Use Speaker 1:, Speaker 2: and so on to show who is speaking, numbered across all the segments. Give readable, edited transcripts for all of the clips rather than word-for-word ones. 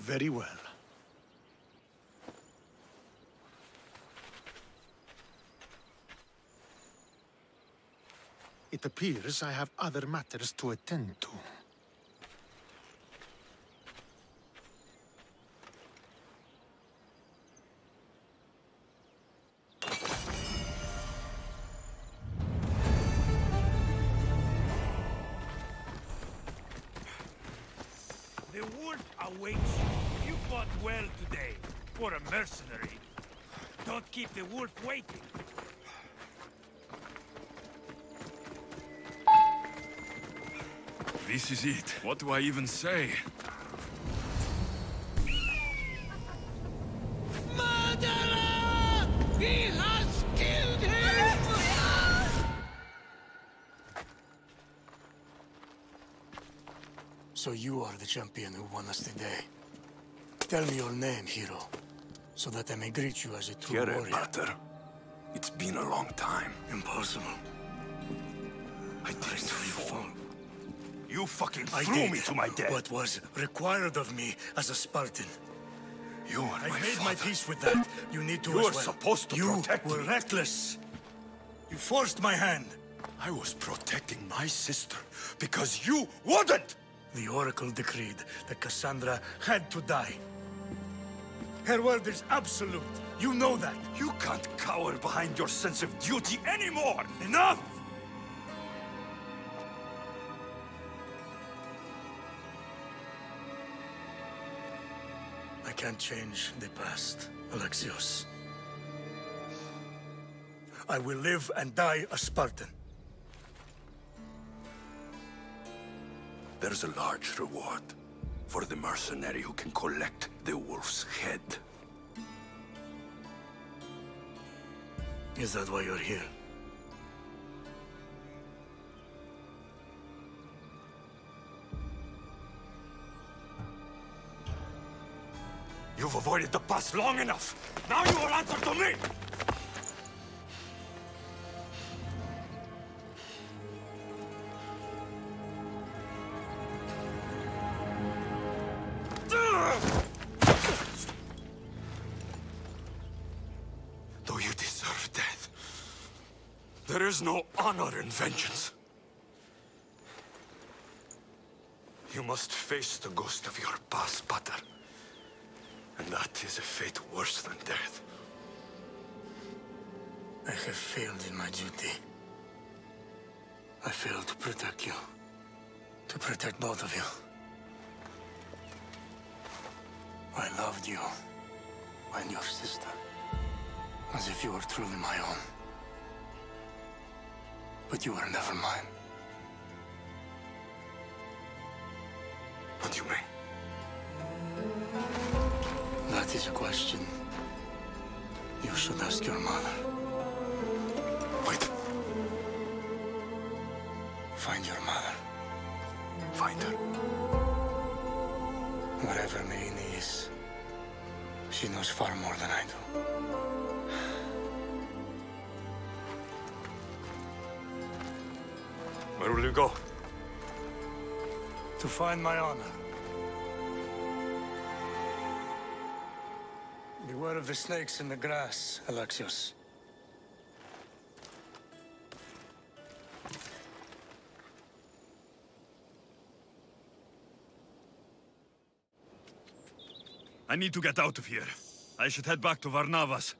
Speaker 1: Very well. It appears I have other matters to attend to.
Speaker 2: The wolf awaits you. You fought well today, for a mercenary. Don't keep the wolf waiting.
Speaker 3: This is it. What do I even say?
Speaker 4: Murderer! He has killed him!
Speaker 5: So you are the champion who won us today. Tell me your name, hero, so that I may greet you as a true warrior.
Speaker 3: Pater. It's been a long time.
Speaker 5: Impossible.
Speaker 3: I didn't
Speaker 5: fall.
Speaker 3: You fucking
Speaker 5: I
Speaker 3: threw
Speaker 5: did
Speaker 3: me to my death.
Speaker 5: what was required of me as a Spartan.
Speaker 3: You are
Speaker 5: I
Speaker 3: my
Speaker 5: made
Speaker 3: father.
Speaker 5: my peace with that. You need to
Speaker 3: You
Speaker 5: as
Speaker 3: were
Speaker 5: well.
Speaker 3: supposed to
Speaker 5: you
Speaker 3: protect
Speaker 5: were
Speaker 3: me.
Speaker 5: reckless. You forced my hand.
Speaker 3: I was protecting my sister because you wouldn't!
Speaker 5: The Oracle decreed that Kassandra had to die. Her word is absolute. You know that.
Speaker 3: You can't cower behind your sense of duty anymore!
Speaker 5: Enough! I can't change the past, Alexios. I will live and die a Spartan.
Speaker 3: There's a large reward for the mercenary who can collect the wolf's head.
Speaker 5: Is that why you're here?
Speaker 3: You've avoided the past long enough. Now you will answer to me! Though you deserve death, there is no honor in vengeance. You must face the ghost of your past, Pater. And that is a fate worse than death.
Speaker 5: I have failed in my duty. I failed to protect you. To protect both of you. I loved you and your sister as if you were truly my own. But you were never mine.
Speaker 3: What do you mean?
Speaker 5: That is a question you should ask your mother.
Speaker 3: Wait.
Speaker 5: Find your mother.
Speaker 3: Find her.
Speaker 5: Wherever Meini is, she knows far more than I do.
Speaker 3: Where will you go?
Speaker 5: To find my honor. Beware of the snakes in the grass, Alexios.
Speaker 3: I need to get out of here. I should head back to Varnavas.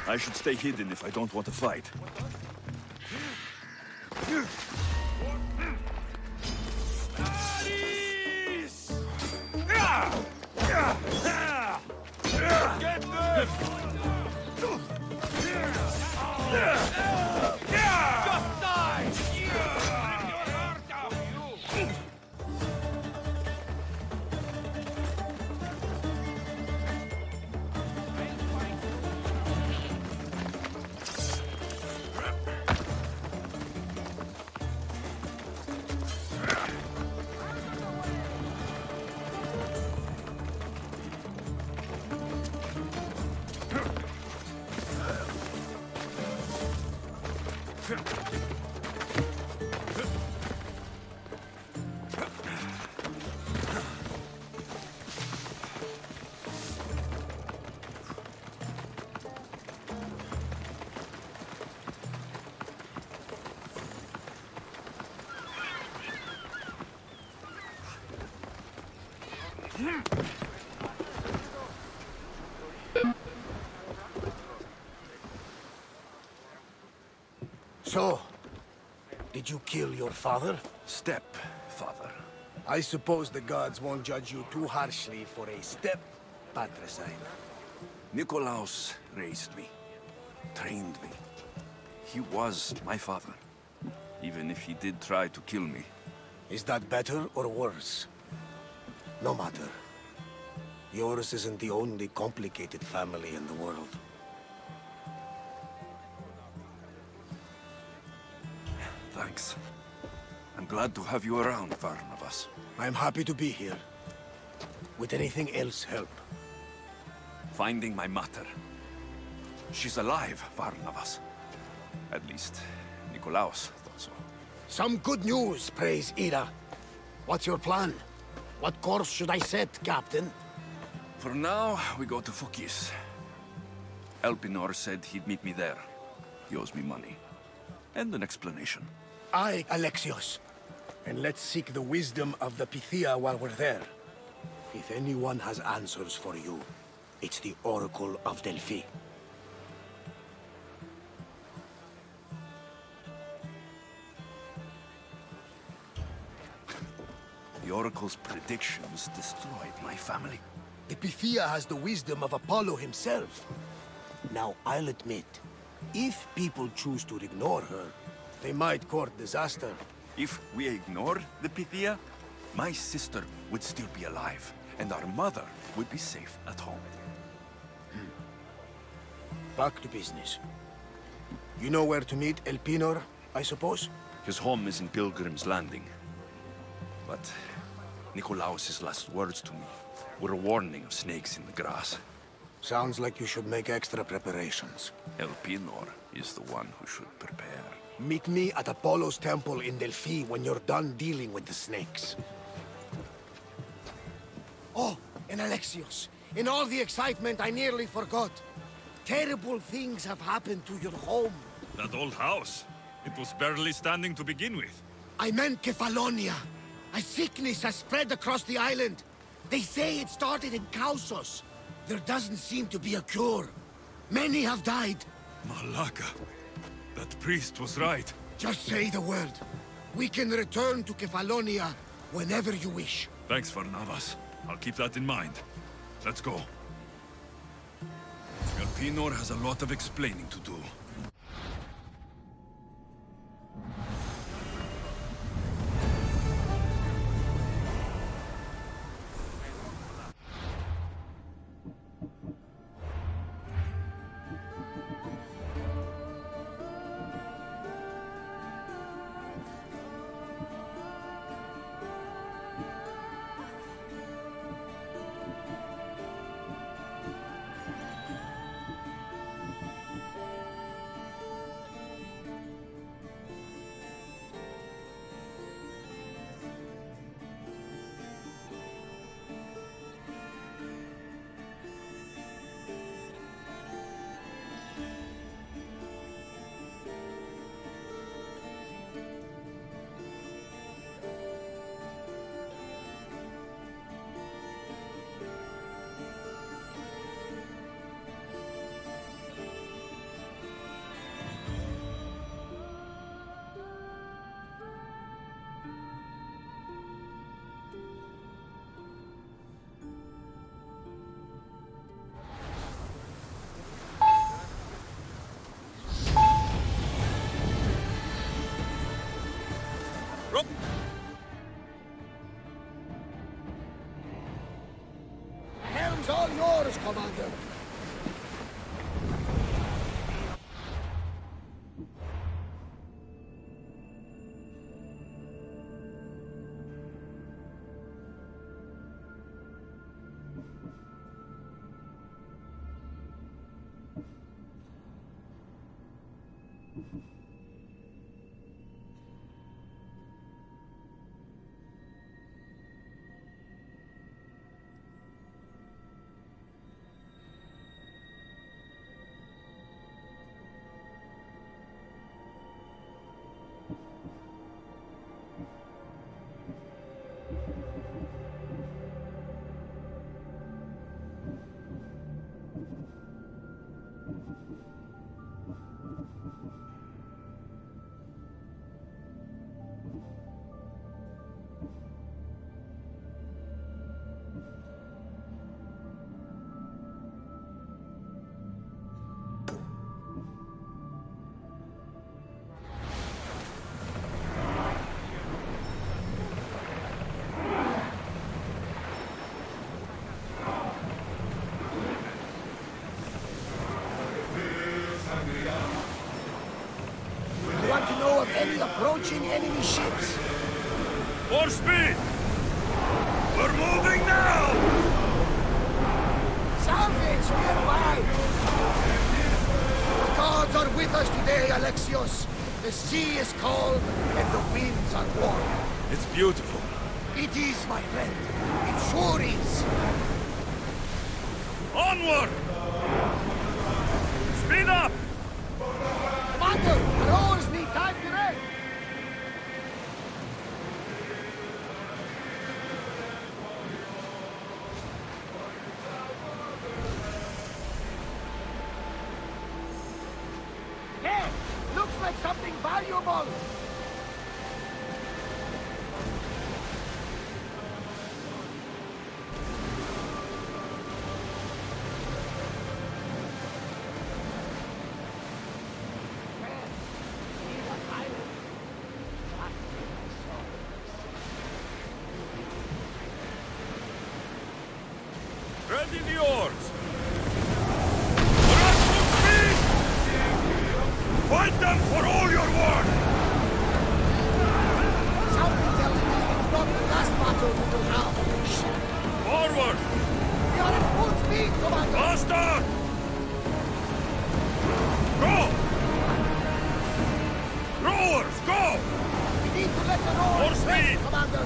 Speaker 6: I should stay hidden if I don't want to fight.
Speaker 2: Get them! Just die! Bring your heart out, you!
Speaker 5: So, did you kill your father?
Speaker 6: Stepfather.
Speaker 5: I suppose the gods won't judge you too harshly for a step patricide.
Speaker 6: Nikolaos raised me, trained me. He was my father, even if he did try to kill me.
Speaker 5: Is that better or worse? No matter. Yours isn't the only complicated family in the world.
Speaker 6: Thanks. I'm glad to have you around, Varnavas.
Speaker 5: I'm happy to be here. Would anything else help?
Speaker 6: Finding my mater. She's alive, Varnavas. At least, Nikolaos thought so.
Speaker 5: Some good news, praise Ira. What's your plan? What course should I set, Captain?
Speaker 6: For now, we go to Fokis. Elpinor said he'd meet me there. He owes me money. And an explanation.
Speaker 5: Aye, Alexios. And let's seek the wisdom of the Pythia while we're there. If anyone has answers for you, it's the Oracle of Delphi.
Speaker 6: The Oracle's predictions destroyed my family.
Speaker 5: The Pythia has the wisdom of Apollo himself. Now, I'll admit, if people choose to ignore her, they might court disaster.
Speaker 6: If we ignore the Pythia, my sister would still be alive, and our mother would be safe at home.
Speaker 5: Back to business. You know where to meet Elpinor, I suppose?
Speaker 6: His home is in Pilgrim's Landing. But Nikolaos' last words to me were a warning of snakes in the grass.
Speaker 5: Sounds like you should make extra preparations.
Speaker 6: Elpinor is the one who should prepare.
Speaker 5: Meet me at Apollo's temple in Delphi when you're done dealing with the snakes. Oh, and Alexios, in all the excitement, I nearly forgot. Terrible things have happened to your home.
Speaker 7: That old house. It was barely standing to begin with.
Speaker 5: I meant Kefalonia. A sickness has spread across the island. They say it started in Kausos. There doesn't seem to be a cure. Many have died.
Speaker 7: Malaka. That priest was right.
Speaker 5: Just say the word. We can return to Kefalonia whenever you wish.
Speaker 7: Thanks, Varnavas. I'll keep that in mind. Let's go. Elpinor has a lot of explaining to do.
Speaker 5: Helm's all yours, Commander. Any approaching enemy ships?
Speaker 7: More speed! We're moving now!
Speaker 5: Salvage nearby! The gods are with us today, Alexios. The sea is calm and the winds are warm.
Speaker 7: It's beautiful.
Speaker 5: It is, my friend. It sure is.
Speaker 7: Onward! Speed up!
Speaker 5: Commander, our oars need time to rest. Hey, looks like something valuable.
Speaker 7: Ready the oars! Run full speed! Fight them for all you're worth!
Speaker 5: Something tells me it's not the last battle we will have.
Speaker 7: Forward!
Speaker 5: We are at full speed, Commander!
Speaker 7: Faster! Go! Rowers, go!
Speaker 5: We need to let the oars
Speaker 7: More
Speaker 5: rest,
Speaker 7: speed!
Speaker 5: Commander!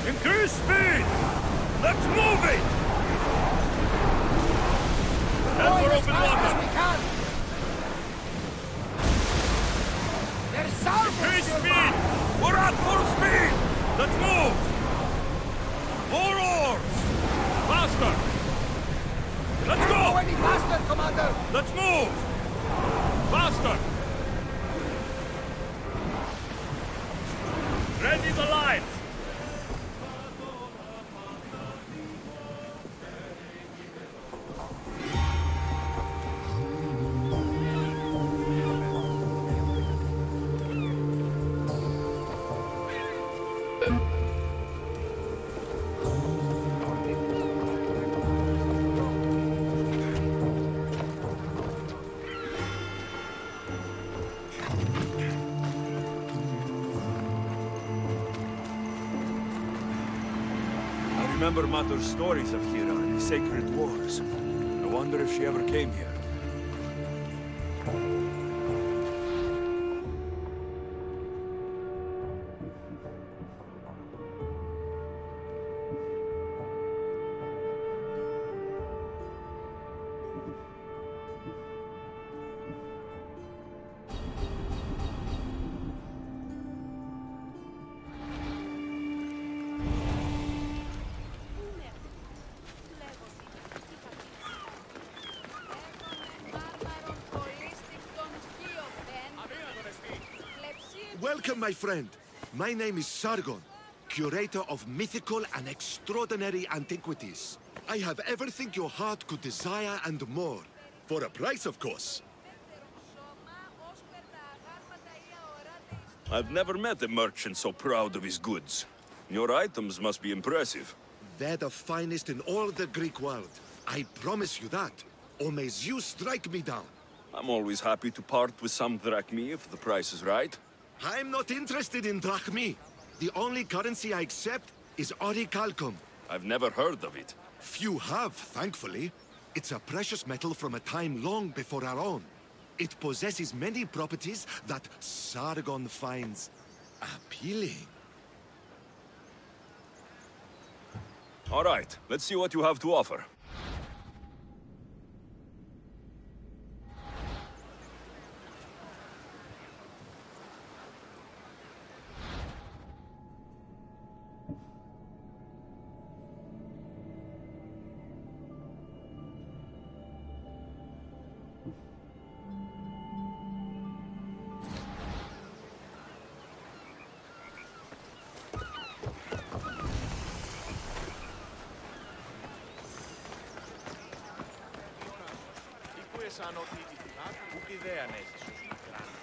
Speaker 7: Increase speed! Let's move it! Head for
Speaker 5: As
Speaker 7: open
Speaker 5: fast as
Speaker 7: water!
Speaker 5: we can. There's salvage
Speaker 7: Increase
Speaker 5: nearby.
Speaker 7: speed! We're at full speed! Let's move! More oars! Faster! Let's
Speaker 5: Can't
Speaker 7: go!
Speaker 5: go any faster, Commander!
Speaker 7: Let's move! Faster! Ready the lights!
Speaker 6: remember Mater's stories of Hira and the sacred wars. I wonder if she ever came here.
Speaker 5: Welcome, my friend. My name is Sargon, curator of mythical and extraordinary antiquities. I have everything your heart could desire and more. For a price, of course.
Speaker 6: I've never met a merchant so proud of his goods. Your items must be impressive.
Speaker 5: They're the finest in all the Greek world. I promise you that. Or may Zeus strike me down.
Speaker 6: I'm always happy to part with some drachmi if the price is right.
Speaker 5: I'm not interested in drachmi. The only currency I accept is orichalcum.
Speaker 6: I've never heard of it.
Speaker 5: Few have, thankfully. It's a precious metal from a time long before our own. It possesses many properties that Sargon finds appealing.
Speaker 6: All right, let's see what you have to offer.
Speaker 8: σαν ότι τη θυμάται, ούτε ιδέα αν έχεις ως μικράνη.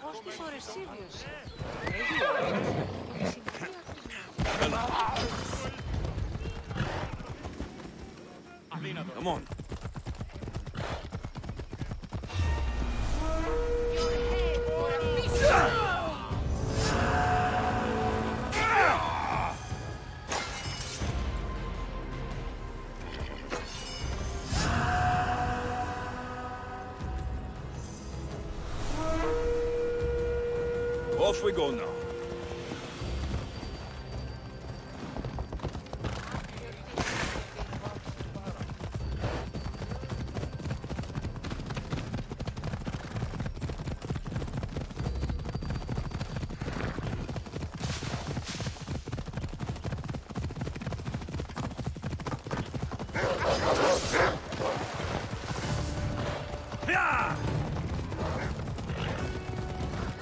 Speaker 9: Πόσες ώρες σύβιωσε.
Speaker 6: Come on. Off we go now.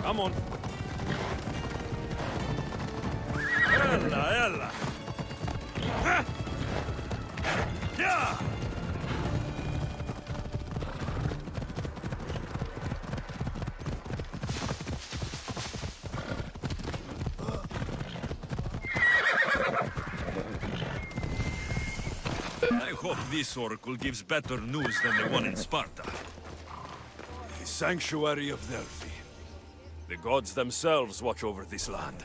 Speaker 6: Come on. Ella, ella. Yeah. I hope this oracle gives better news than the one in Sparta. The sanctuary of Delphi. The gods themselves watch over this land.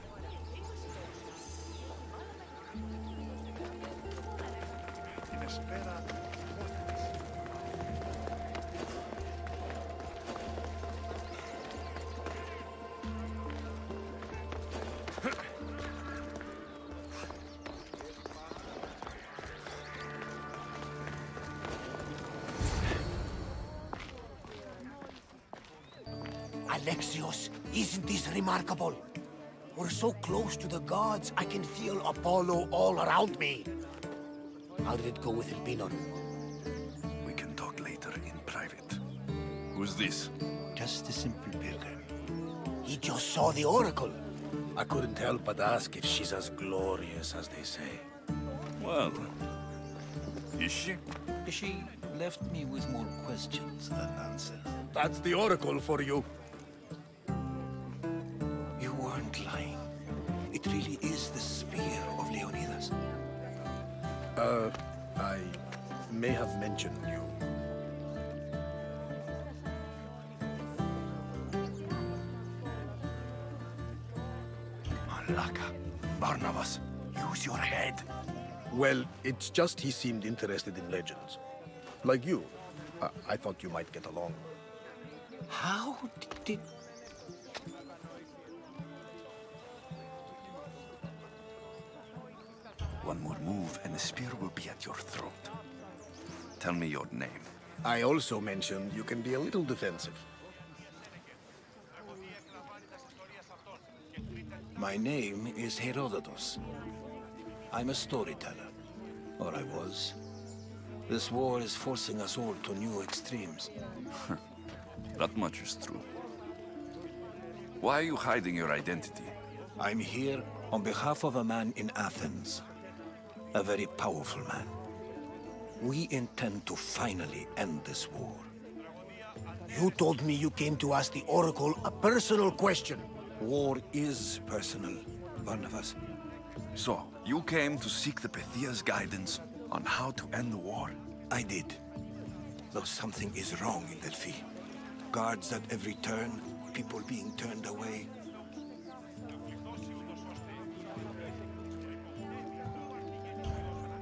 Speaker 5: Alexios, isn't this remarkable? We're so close to the gods, I can feel Apollo all around me. How did it go with Elpinon?
Speaker 6: We can talk later in private. Who's this?
Speaker 10: Just a simple pilgrim.
Speaker 5: He just saw the oracle. I couldn't help but ask if she's as glorious as they say.
Speaker 6: Well, is she?
Speaker 10: She left me with more questions than answers.
Speaker 5: That's the oracle for you.
Speaker 11: I may have mentioned you.
Speaker 3: Malaka. Barnabas, use your head.
Speaker 11: Well, it's just he seemed interested in legends. Like you. I thought you might get along.
Speaker 10: How did...
Speaker 3: One more move and the spear will be at your throat. Tell me your name.
Speaker 11: I also mentioned you can be a little defensive.
Speaker 10: My name is Herodotus. I'm a storyteller. Or I was. This war is forcing us all to new extremes.
Speaker 3: That much is true. Why are you hiding your identity?
Speaker 10: I'm here on behalf of a man in Athens. A very powerful man. We intend to finally end this war.
Speaker 11: You told me you came to ask the Oracle a personal question.
Speaker 10: War is personal, Barnabas.
Speaker 3: So, you came to seek the Pythia's guidance on how to end the war?
Speaker 10: I did. Though something is wrong in Delphi. Guards at every turn, people being turned away.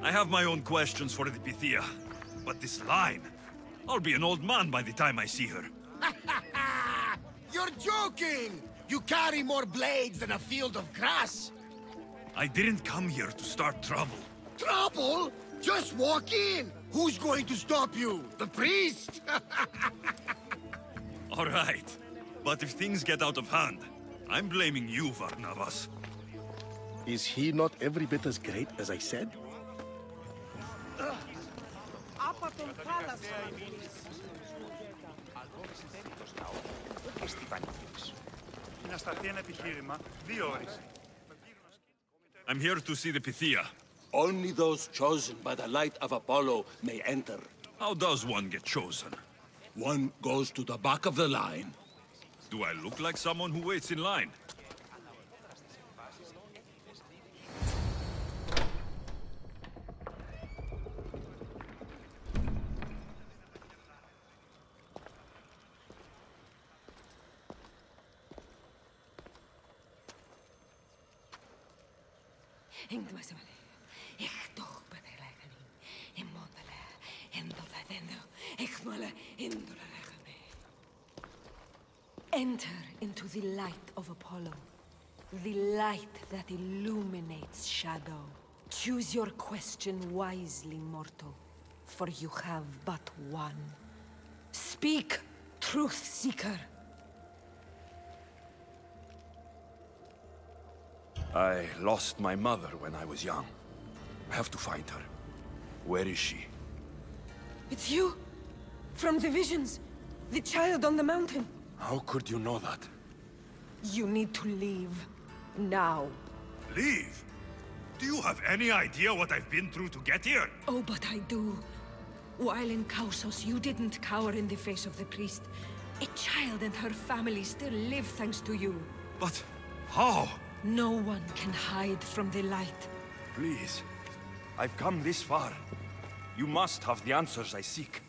Speaker 6: I have my own questions for the Pythia. But this line... I'll be an old man by the time I see her.
Speaker 1: You're joking! You carry more blades than a field of grass!
Speaker 6: I didn't come here to start trouble.
Speaker 1: Trouble? Just walk in! Who's going to stop you? The priest?
Speaker 6: All right. But if things get out of hand, I'm blaming you, Barnabas.
Speaker 11: Is he not every bit as great as I said?
Speaker 6: I'm here to see the Pythia.
Speaker 12: Only those chosen by the light of Apollo may enter.
Speaker 6: How does one get chosen?
Speaker 12: One goes to the back of the line.
Speaker 6: Do I look like someone who waits in line?
Speaker 13: Enter into the light of Apollo. The light that illuminates shadow. Choose your question wisely, mortal. For you have but one. Speak, truth seeker.
Speaker 3: I lost my mother when I was young. I have to find her. Where is she?
Speaker 13: It's you? From the visions. The child on the mountain.
Speaker 3: How could you know that?
Speaker 13: You need to leave. Now.
Speaker 6: Leave? Do you have any idea what I've been through to get here?
Speaker 13: Oh, but I do. While in Kausos, you didn't cower in the face of the priest. A child and her family still live thanks to you.
Speaker 6: But how?
Speaker 13: No one can hide from the light.
Speaker 3: Please. I've come this far. You must have the answers I seek.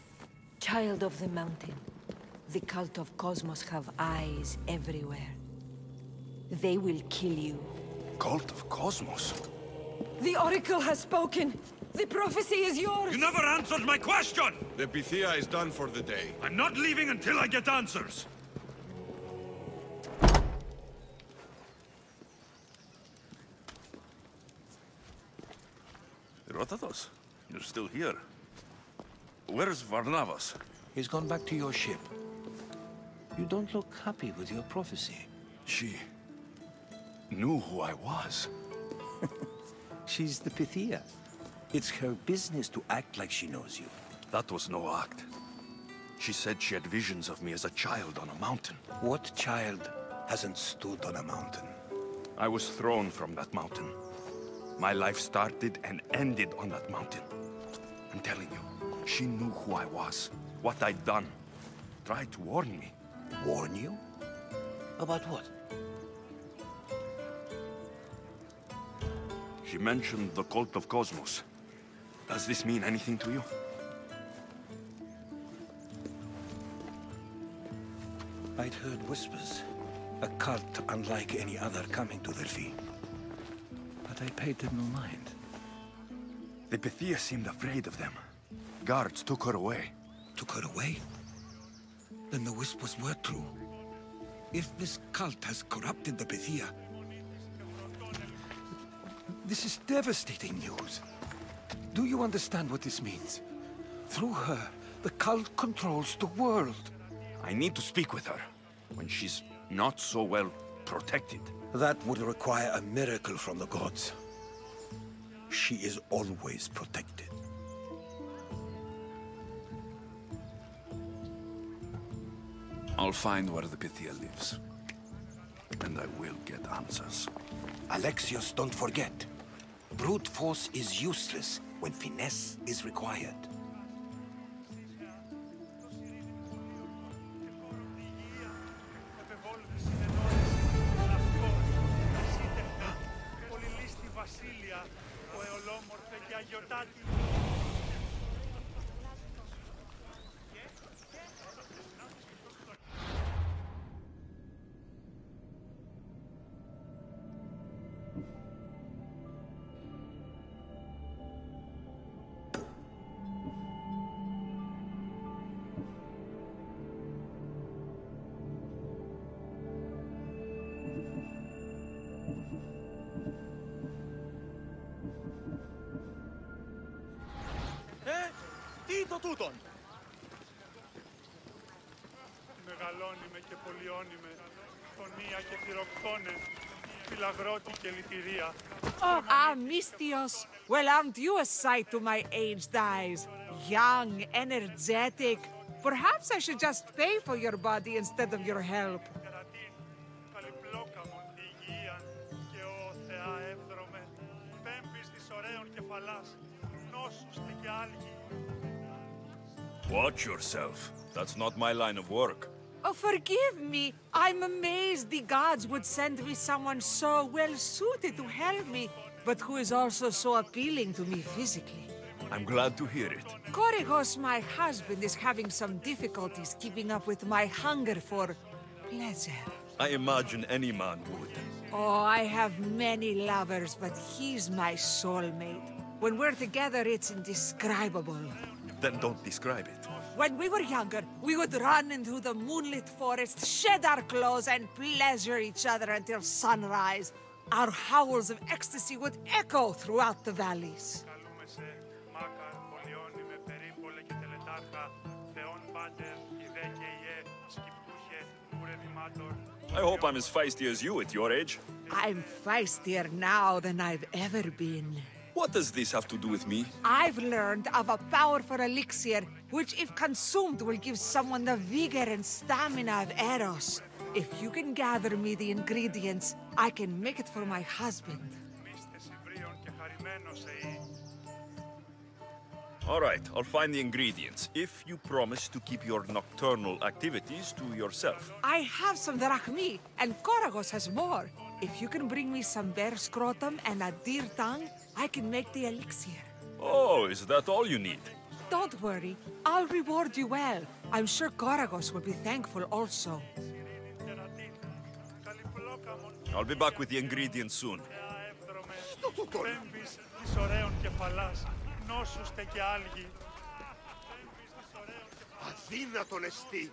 Speaker 13: Child of the mountain. The cult of Cosmos have eyes everywhere. They will kill you.
Speaker 3: Cult of Cosmos?
Speaker 13: The Oracle has spoken! The prophecy is yours!
Speaker 6: You never answered my question!
Speaker 5: The Pythia is done for the day.
Speaker 6: I'm not leaving until I get answers! Herodotus, you're still here. Where's Barnabas?
Speaker 10: He's gone back to your ship. You don't look happy with your prophecy.
Speaker 3: She knew who I was.
Speaker 10: She's the Pythia. It's her business to act like she knows you.
Speaker 3: That was no act. She said she had visions of me as a child on a mountain.
Speaker 10: What child hasn't stood on a mountain?
Speaker 3: I was thrown from that mountain. My life started and ended on that mountain. I'm telling you, she knew who I was, what I'd done. Tried to warn me.
Speaker 10: Warn you? About what?
Speaker 3: She mentioned the cult of Cosmos. Does this mean anything to you?
Speaker 10: I'd heard whispers. A cult unlike any other coming to Delphi. But I paid them no mind.
Speaker 3: The Pythia seemed afraid of them. Guards took her away.
Speaker 10: Took her away? Then the whispers were true. If this cult has corrupted the Pythia... This is devastating news. Do you understand what this means? Through her, the cult controls the world.
Speaker 3: I need to speak with her, when she's not so well protected.
Speaker 10: That would require a miracle from the gods. She is always protected.
Speaker 3: I'll find where the Pythia lives. And I will get answers.
Speaker 10: Alexios, don't forget. Brute force is useless when finesse is required.
Speaker 8: Τι το τούτον! Μεγαλώνει με και πολιώνει με, φωνία και πυροκτώνε, φυλαγρώτη και λυτηρία.
Speaker 9: Oh, Amistios! Well, aren't you a sight to my aged eyes? Young, energetic. Perhaps I should just pay for your body instead of your help.
Speaker 8: Καλυπλόκαμον τη υγείαν και ο Θεά εύδρομε, πέμπεις της ωραίων κεφαλάς, νόσουστε και άλγη.
Speaker 6: Watch yourself. That's not my line of work.
Speaker 9: Oh, forgive me. I'm amazed the gods would send me someone so well-suited to help me, but who is also so appealing to me physically.
Speaker 3: I'm glad to hear it.
Speaker 9: Korygos, my husband, is having some difficulties keeping up with my hunger for pleasure.
Speaker 6: I imagine any man would.
Speaker 9: Oh, I have many lovers, but he's my soulmate. When we're together, it's indescribable.
Speaker 3: Then don't describe it.
Speaker 9: When we were younger, we would run into the moonlit forest, shed our clothes, and pleasure each other until sunrise. Our howls of ecstasy would echo throughout the valleys.
Speaker 6: I hope I'm as feisty as you at your age.
Speaker 9: I'm feistier now than I've ever been.
Speaker 6: What does this have to do with me?
Speaker 9: I've learned of a powerful elixir, which if consumed will give someone the vigor and stamina of Eros. If you can gather me the ingredients, I can make it for my husband.
Speaker 6: All right, I'll find the ingredients, if you promise to keep your nocturnal activities to yourself.
Speaker 9: I have some drachmi, and Korygos has more. If you can bring me some bear scrotum and a deer tongue, I can make the elixir.
Speaker 6: Oh, is that all you need?
Speaker 9: Don't worry, I'll reward you well. I'm sure Korygos will be thankful also.
Speaker 6: I'll be back with the ingredients soon.
Speaker 5: Αδύνατον εστί!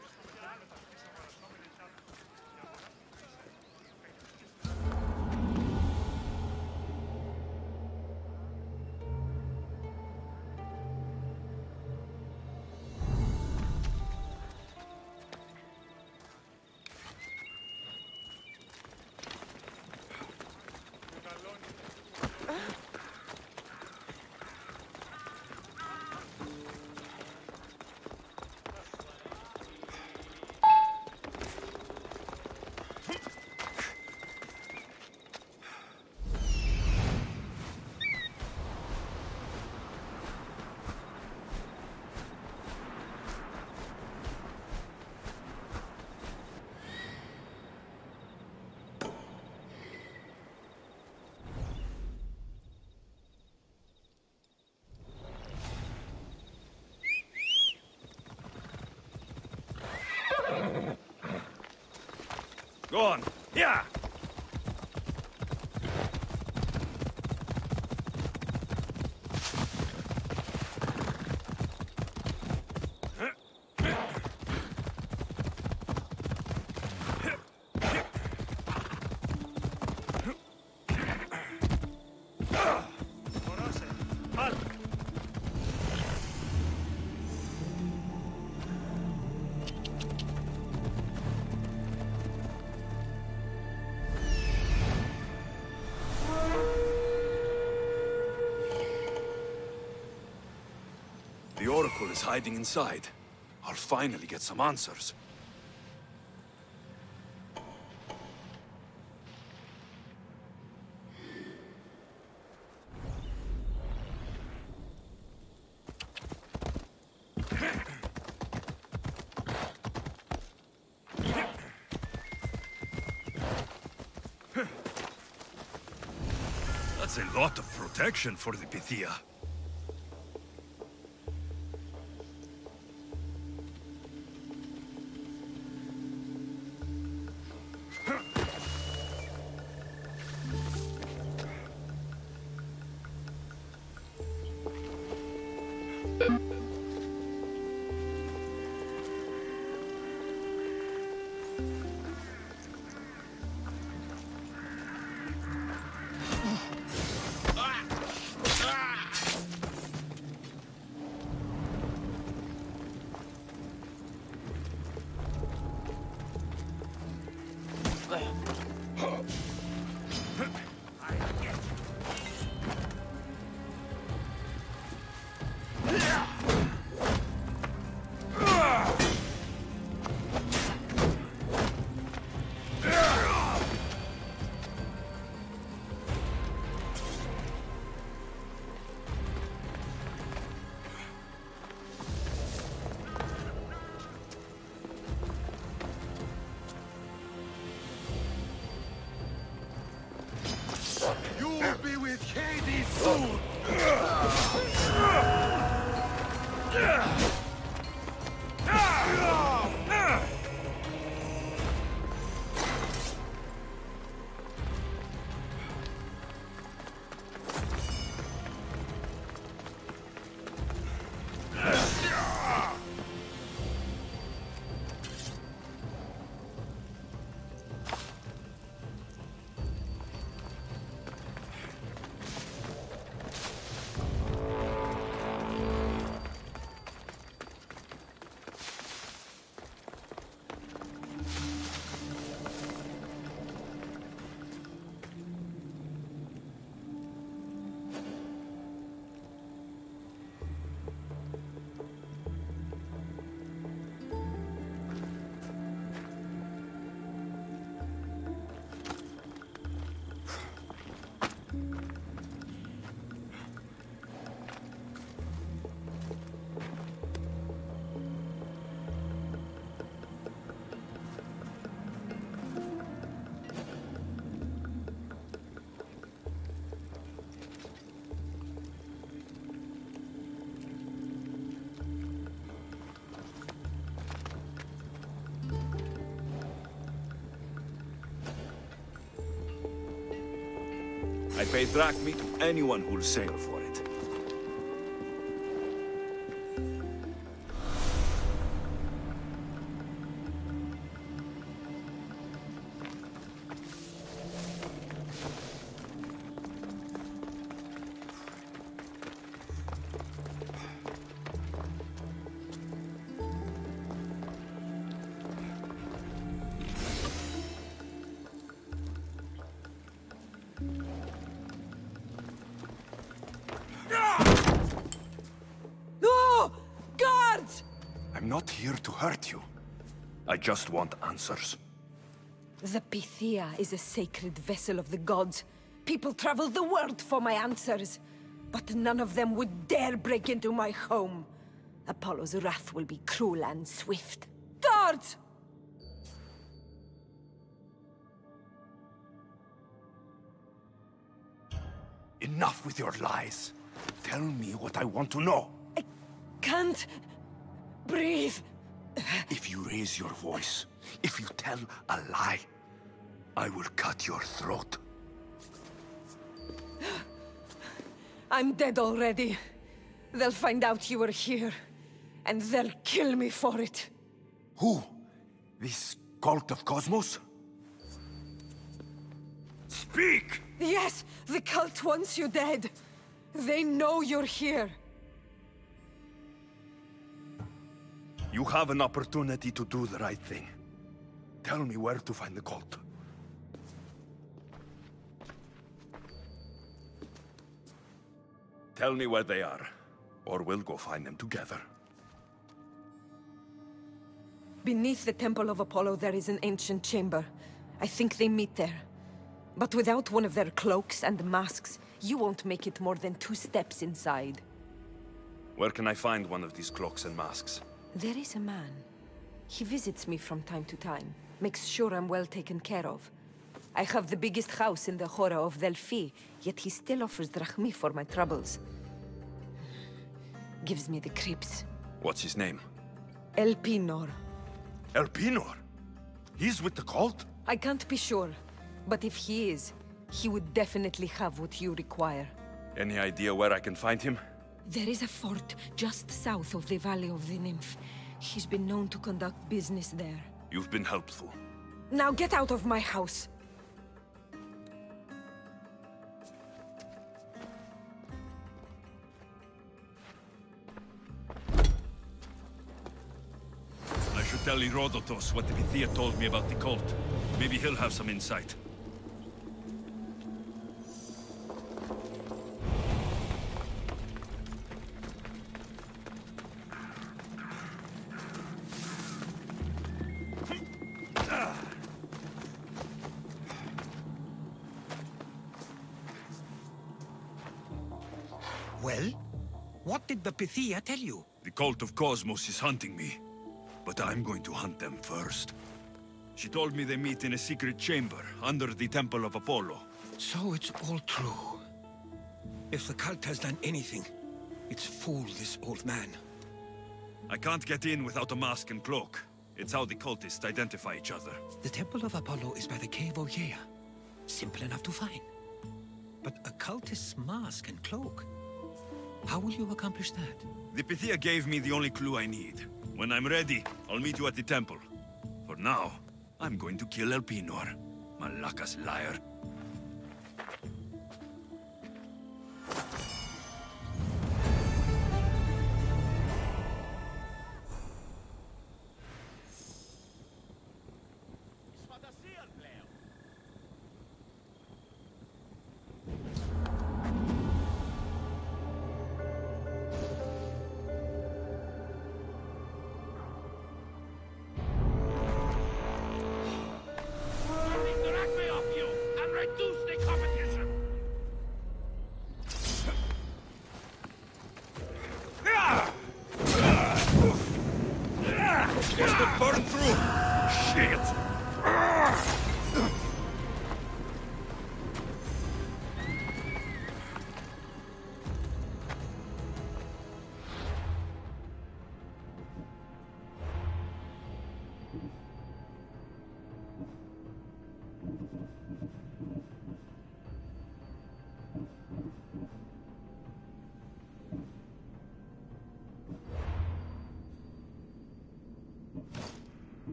Speaker 6: Go on. Yeah!
Speaker 3: The Oracle is hiding inside. I'll finally get some answers.
Speaker 6: That's a lot of protection for the Pythia.
Speaker 3: I pay drachmi to anyone who'll sail for it. I'm not here to hurt you. I just want answers.
Speaker 13: The Pythia is a sacred vessel of the gods. People travel the world for my answers. But none of them would dare break into my home. Apollo's wrath will be cruel and swift. Guards!
Speaker 3: Enough with your lies. Tell me what I want to know.
Speaker 13: I can't breathe.
Speaker 3: If you raise your voice, if you tell a lie, I will cut your throat.
Speaker 13: I'm dead already. They'll find out you were here, and they'll kill me for it.
Speaker 3: Who? This cult of Cosmos? Speak!
Speaker 13: Yes, the cult wants you dead. They know you're here.
Speaker 3: You have an opportunity to do the right thing. Tell me where to find the cult. Tell me where they are, or we'll go find them together.
Speaker 13: Beneath the Temple of Apollo, there is an ancient chamber. I think they meet there. But without one of their cloaks and masks, you won't make it more than 2 steps inside.
Speaker 3: Where can I find one of these cloaks and masks?
Speaker 13: There is a man. He visits me from time to time, makes sure I'm well taken care of. I have the biggest house in the Hora of Delphi, yet he still offers drachmi for my troubles. Gives me the creeps.
Speaker 3: What's his name?
Speaker 13: Elpinor.
Speaker 3: Elpinor? He's with the cult?
Speaker 13: I can't be sure, but if he is, he would definitely have what you require.
Speaker 3: Any idea where I can find him?
Speaker 13: There is a fort just south of the Valley of the Nymph. He's been known to conduct business there.
Speaker 3: You've been helpful.
Speaker 13: Now get out of my house!
Speaker 6: I should tell Herodotus what the Pythia told me about the cult. Maybe he'll have some insight.
Speaker 14: Well? What did the Pythia tell you?
Speaker 6: The cult of Cosmos is hunting me, but I'm going to hunt them first. She told me they meet in a secret chamber under the Temple of Apollo.
Speaker 14: So it's all true. If the cult has done anything, it's fooled this old man.
Speaker 6: I can't get in without a mask and cloak. It's how the cultists identify each other.
Speaker 14: The Temple of Apollo is by the Cave Ogyea. Simple enough to find. But a cultist's mask and cloak? How will you accomplish that?
Speaker 6: The Pythia gave me the only clue I need. When I'm ready, I'll meet you at the temple. For now, I'm going to kill Elpinor. Malaka's liar.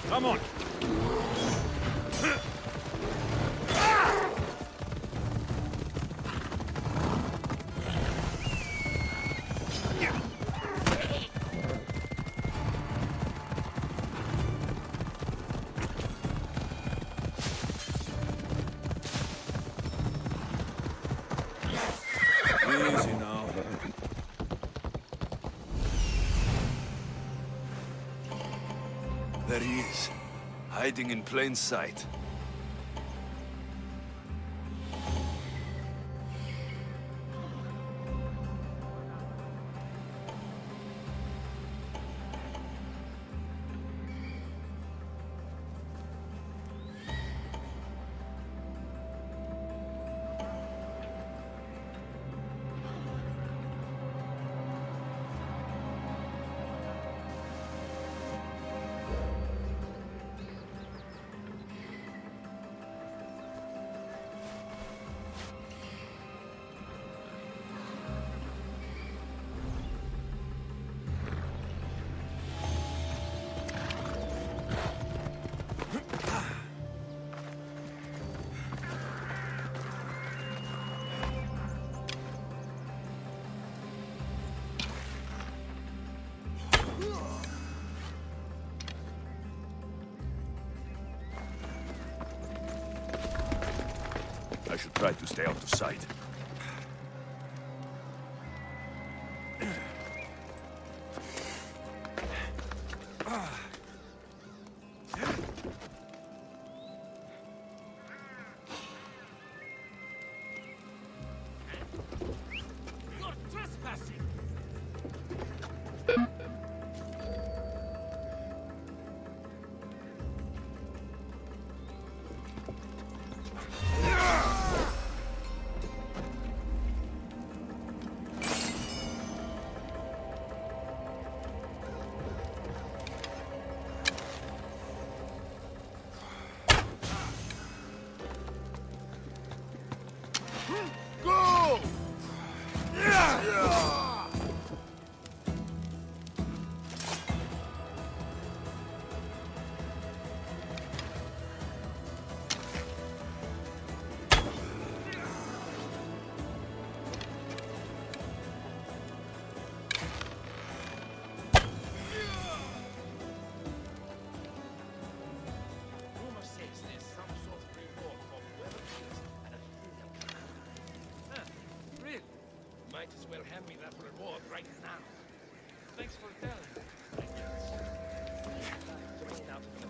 Speaker 6: Come on! Easy now.
Speaker 3: There he is, hiding in plain sight. I should try to stay out of sight.
Speaker 2: You're trespassing!
Speaker 7: Go!
Speaker 2: Rumor says there's some sort of reward for whoever kills an Athenian commander. Huh, really? Might as well hand me that reward right now. Thanks for telling me, I guess. Drain out of the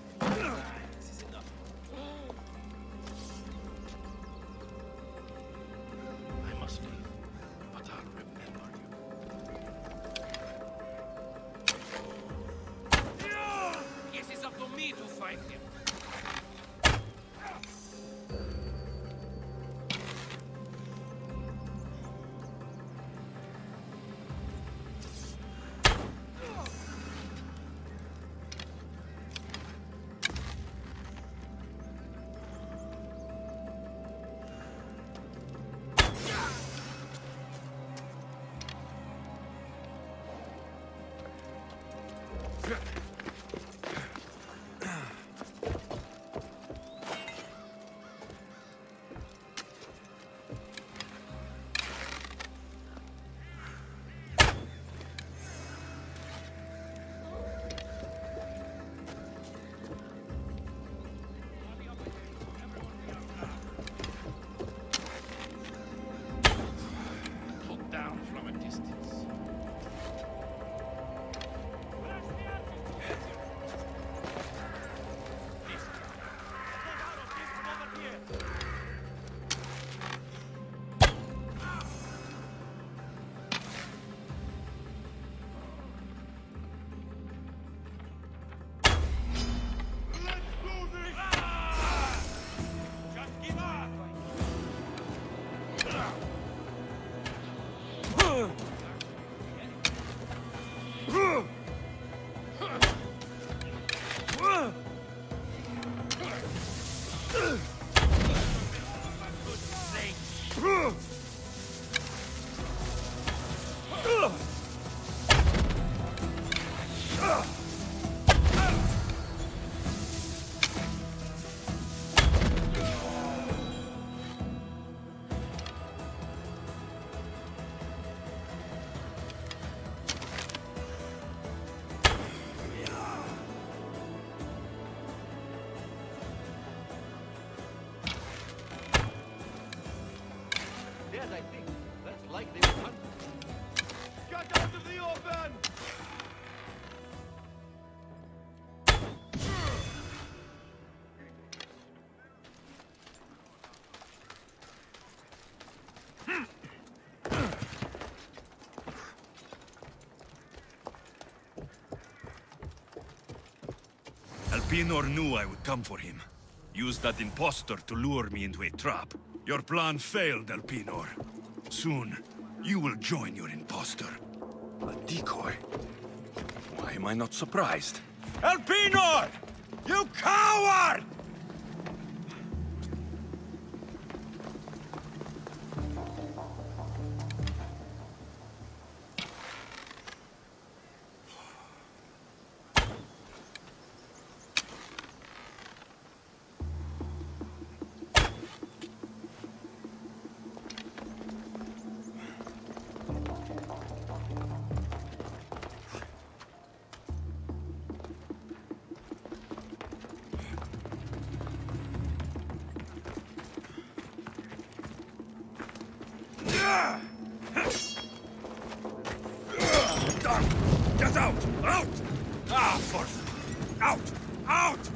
Speaker 2: this is enough. I must leave, but I'll remember you. Guess it's up to me to find him. Dead, I think. That's like they were hunting. Get out of the open!
Speaker 3: Elpenor knew I would come for him. Used that impostor to lure me into a trap. Your plan failed, Elpenor. Soon, you will join your impostor. A decoy? Why am I not surprised? Elpenor! You coward!
Speaker 7: Get out! Out! Ah, forth! Out! Out!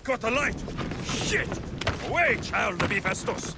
Speaker 6: caught a light! Shit! Away, child of Hephaestus!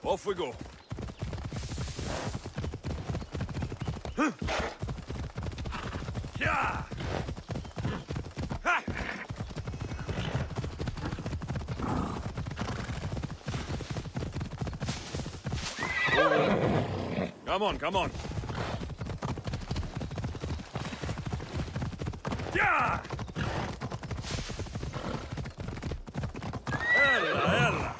Speaker 6: Off we go. Yeah! Ha! Come on, come on. Yeah! Ella, ella.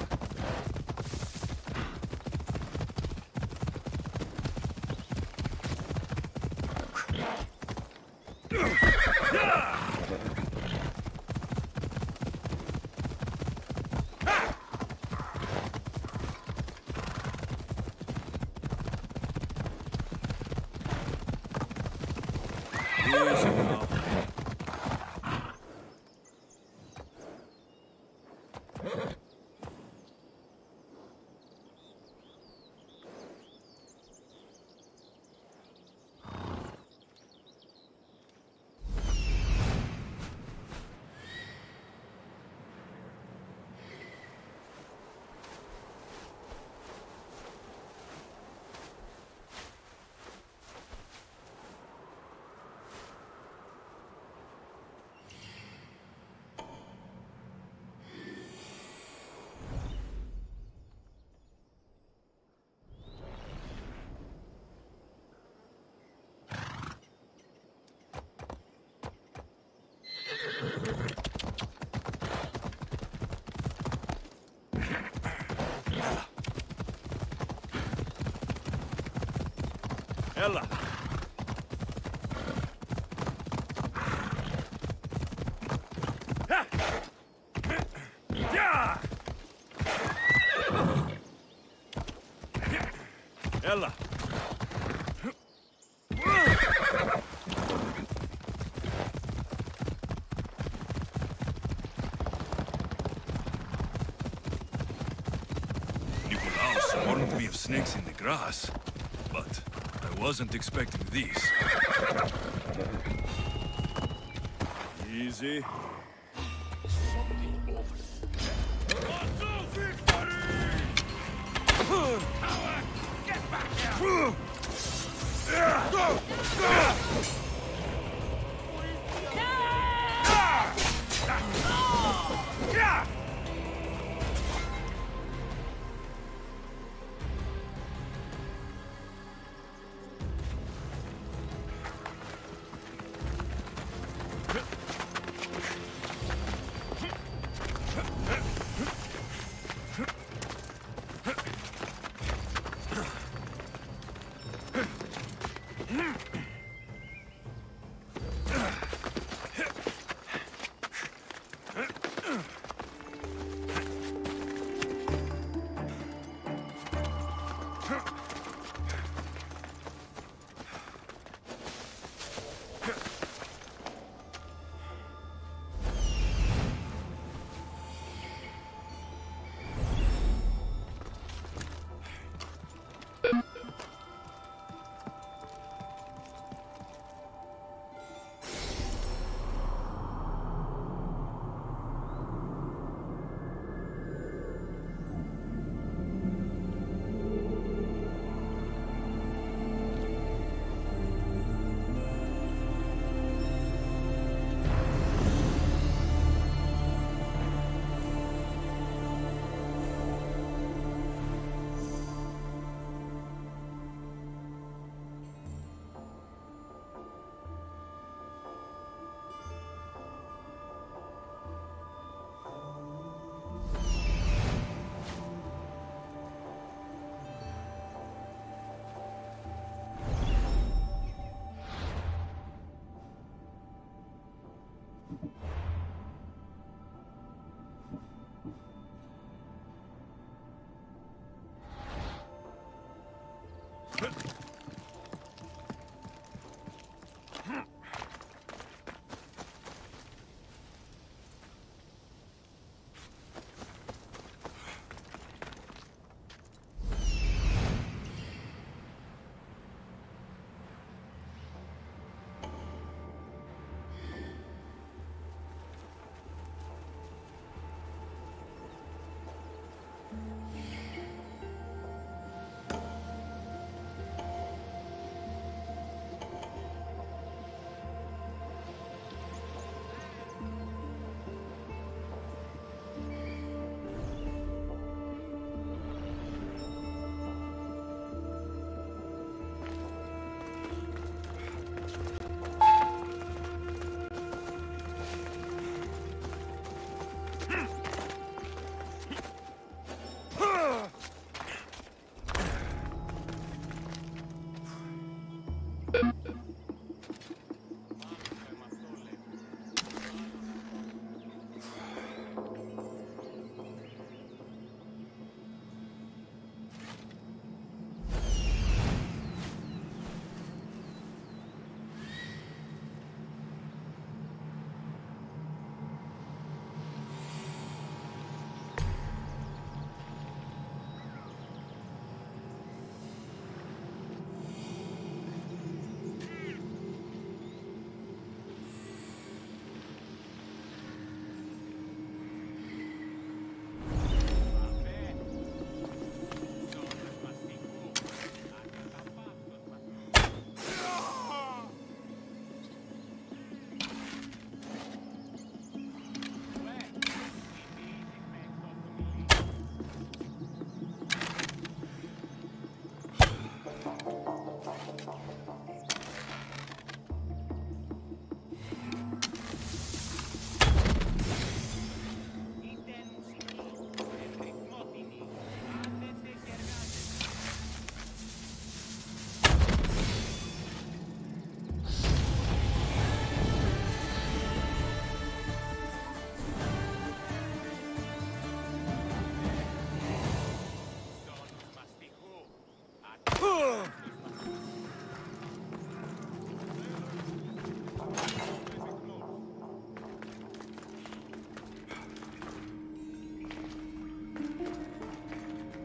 Speaker 6: Ella! Ella! Nikolaos warned me of snakes in the grass, but I wasn't expecting these. Easy.
Speaker 4: Get back here!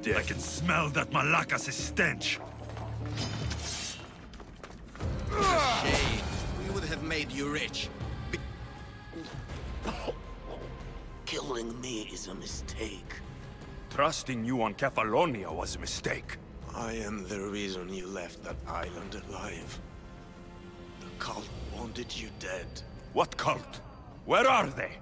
Speaker 3: dead.
Speaker 6: I can smell that Malakas' stench.
Speaker 1: Shame. We would have made you rich.
Speaker 10: Killing me is a mistake.
Speaker 3: Trusting you on Kefalonia was a mistake.
Speaker 10: I am the reason you left that island alive. The cult wanted you dead.
Speaker 3: What cult? Where are they?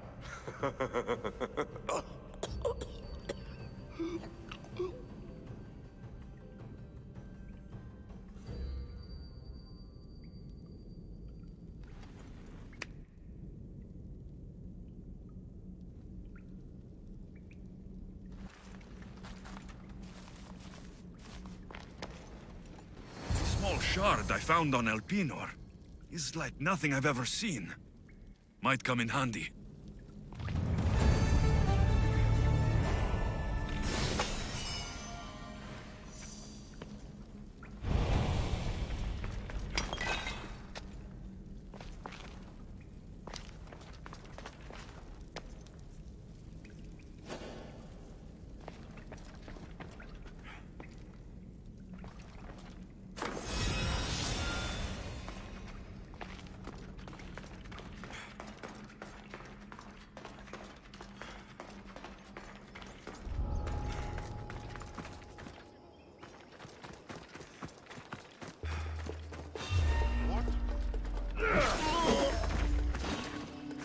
Speaker 6: Small shard I found on Elpinor is like nothing I've ever seen. Might come in handy.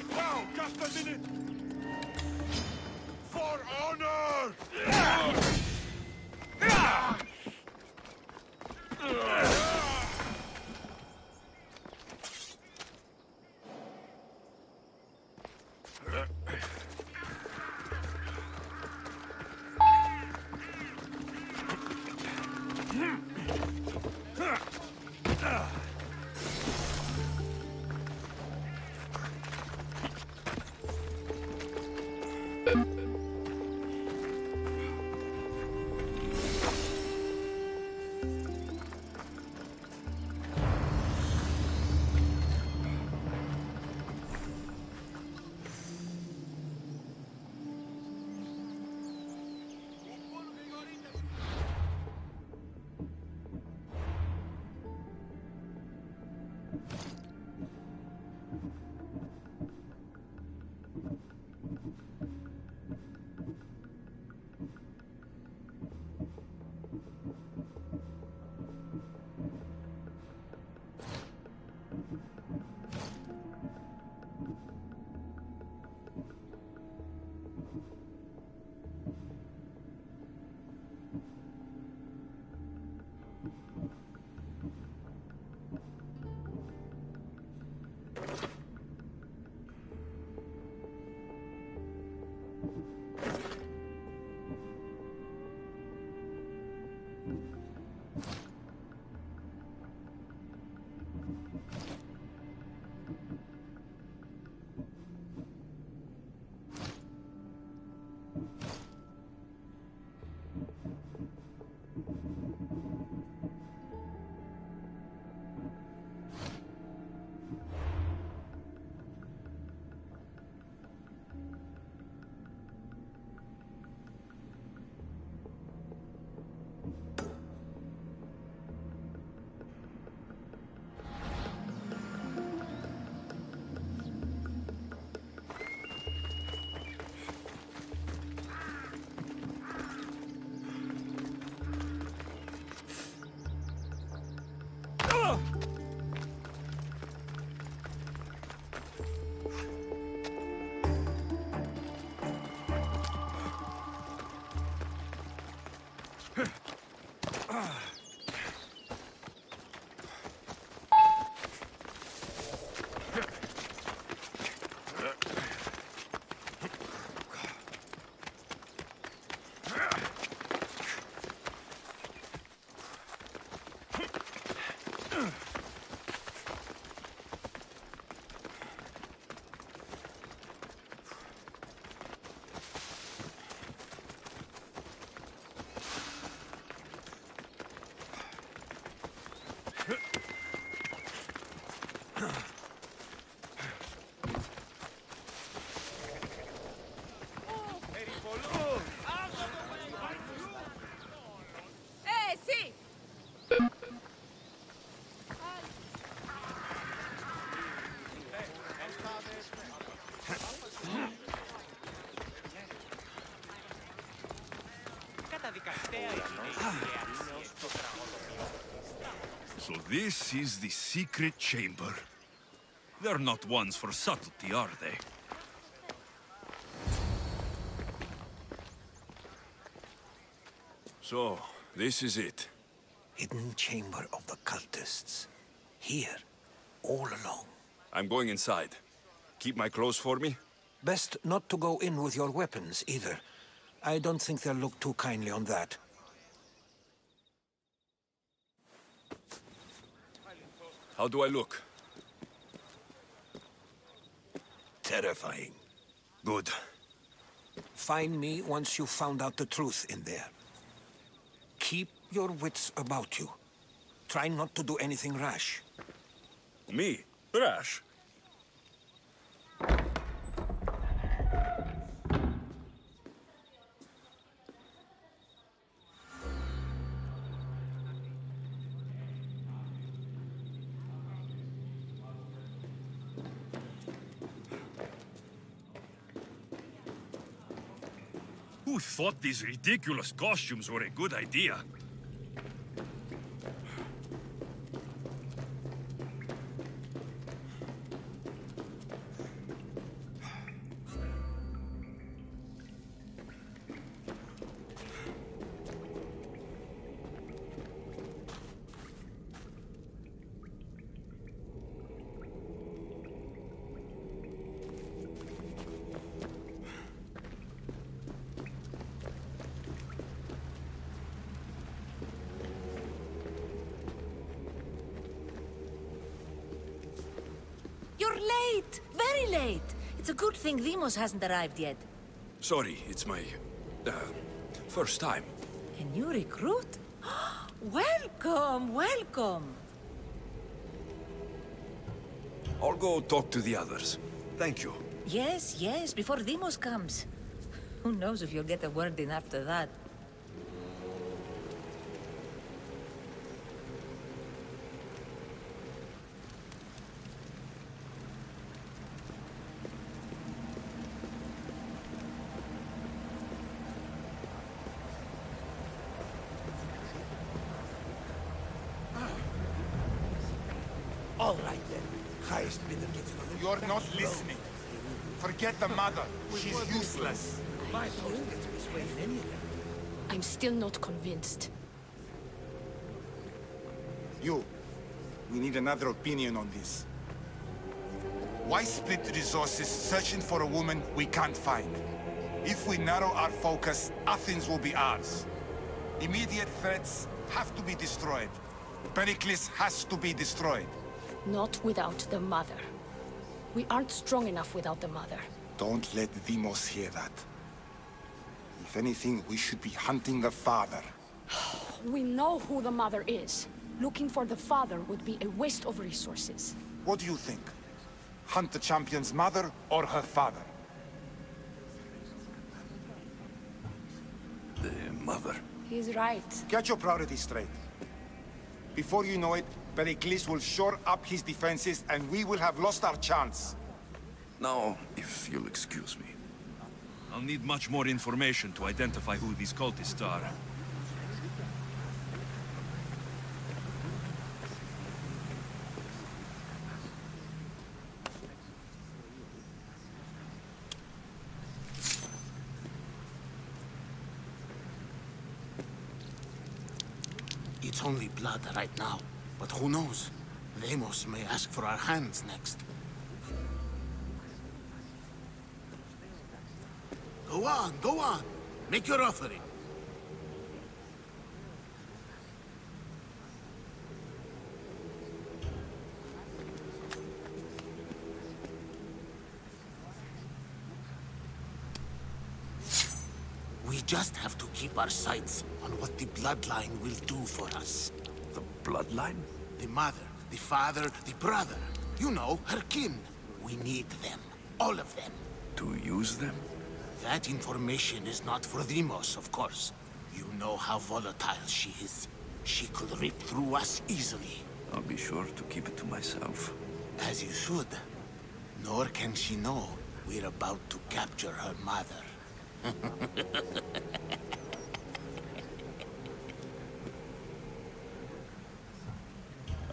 Speaker 7: Now, just a minute! For honor!
Speaker 3: This is the secret chamber. They're not ones for subtlety, are they?
Speaker 6: So, this is it.
Speaker 10: Hidden chamber of the cultists. Here, all along.
Speaker 3: I'm going inside. Keep my clothes for me?
Speaker 10: Best not to go in with your weapons, either. I don't think they'll look too kindly on that.
Speaker 3: How do I look?
Speaker 10: Terrifying.
Speaker 3: Good.
Speaker 10: Find me once you've found out the truth in there. Keep your wits about you. Try not to do anything rash.
Speaker 3: Me? Rash? Who thought these ridiculous costumes were a good idea?
Speaker 15: You're late! Very late! It's a good thing Demos hasn't arrived yet.
Speaker 3: Sorry, it's my... first time.
Speaker 15: A new recruit? Welcome, welcome!
Speaker 3: I'll go talk to the others. Thank you.
Speaker 15: Yes, yes, before Demos comes. Who knows if you'll get a word in after that.
Speaker 1: All right then. Highest bidder gets another. You're not listening. Forget the mother. She's useless.
Speaker 16: I'm still not convinced.
Speaker 1: You. We need another opinion on this. Why split the resources searching for a woman we can't find? If we narrow our focus, Athens will be ours. Immediate threats have to be destroyed. Pericles has to be destroyed.
Speaker 16: Not without the mother. We aren't strong enough without the mother.
Speaker 1: Don't let Demos hear that. If anything, we should be hunting the father.
Speaker 16: We know who the mother is. Looking for the father would be a waste of resources.
Speaker 1: What do you think? Hunt the champion's mother or her father?
Speaker 3: The mother.
Speaker 16: He's right.
Speaker 1: Get your priorities straight. Before you know it, Pericles will shore up his defenses and we will have lost our chance.
Speaker 3: Now, if you'll excuse me. I'll need much more information to identify who these cultists are.
Speaker 17: It's only blood right now, but who knows? Demos may ask for our hands next. Go on, go on. Make your offering. We just have to keep our sights on what the bloodline will do for us.
Speaker 3: The bloodline?
Speaker 17: The mother, the father, the brother. You know, her kin. We need them. All of them.
Speaker 3: To use them?
Speaker 17: That information is not for Demos, of course. You know how volatile she is. She could rip through us easily.
Speaker 3: I'll be sure to keep it to myself.
Speaker 17: As you should. Nor can she know we're about to capture her mother.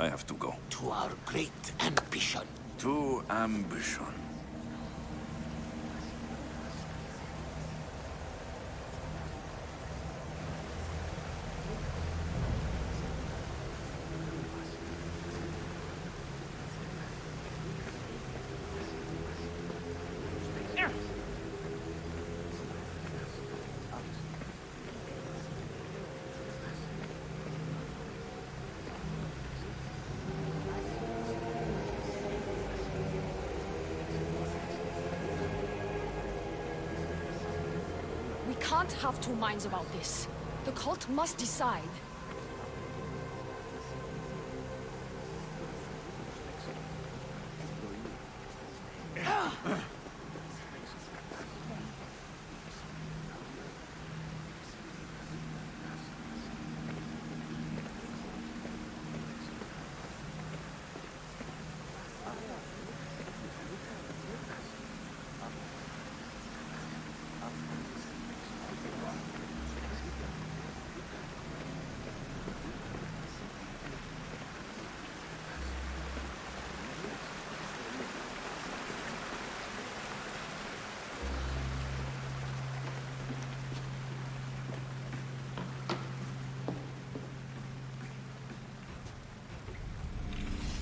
Speaker 3: I have to go.
Speaker 17: To our great ambition.
Speaker 3: To ambition.
Speaker 16: We can't have two minds about this. The cult must decide.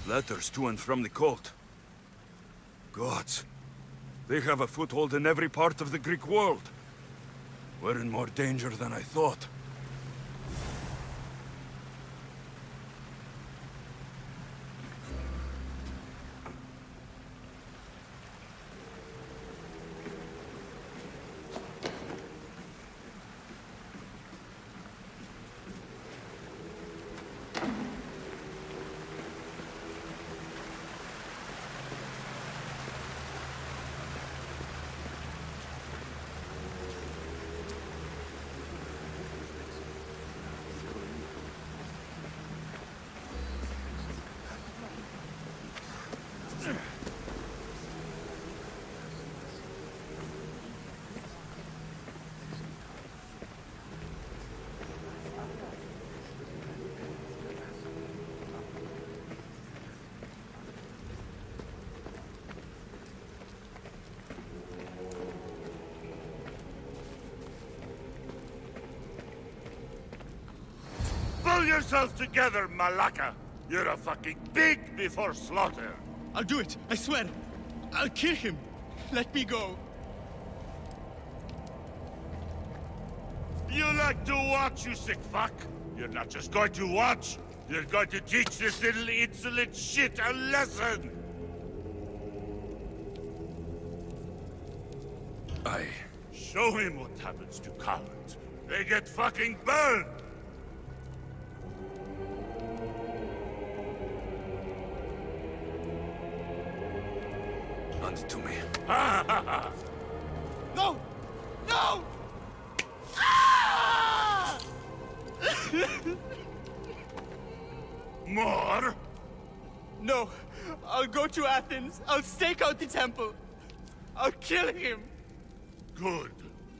Speaker 3: Letters to and from the cult. Gods. They have a foothold in every part of the Greek world. We're in more danger than I thought.
Speaker 7: Pull yourself together, Malaka! You're a fucking pig before slaughter!
Speaker 18: I'll do it, I swear! I'll kill him! Let me go!
Speaker 7: You like to watch, you sick fuck? You're not just going to watch! You're going to teach this little insolent shit a lesson! Show him what happens to cowards. They get fucking burned!
Speaker 3: Hand it to me.
Speaker 18: No! No! Ah!
Speaker 7: More?
Speaker 18: No. I'll go to Athens. I'll stake out the temple. I'll kill him.
Speaker 7: Good.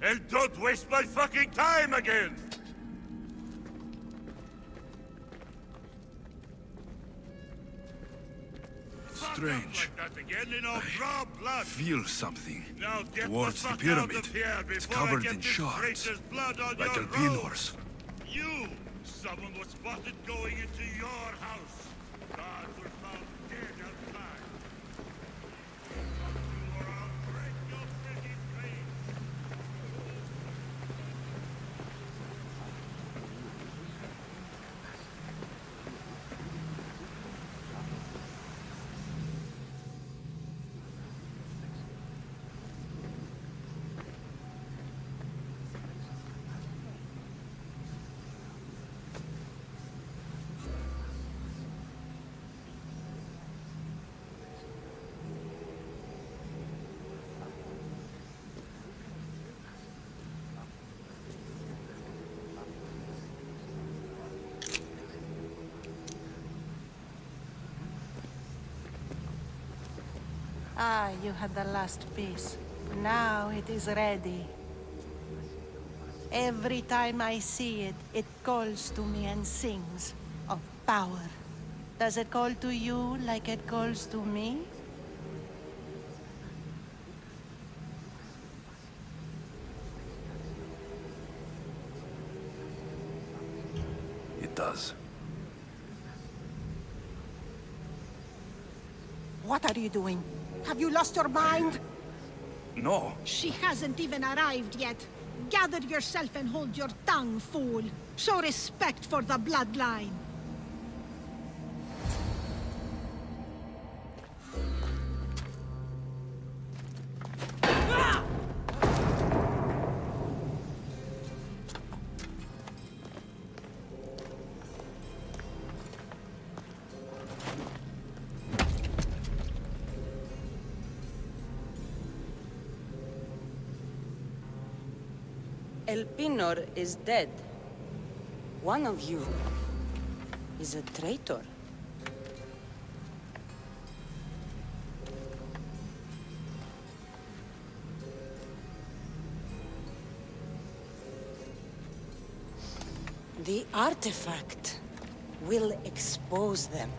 Speaker 7: And don't waste my fucking time again!
Speaker 3: Strange. I feel something
Speaker 7: Now get
Speaker 3: towards the
Speaker 7: fuck
Speaker 3: pyramid.
Speaker 7: out of here
Speaker 3: It's
Speaker 7: before I
Speaker 3: covered
Speaker 7: get
Speaker 3: in
Speaker 7: this
Speaker 3: shards,
Speaker 7: traitor's blood on
Speaker 3: like
Speaker 7: your
Speaker 3: Alpinos.
Speaker 7: robe. You! Someone was spotted going into your house. Guards were found dead outside. Or I'll break your freaking face.
Speaker 19: Ah, you had the last piece. Now it is ready. Every time I see it, it calls to me and sings of power Does it call to you like it calls to me?
Speaker 3: It does.
Speaker 19: What are you doing? Have you lost your mind?
Speaker 3: No.
Speaker 20: She hasn't even arrived yet. Gather yourself and hold your tongue, fool. Show respect for the bloodline.
Speaker 13: El Pinor is dead. One of you is a traitor. The artifact will expose them.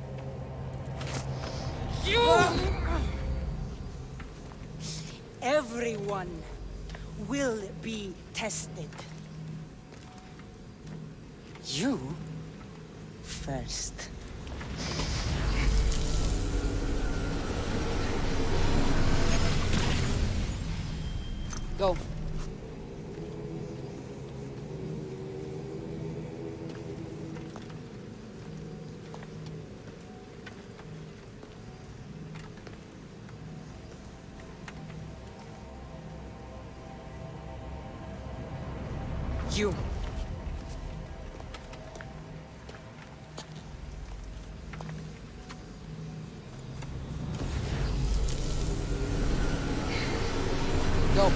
Speaker 13: Everyone will be tested. You first. Go. You. Go.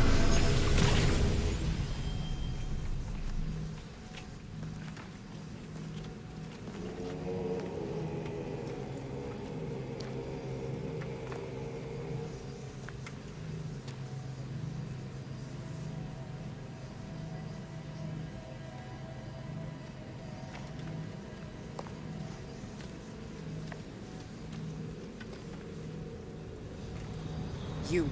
Speaker 13: You.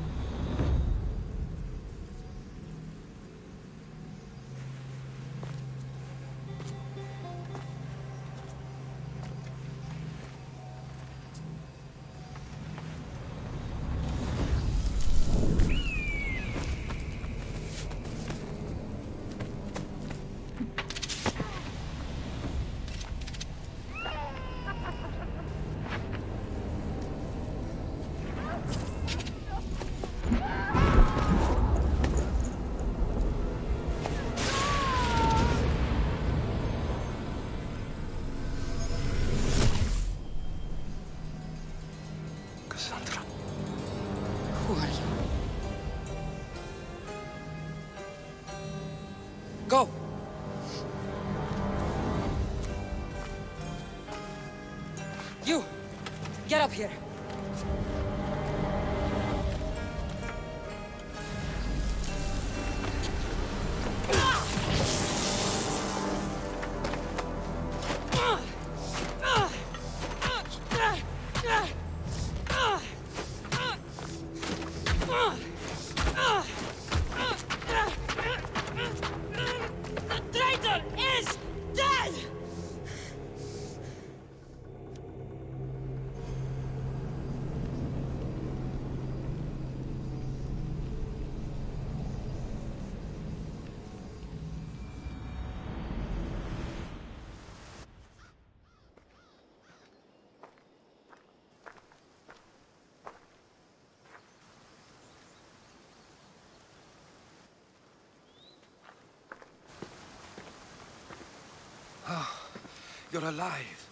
Speaker 3: Kassandra.
Speaker 13: Who are you? Go! You! Get up here!
Speaker 20: The traitor is dead!
Speaker 3: You're alive.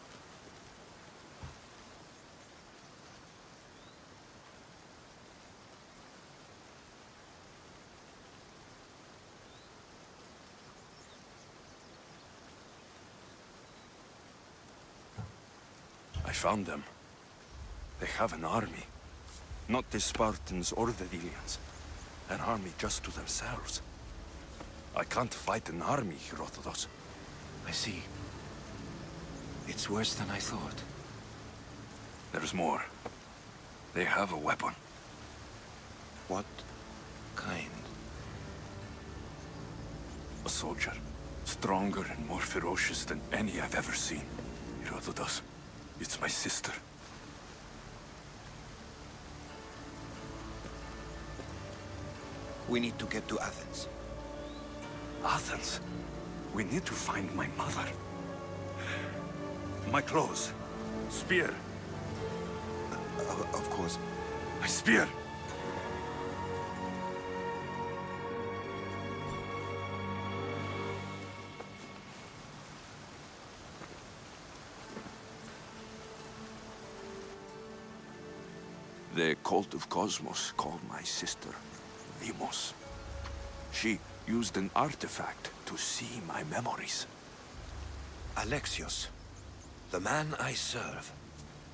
Speaker 3: I found them. They have an army. Not the Spartans or the Delians. An army just to themselves. I can't fight an army, Herodotus.
Speaker 10: I see. It's worse than I thought.
Speaker 3: There's more. They have a weapon.
Speaker 10: What kind?
Speaker 3: A soldier. Stronger and more ferocious than any I've ever seen. Herodotus. It's my sister.
Speaker 10: We need to get to Athens.
Speaker 3: Athens? We need to find my mother. My clothes. Spear.
Speaker 10: Of course.
Speaker 3: My spear! The cult of Cosmos called my sister Deimos. She used an artifact to see my memories.
Speaker 10: Alexios, the man I serve.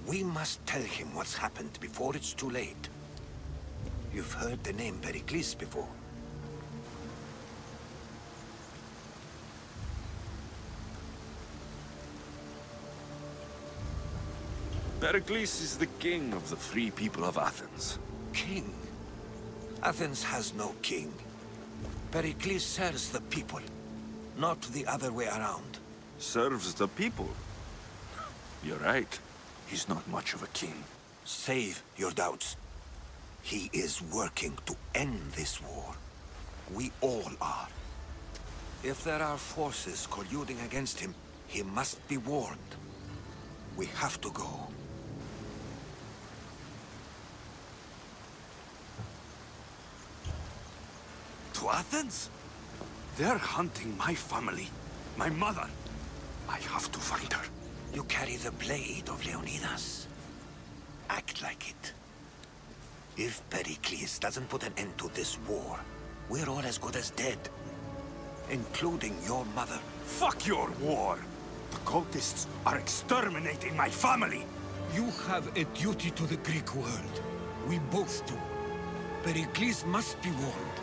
Speaker 10: We must tell him what's happened before it's too late. You've heard the name Pericles before.
Speaker 3: Pericles is the king of the free people of Athens.
Speaker 10: King? Athens has no king. Pericles serves the people, not the other way around.
Speaker 3: Serves the people? You're right. He's not much of a king.
Speaker 10: Save your doubts. He is working to end this war. We all are. If there are forces colluding against him, he must be warned. We have to go.
Speaker 3: To Athens? They're hunting my family, my mother. I have to find her.
Speaker 10: You carry the blade of Leonidas. Act like it. If Pericles doesn't put an end to this war, we're all as good as dead. Including your mother.
Speaker 3: Fuck your war! The cultists are exterminating my family!
Speaker 14: You have a duty to the Greek world. We both do. Pericles must be warned.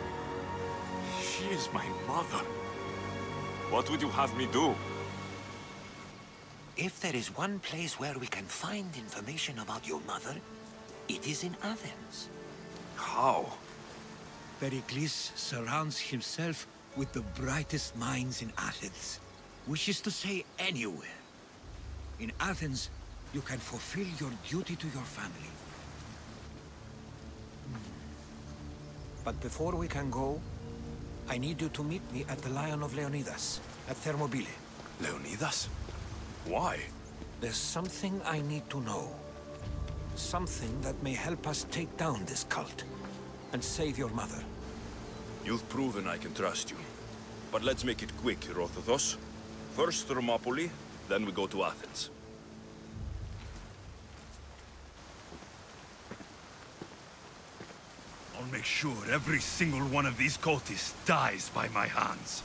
Speaker 3: She is my mother. What would you have me do?
Speaker 10: If there is one place where we can find information about your mother, it is in Athens.
Speaker 3: How?
Speaker 14: Pericles surrounds himself with the brightest minds in Athens. Which is to say, anywhere. In Athens, you can fulfill your duty to your family.
Speaker 10: But before we can go, I need you to meet me at the Lion of Leonidas, at Thermopylae.
Speaker 3: Leonidas? Why?
Speaker 10: There's something I need to know. Something that may help us take down this cult, and save your mother.
Speaker 3: You've proven I can trust you. But let's make it quick, Herodotus. First Thermopylae, then we go to Athens.
Speaker 6: I'll make sure every single one of these cultists dies by my hands.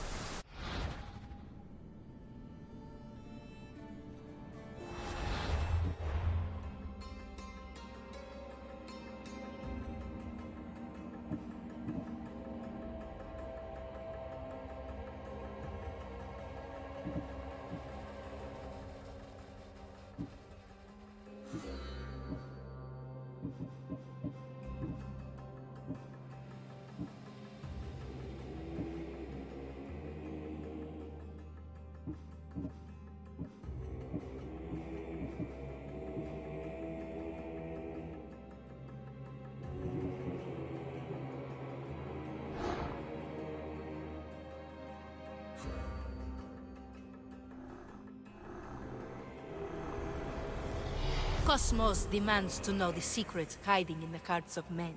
Speaker 15: Cosmos demands to know the secrets hiding in the hearts of men,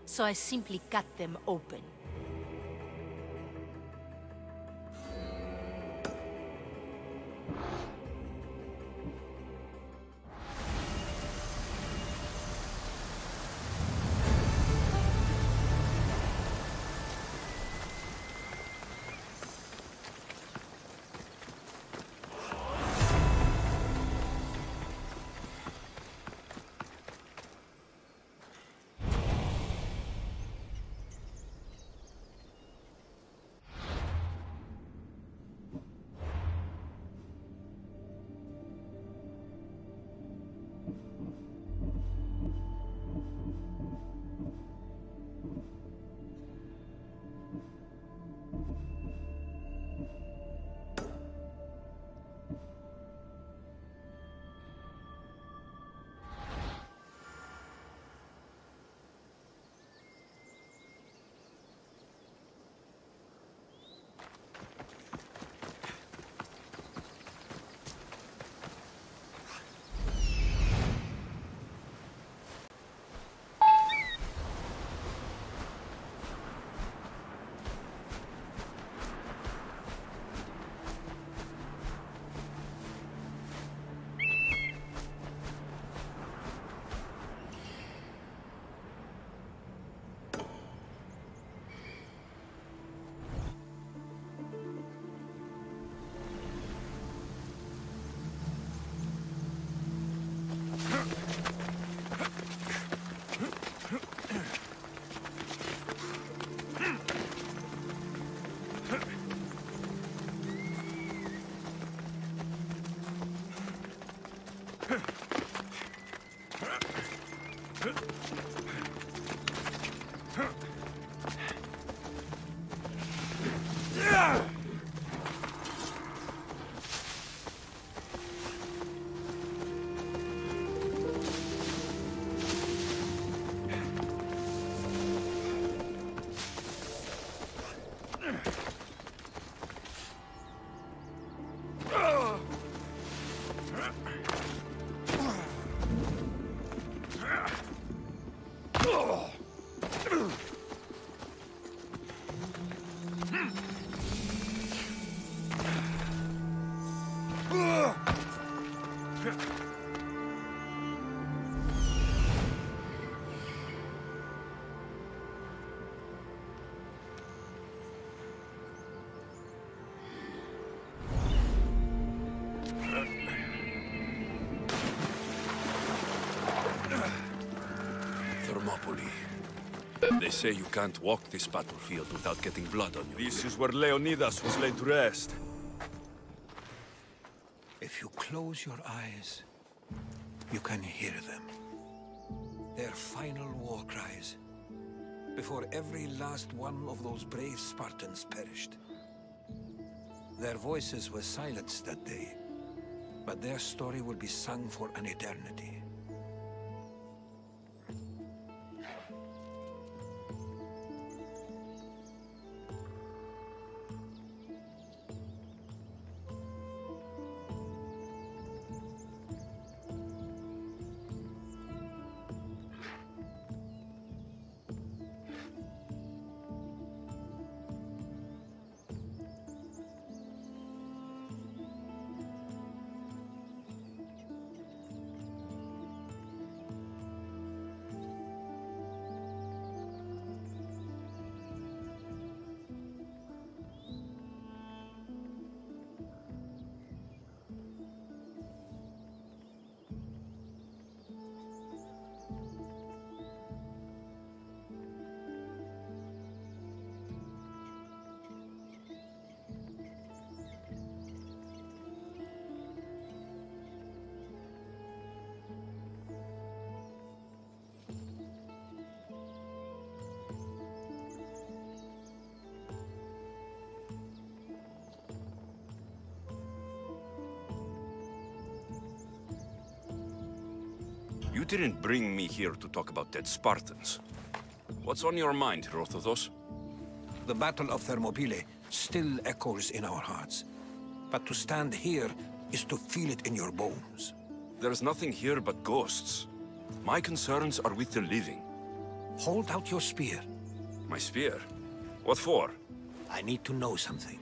Speaker 15: so I simply cut them open.
Speaker 6: They say you can't walk this battlefield without getting blood on you. This is where Leonidas was laid to rest.
Speaker 14: If you close your eyes, you can hear them. Their final war cries, before every last one of those brave Spartans perished. Their voices were silenced that day, but their story will be sung for an eternity.
Speaker 3: You didn't bring me here to talk about dead Spartans. What's on your mind, Herodotus?
Speaker 14: The Battle of Thermopylae still echoes in our hearts. But to stand here is to feel it in your bones.
Speaker 3: There's nothing here but ghosts. My concerns are with the living.
Speaker 14: Hold out your spear.
Speaker 3: My spear? What for?
Speaker 14: I need to know something.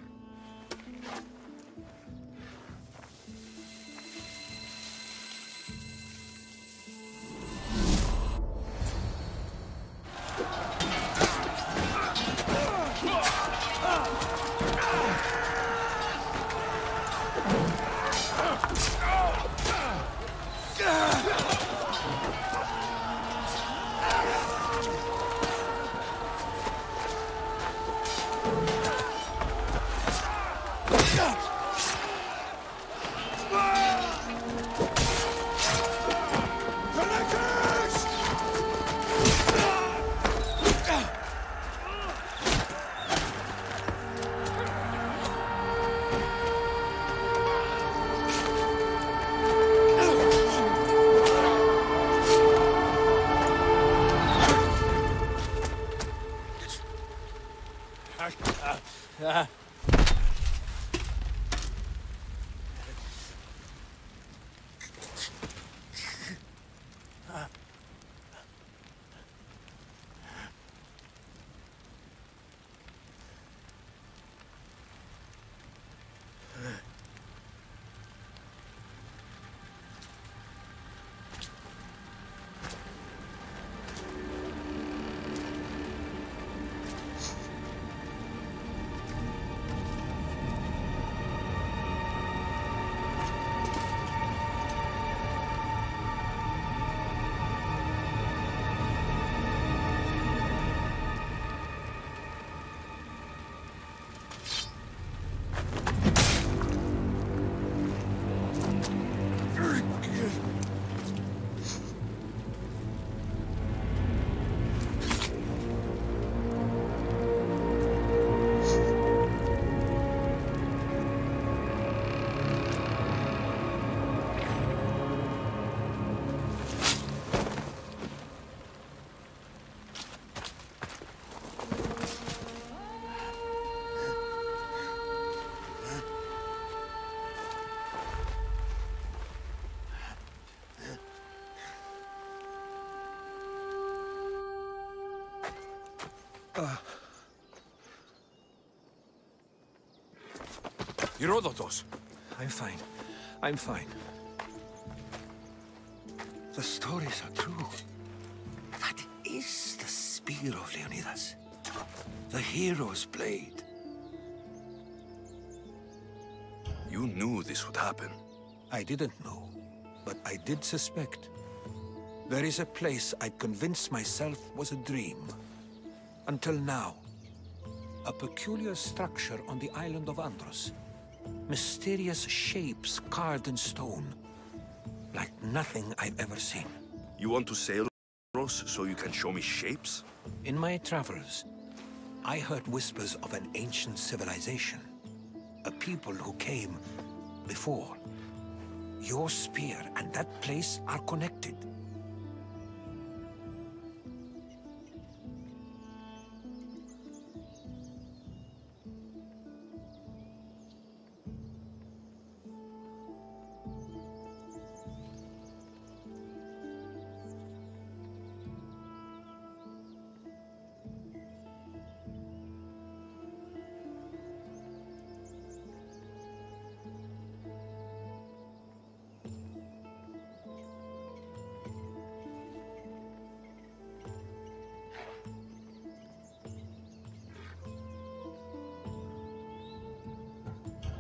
Speaker 3: Herodotus!
Speaker 14: I'm fine. I'm fine. The stories are true. That is the spear of Leonidas. The hero's blade.
Speaker 3: You knew this would happen.
Speaker 14: I didn't know, but I did suspect. There is a place I'd convinced myself was a dream. Until now. A peculiar structure on the island of Andros. Mysterious shapes carved in stone. Like nothing I've ever seen.
Speaker 3: You want to sail, Andros, so you can show me shapes?
Speaker 14: In my travels, I heard whispers of an ancient civilization. A people who came before. Your spear and that place are connected.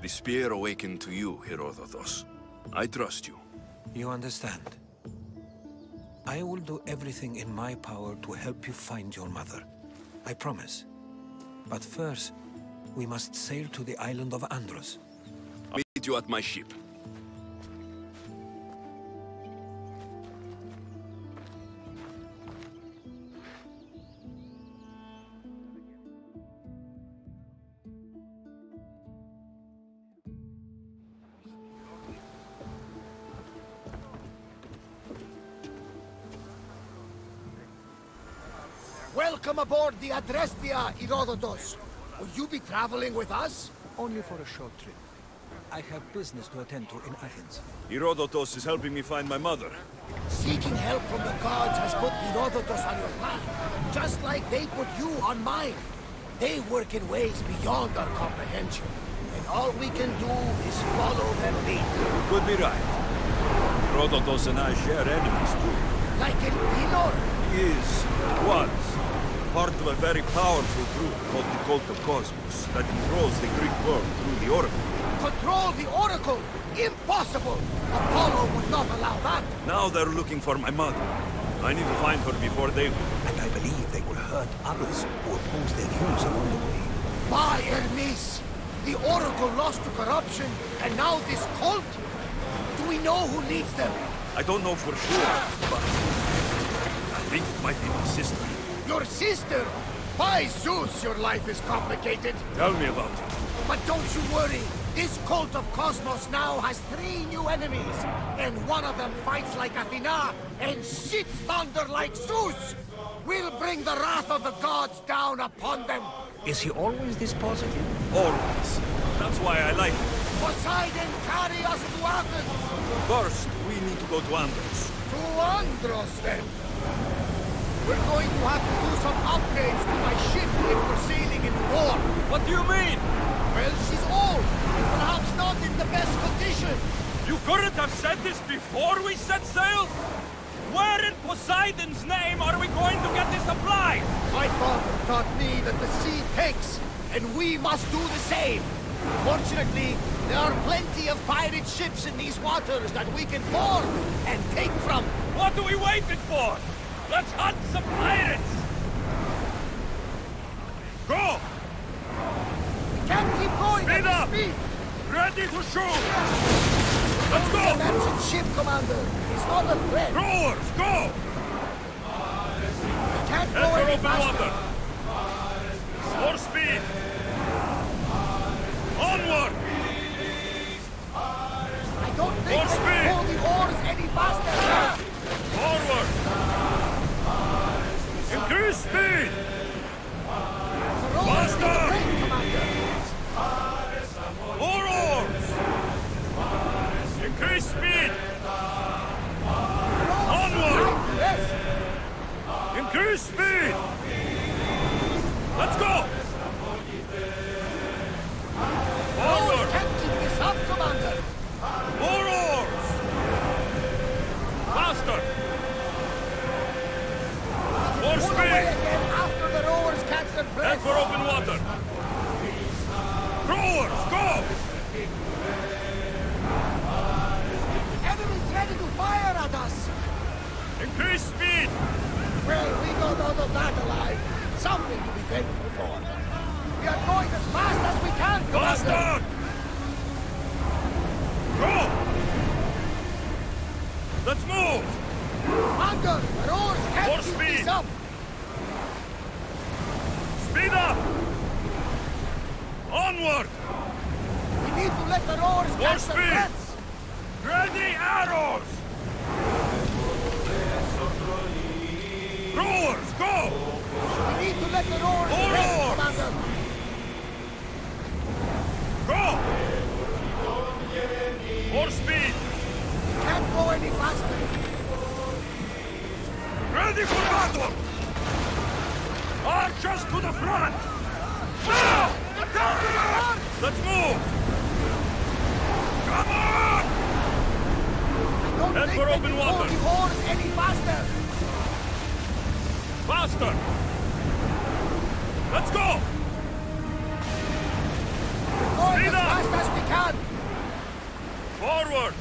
Speaker 3: The spear awakened to you, Herodotus. I trust you.
Speaker 14: You understand. I will do everything in my power to help you find your mother. I promise. But first, we must sail to the island of Andros.
Speaker 3: I'll meet you at my ship.
Speaker 17: Welcome aboard the Adrestia, Herodotus. Will you be traveling with us?
Speaker 14: Only for a short trip. I have business to attend to in Athens.
Speaker 6: Herodotus is helping me find my mother.
Speaker 17: Seeking help from the gods has put Herodotus on your path, just like they put you on mine. They work in ways beyond our comprehension, and all we can do is follow their lead.
Speaker 6: You could be right. Herodotus and I share enemies too.
Speaker 17: Like in Pinor?
Speaker 6: He was part of a very powerful group called the Cult of Cosmos that controls the Greek world through the Oracle.
Speaker 17: Control the Oracle? Impossible! Apollo would not allow that!
Speaker 6: Now they're looking for my mother. I need to find her before they will.
Speaker 14: And I believe they will hurt others who oppose their views along the way.
Speaker 17: By Hermes! The Oracle lost to corruption, and now this cult? Do we know who leads them?
Speaker 6: I don't know for sure, but I think it might be my sister.
Speaker 17: Your sister? By Zeus, your life is complicated.
Speaker 6: Tell me about it.
Speaker 17: But don't you worry. This cult of Cosmos now has 3 new enemies. And one of them fights like Athena and shits thunder like Zeus. We'll bring the wrath of the gods down upon them.
Speaker 14: Is he always this positive?
Speaker 6: Always. That's why I like him.
Speaker 17: Poseidon, carry us to Athens.
Speaker 6: First, we need to go to Andros.
Speaker 17: To Andros, then. We're going to have to do some upgrades to my ship if we're sailing into war.
Speaker 6: What do you mean?
Speaker 17: Well, she's old. Perhaps not in the best condition.
Speaker 6: You couldn't have said this before we set sail? Where in Poseidon's name are we going to get the supplies?
Speaker 17: My father taught me that the sea takes, and we must do the same. Fortunately, there are plenty of pirate ships in these waters that we can board and take from.
Speaker 6: What are we waiting for? Let's hunt some pirates! Go!
Speaker 17: We can't keep going
Speaker 6: Speed
Speaker 17: at
Speaker 6: up!
Speaker 17: this speed!
Speaker 6: Ready to shoot! Let's go!
Speaker 17: The merchant ship, Commander. It's not a threat.
Speaker 6: Rowers, go!
Speaker 17: We can't go
Speaker 6: Enter
Speaker 17: any
Speaker 6: open
Speaker 17: faster.
Speaker 6: water! More speed! Onward!
Speaker 17: I don't think
Speaker 6: More
Speaker 17: they
Speaker 6: speed!
Speaker 17: can pull the oars any faster.
Speaker 6: Forward! Increase speed! Faster! More oars! Increase speed! Onward! Increase speed!
Speaker 17: again after the rowers catch their breath.
Speaker 6: Head for open water. Rowers, go!
Speaker 17: Enemies ready to fire at us.
Speaker 6: Increase speed.
Speaker 17: Well, we got out of that alive. Something to be thankful for. We are going as fast as we can, Commander.
Speaker 6: Faster! Go! Let's move!
Speaker 17: Commander, the rowers can't
Speaker 6: More
Speaker 17: keep
Speaker 6: speed.
Speaker 17: this up.
Speaker 6: Speed up! Onward!
Speaker 17: We need to let the rowers
Speaker 6: More
Speaker 17: catch their
Speaker 6: speed!
Speaker 17: breaths.
Speaker 6: Ready arrows! Rowers, go!
Speaker 17: We need to let the rowers
Speaker 6: More
Speaker 17: rest,
Speaker 6: rowers!
Speaker 17: Commander.
Speaker 6: Go! More speed!
Speaker 17: Can't go any faster.
Speaker 6: Ready for battle! Archers to the front! Now! Let's move! Come on!
Speaker 17: Don't
Speaker 6: Head
Speaker 17: think
Speaker 6: for
Speaker 17: they
Speaker 6: open
Speaker 17: can
Speaker 6: water!
Speaker 17: hold the oars any faster!
Speaker 6: Faster! Let's go!
Speaker 17: We're going
Speaker 6: Speed
Speaker 17: as
Speaker 6: up!
Speaker 17: fast as we can!
Speaker 6: Forward!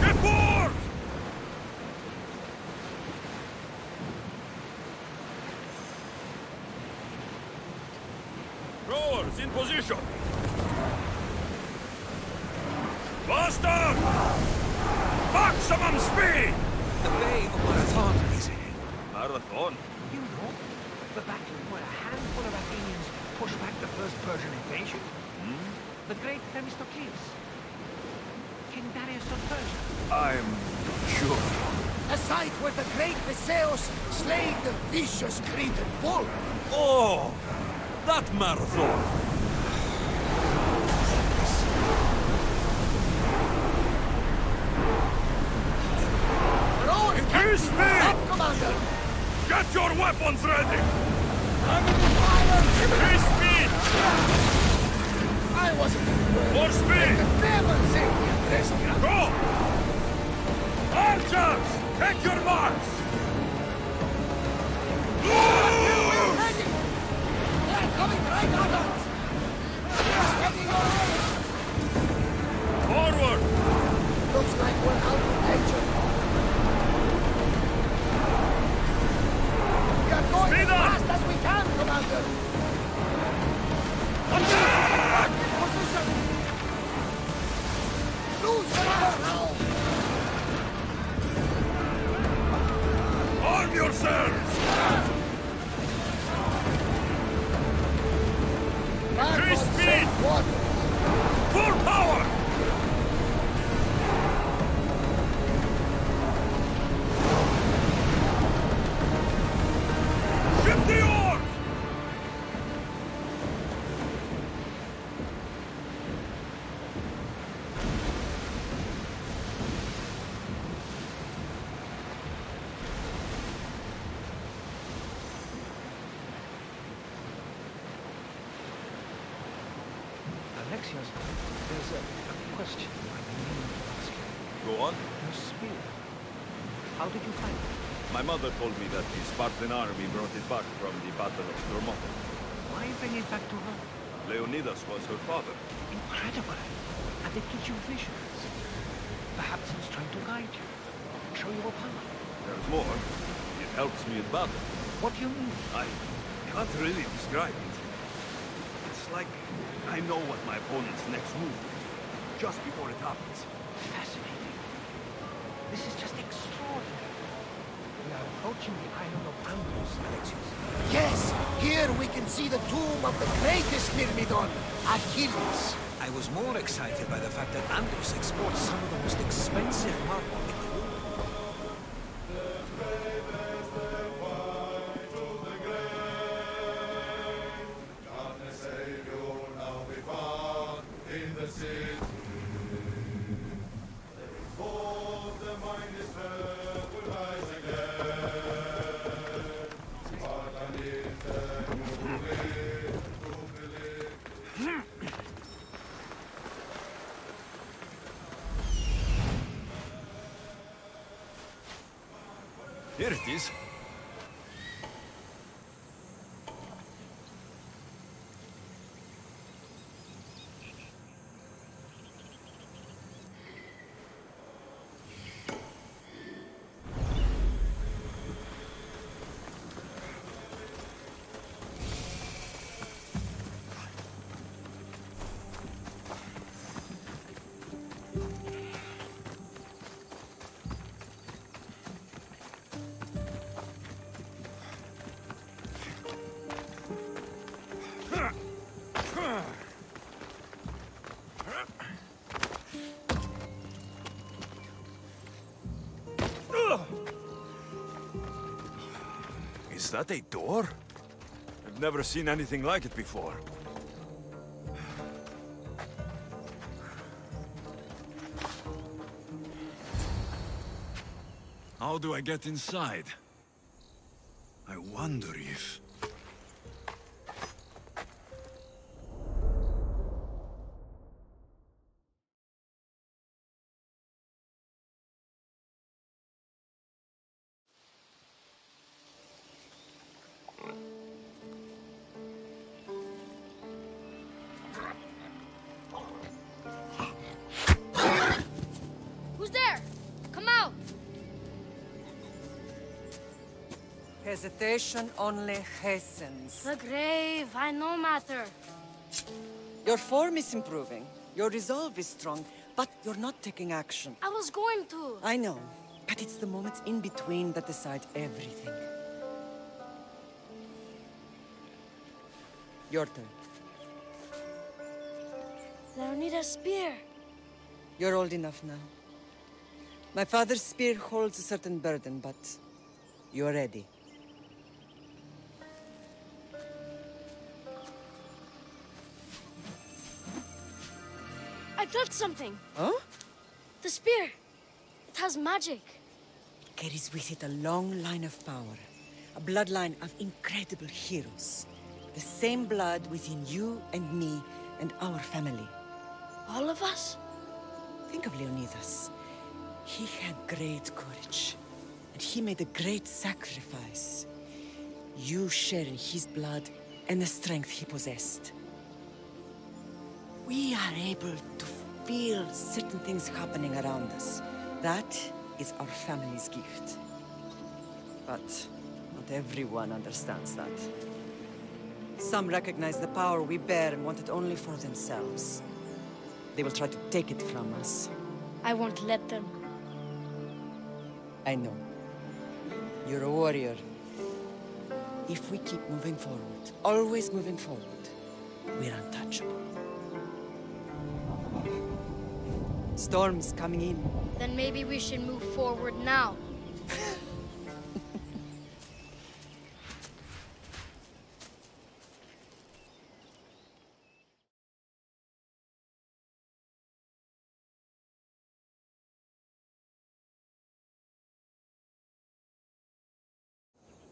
Speaker 6: Get forward! Rowers in position! Faster! Maximum speed!
Speaker 14: The Bay of Marathon is here.
Speaker 6: Marathon?
Speaker 14: You know, the battle where a handful of Athenians pushed back the first Persian invasion. The great Themistocles. King Darius of Persia.
Speaker 3: I'm sure.
Speaker 17: A site where the great Theseus slayed the vicious Cretan bull.
Speaker 6: Oh! That marathon!
Speaker 17: Rowers
Speaker 6: Increase speed!
Speaker 17: Up, Commander!
Speaker 6: Get your weapons ready!
Speaker 17: Enemy fire!
Speaker 6: Increase speed!
Speaker 17: I wasn't prepared.
Speaker 6: More speed!
Speaker 17: Never say we addressed me.
Speaker 6: Go! Archers! Take your marks!
Speaker 17: We're ready! They're coming right at us! Steady your eyes!
Speaker 6: Forward!
Speaker 17: Looks like we're out of danger. We are going
Speaker 6: Speed
Speaker 17: as
Speaker 6: up!
Speaker 17: fast as we can, Commander!
Speaker 6: Attack!
Speaker 17: In position! Lose fire now!
Speaker 6: Arm yourselves! Increase speed! Full power! Ship the oars!
Speaker 14: Alexios, there's a question I've been meaning to ask you.
Speaker 3: Go on.
Speaker 14: Your spear. How did you find it?
Speaker 3: My mother told me that the Spartan army brought it back from the Battle of Thermopylae.
Speaker 14: Why bring it back to her?
Speaker 3: Leonidas was her father.
Speaker 14: Incredible. And it gives you visions. Perhaps it's trying to guide you. Show you a power.
Speaker 3: There's more. It helps me in battle.
Speaker 14: What do you mean?
Speaker 3: I can't really describe it. It's like I know what my opponent's next move will be, just before it happens.
Speaker 14: Fascinating. This is just extraordinary. We are approaching the island of Andros, Alexios.
Speaker 17: Yes! Here we can see the tomb of the greatest Myrmidon, Achilles.
Speaker 14: I was more excited by the fact that Andros exports some of the most expensive marble in the world.
Speaker 3: Here it is.
Speaker 6: Is that a door? I've never seen anything like it before. How do I get inside? I wonder if...
Speaker 21: Who's there? Come out!
Speaker 22: Hesitation only hastens.
Speaker 21: The grave, I no matter.
Speaker 22: Your form is improving. Your resolve is strong, but you're not taking action.
Speaker 21: I was going to.
Speaker 22: I know, but it's the moments in between that decide everything. Your turn.
Speaker 21: Leonidas' spear.
Speaker 22: You're old enough now. My father's spear holds a certain burden, but you're ready.
Speaker 21: I felt something.
Speaker 22: Huh?
Speaker 21: The spear. It has magic.
Speaker 22: It carries with it a long line of power. A bloodline of incredible heroes. The same blood within you and me and our family.
Speaker 21: All of us?
Speaker 22: Think of Leonidas. He had great courage. And he made a great sacrifice. You share in his blood and the strength he possessed. We are able to feel certain things happening around us. That is our family's gift. But not everyone understands that. Some recognize the power we bear and want it only for themselves. They will try to take it from us.
Speaker 21: I won't let them.
Speaker 22: I know. You're a warrior. If we keep moving forward, always moving forward, we're untouchable. Storm's coming in.
Speaker 21: Then maybe we should move forward now.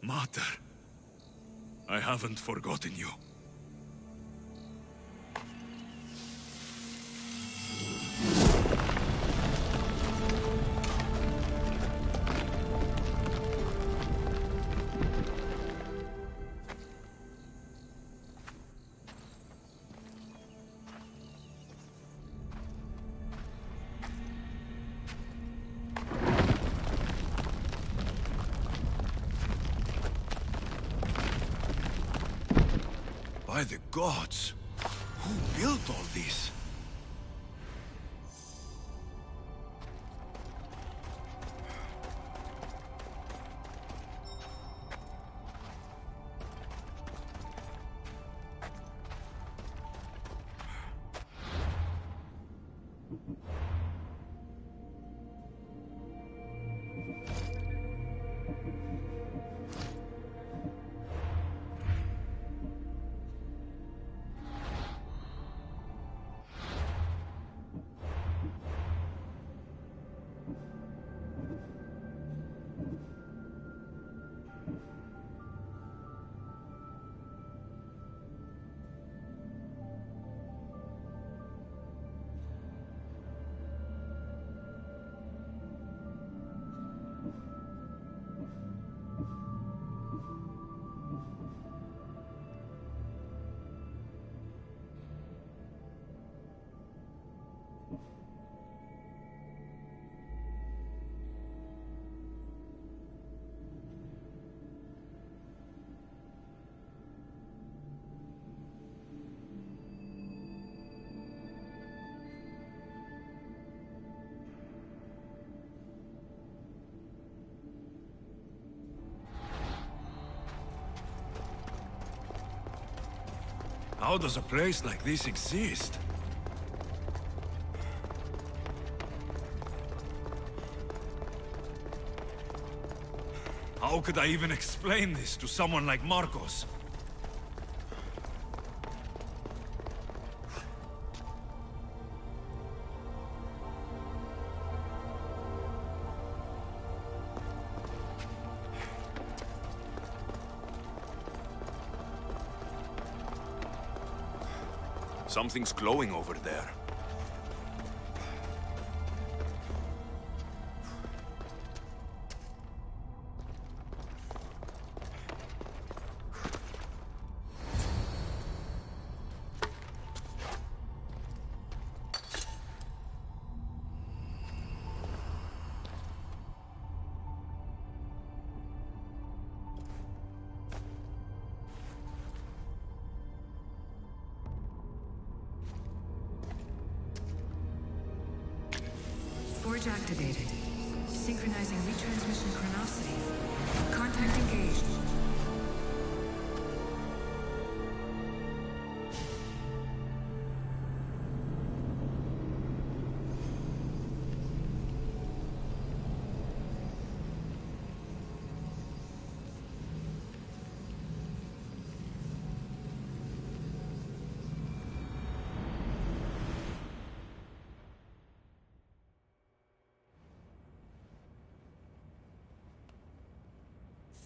Speaker 6: Mater, I haven't forgotten you. By the gods! Who built all this? How does a place like this exist? How could I even explain this to someone like Marcos?
Speaker 3: Something's glowing over there.
Speaker 11: Forge activated. Synchronizing retransmission chronicity. Contact engaged.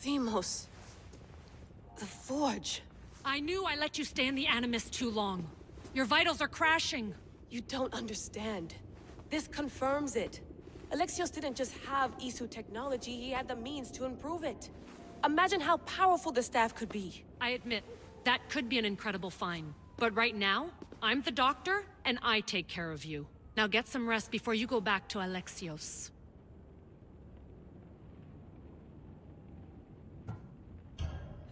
Speaker 12: Themos. The Forge.
Speaker 23: I knew I let you stay in the Animus too long. Your vitals are crashing.
Speaker 12: You don't understand. This confirms it. Alexios didn't just have Isu technology, he had the means to improve it. Imagine how powerful the staff could be.
Speaker 23: I admit, that could be an incredible find. But right now, I'm the doctor, and I take care of you. Now get some rest before you go back to Alexios.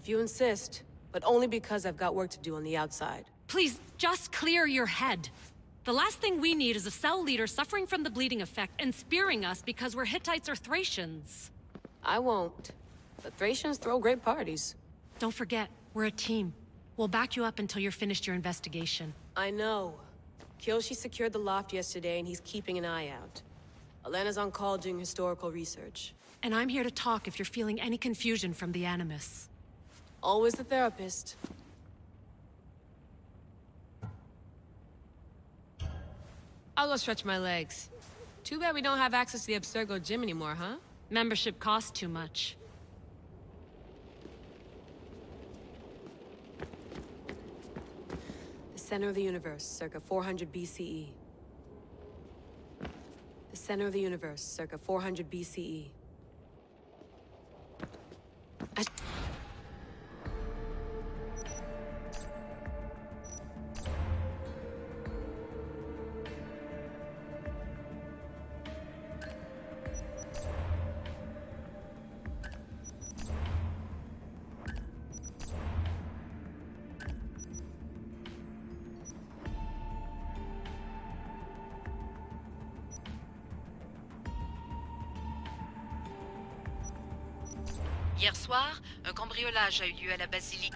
Speaker 12: If you insist, but only because I've got work to do on the outside.
Speaker 23: Please, just clear your head. The last thing we need is a cell leader suffering from the bleeding effect and spearing us because we're Hittites or Thracians.
Speaker 12: I won't. The Thracians throw great parties.
Speaker 23: Don't forget, we're a team. We'll back you up until you're finished your investigation.
Speaker 12: I know. Kyoshi secured the loft yesterday and he's keeping an eye out. Elena's on call doing historical research.
Speaker 23: And I'm here to talk if you're feeling any confusion from the Animus.
Speaker 12: Always the therapist. I'll go stretch my legs. Too bad we don't have access to the Abstergo gym anymore, huh?
Speaker 23: Membership costs too much.
Speaker 12: The center of the universe, circa 400 BCE. The center of the universe, circa 400 BCE.
Speaker 24: Hier soir, un cambriolage a eu lieu à la basilique.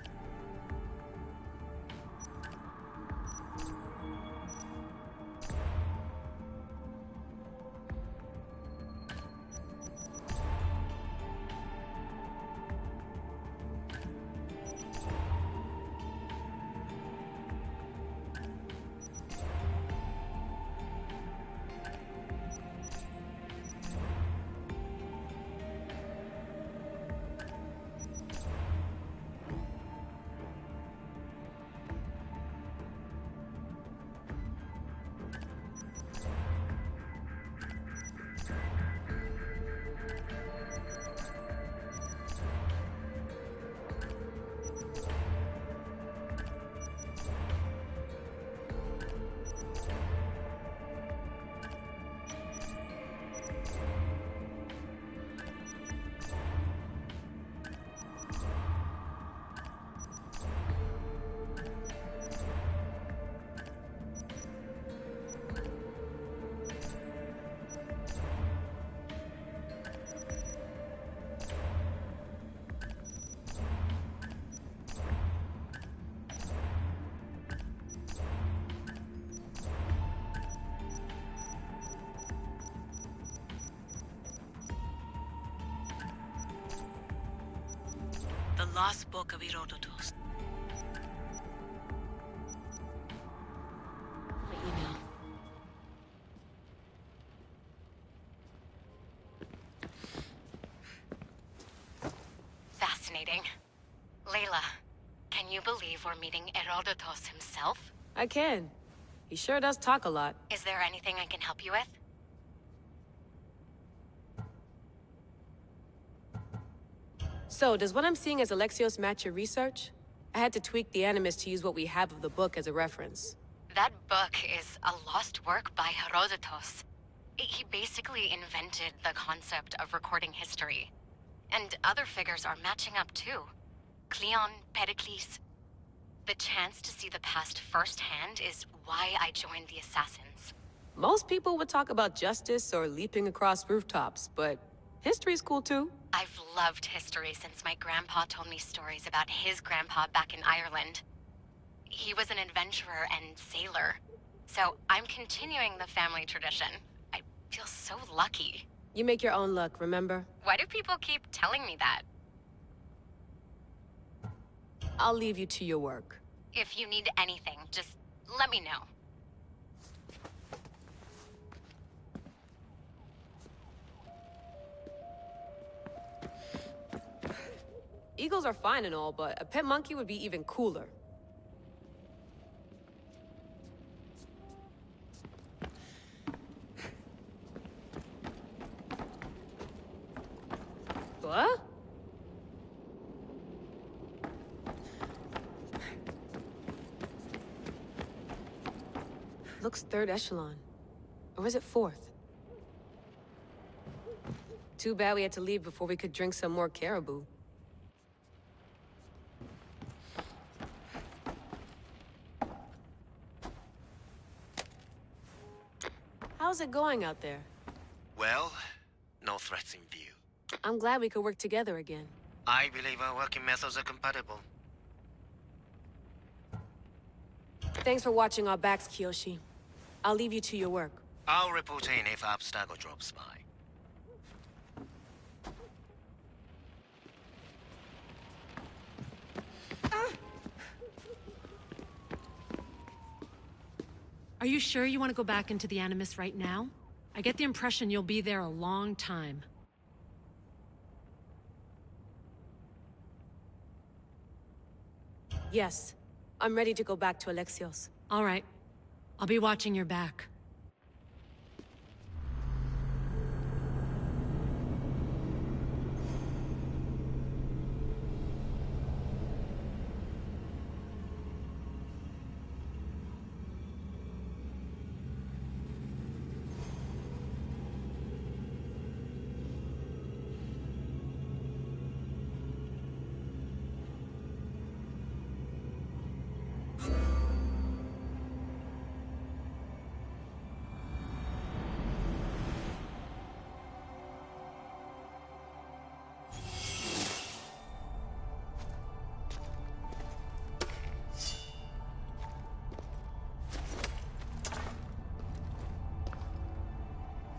Speaker 11: The Lost Book of Herodotus.
Speaker 12: My email.
Speaker 2: Fascinating. Layla, can you believe we're meeting Herodotus himself?
Speaker 12: I can. He sure does talk a lot.
Speaker 2: Is there anything I can help you with?
Speaker 12: So, does what I'm seeing as Alexios match your research? I had to tweak the animus to use what we have of the book as a reference.
Speaker 2: That book is a lost work by Herodotus. He basically invented the concept of recording history. And other figures are matching up too. Cleon, Pericles. The chance to see the past firsthand is why I joined the Assassins.
Speaker 12: Most people would talk about justice or leaping across rooftops, but history's cool too.
Speaker 2: I've loved history since my grandpa told me stories about his grandpa back in Ireland. He was an adventurer and sailor. So I'm continuing the family tradition. I feel so lucky.
Speaker 12: You make your own luck, remember?
Speaker 2: Why do people keep telling me that?
Speaker 12: I'll leave you to your work.
Speaker 2: If you need anything, just let me know.
Speaker 12: Eagles are fine and all, but a pet monkey would be even cooler. What? Looks third echelon. Or is it fourth? Too bad we had to leave before we could drink some more caribou. How's it going out there?
Speaker 5: Well, no threats in view.
Speaker 12: I'm glad we could work together again.
Speaker 5: I believe our working methods are compatible.
Speaker 12: Thanks for watching our backs, Kiyoshi. I'll leave you to your work.
Speaker 5: I'll report in if Abstergo drops by.
Speaker 23: Are you sure you want to go back into the Animus right now? I get the impression you'll be there a long time.
Speaker 12: Yes. I'm ready to go back to Alexios.
Speaker 23: All right. I'll be watching your back.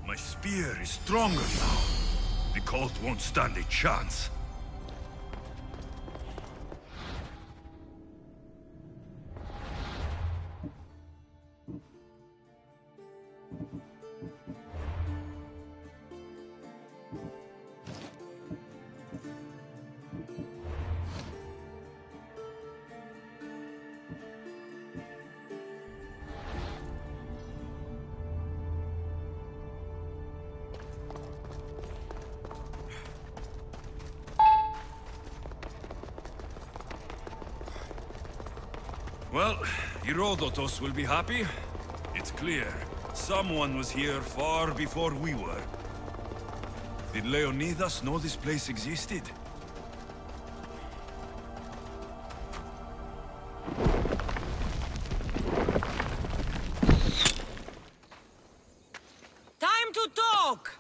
Speaker 3: My spear is stronger now. The cult won't stand a chance. Well, Herodotus will be happy. It's clear. Someone was here far before we were. Did Leonidas know this place existed?
Speaker 8: Time to talk!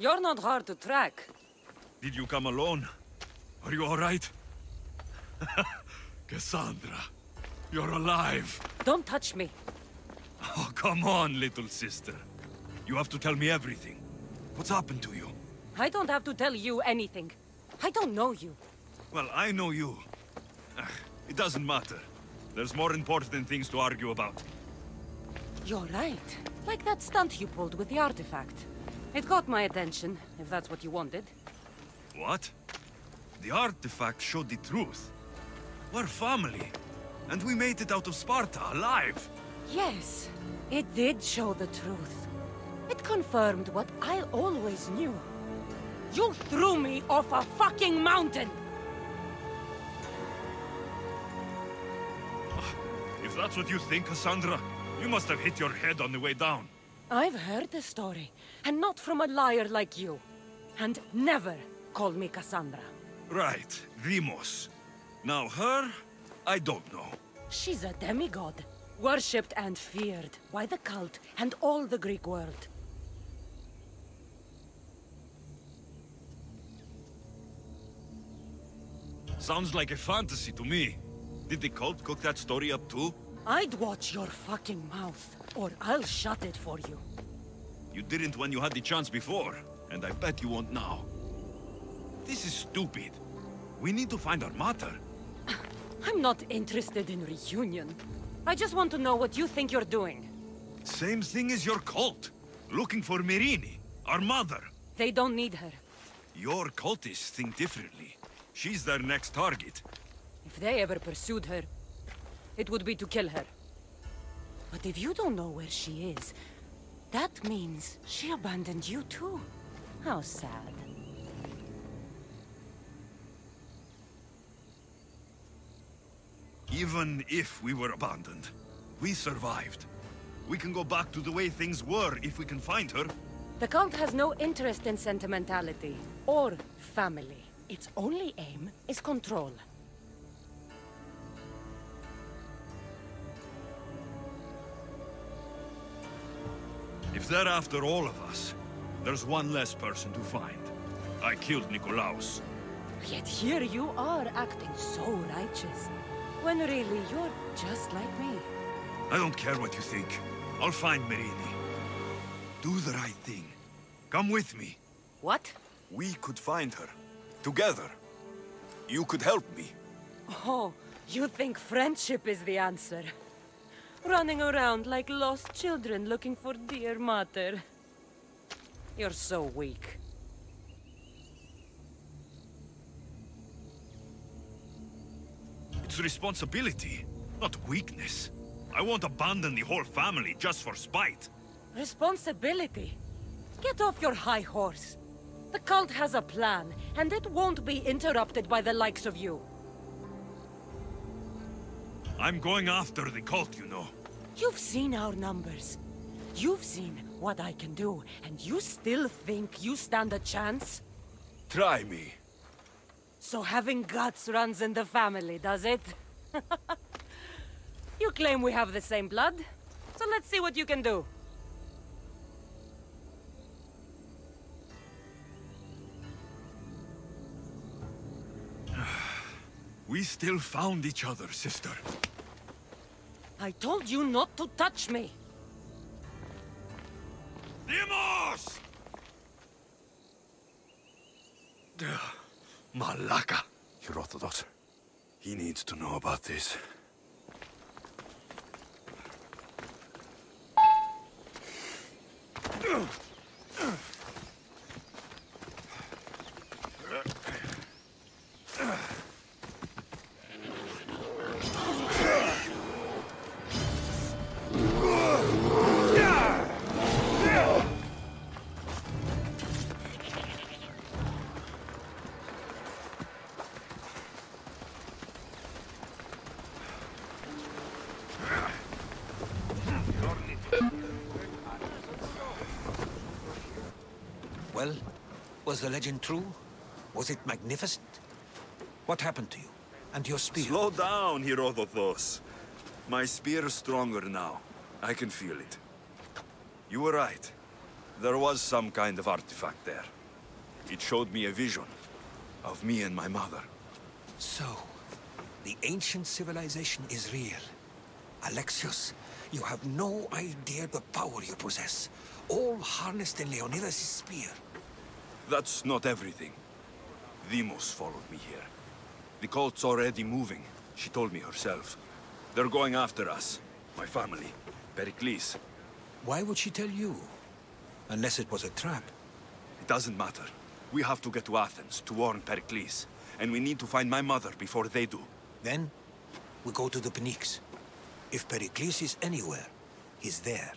Speaker 8: You're not hard to track.
Speaker 6: Did you come alone? Are you all right? Kassandra, you're alive.
Speaker 12: Don't touch me.
Speaker 6: Oh, come on, little sister. You have to tell me everything. What's happened to you?
Speaker 12: I don't have to tell you anything. I don't know you.
Speaker 6: Well, I know you. It doesn't matter. There's more important things to argue about.
Speaker 12: You're right. Like that stunt you pulled with the artifact. It got my attention, if that's what you wanted.
Speaker 6: What? The artifact showed the truth. We're family. And we made it out of Sparta, alive.
Speaker 12: Yes, it did show the truth. It confirmed what I always knew. You threw me off a fucking mountain!
Speaker 6: If that's what you think, Kassandra, you must have hit your head on the way down.
Speaker 12: I've heard the story, and not from a liar like you. And never call me Kassandra.
Speaker 6: Right, Demos. Now her, I don't know.
Speaker 12: She's a demigod, worshipped and feared by the cult and all the Greek world.
Speaker 6: Sounds like a fantasy to me. Did the cult cook that story up too?
Speaker 12: I'd watch your fucking mouth, or I'll shut it for you.
Speaker 6: You didn't when you had the chance before, and I bet you won't now. This is stupid. We need to find our mater.
Speaker 12: I'm not interested in reunion. I just want to know what you think you're doing.
Speaker 6: Same thing as your cult. Looking for Myrrine, our mother.
Speaker 12: They don't need her.
Speaker 6: Your cultists think differently. She's their next target.
Speaker 12: If they ever pursued her, it would be to kill her. But if you don't know where she is, that means she abandoned you too. How sad.
Speaker 6: Even if we were abandoned, we survived. We can go back to the way things were if we can find her.
Speaker 12: The cult has no interest in sentimentality or family. Its only aim is control.
Speaker 6: If they're after all of us, there's one less person to find. I killed Nikolaos.
Speaker 12: Yet here you are acting so righteous, when really you're just like me.
Speaker 6: I don't care what you think. I'll find Myrrine. Do the right thing. Come with me.
Speaker 12: What?
Speaker 3: We could find her. Together. You could help me.
Speaker 12: Oh, you think friendship is the answer? Running around like lost children looking for dear mater. You're so weak.
Speaker 6: It's responsibility, not weakness. I won't abandon the whole family just for spite.
Speaker 12: Responsibility? Get off your high horse. The cult has a plan, and it won't be interrupted by the likes of you.
Speaker 6: I'm going after the cult, you know.
Speaker 12: You've seen our numbers. You've seen what I can do, and you still think you stand a chance?
Speaker 3: Try me.
Speaker 12: So having guts runs in the family, does it? You claim we have the same blood, so let's see what you can do.
Speaker 6: We still found each other, sister.
Speaker 12: I told you not to touch me!
Speaker 6: Demos! Malaka.
Speaker 3: Herodotus. He needs to know about this.
Speaker 10: Well, was the legend true? Was it magnificent? What happened to you? And your spear?
Speaker 3: Slow down, Herodotus. My spear's stronger now. I can feel it. You were right. There was some kind of artifact there. It showed me a vision, Of me and my mother.
Speaker 10: So, the ancient civilization is real. Alexios, you have no idea the power you possess. All harnessed in Leonidas' spear.
Speaker 3: That's not everything. Demos followed me here. The cult's already moving. She told me herself. They're going after us. My family. Pericles.
Speaker 10: Why would she tell you? Unless it was a trap.
Speaker 3: It doesn't matter. We have to get to Athens to warn Pericles. And we need to find my mother before they do.
Speaker 10: Then, we go to the Pnyx. If Pericles is anywhere, he's there.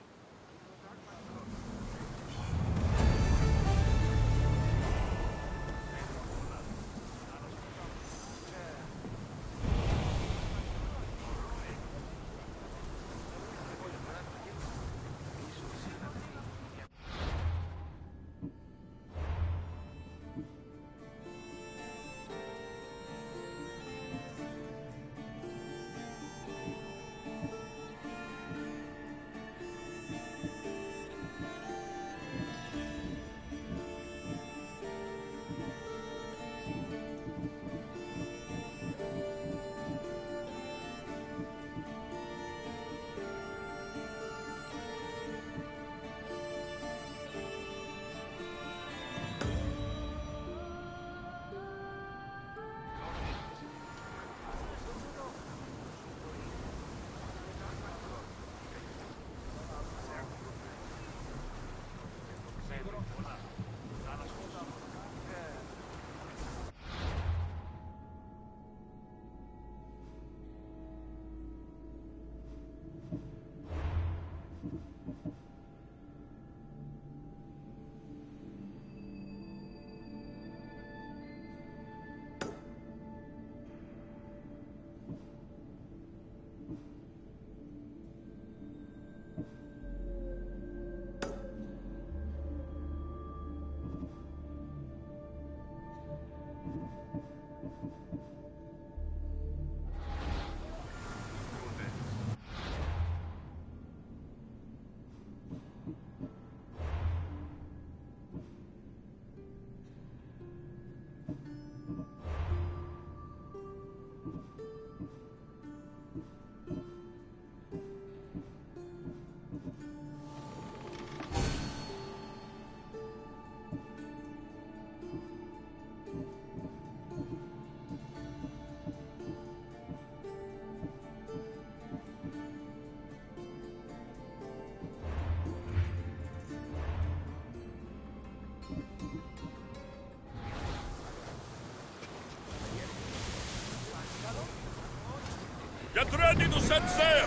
Speaker 6: Get ready to set sail!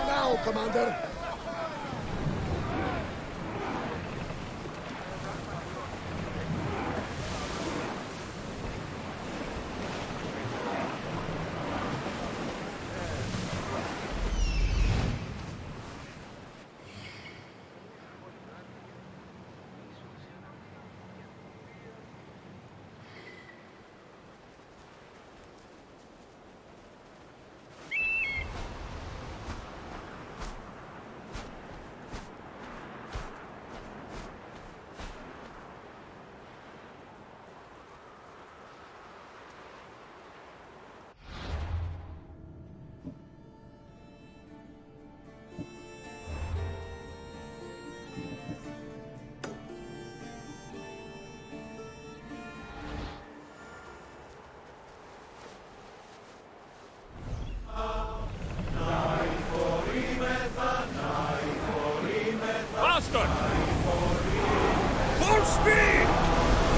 Speaker 17: Now, Commander!
Speaker 6: Faster! Full speed!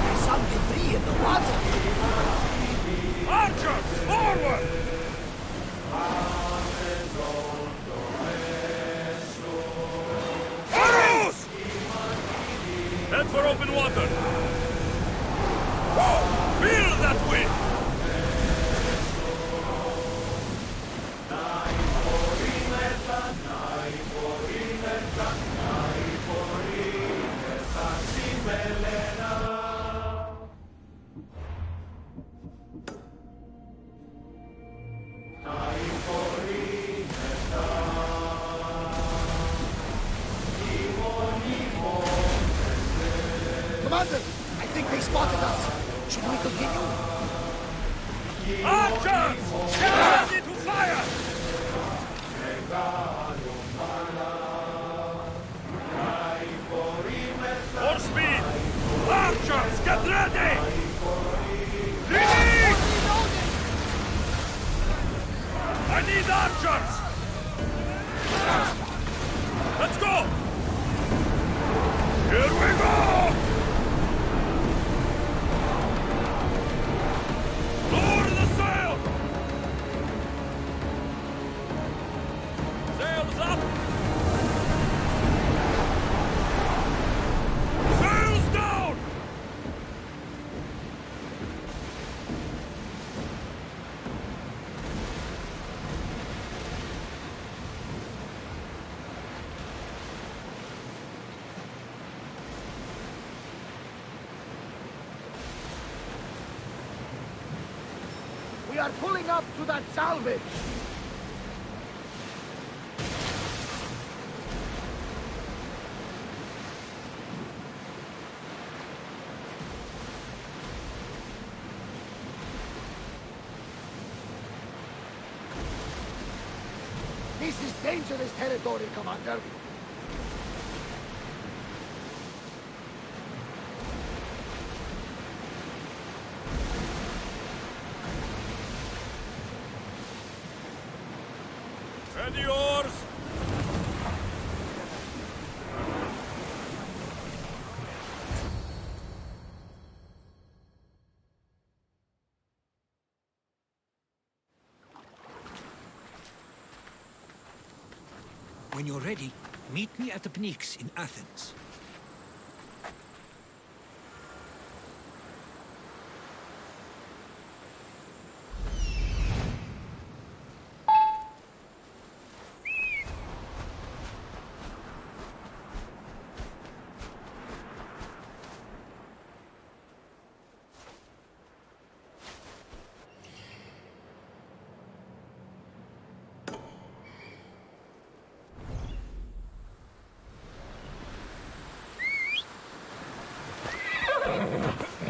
Speaker 17: There's some debris in the water!
Speaker 6: Archers, forward! Arrows! Head for open water! Whoa! Feel that wind!
Speaker 17: Commander, I think they spotted us. Should we continue?
Speaker 7: Archers! Get ready to fire! More speed! Archers, get ready! Release! I need archers! Let's go! Here we go! Lower the sail! Sails up! Sails down!
Speaker 17: We are pulling up to that salvage! This is dangerous territory, Commander.
Speaker 7: Ready yours!
Speaker 14: When you're ready, meet me at the Pnyx in Athens.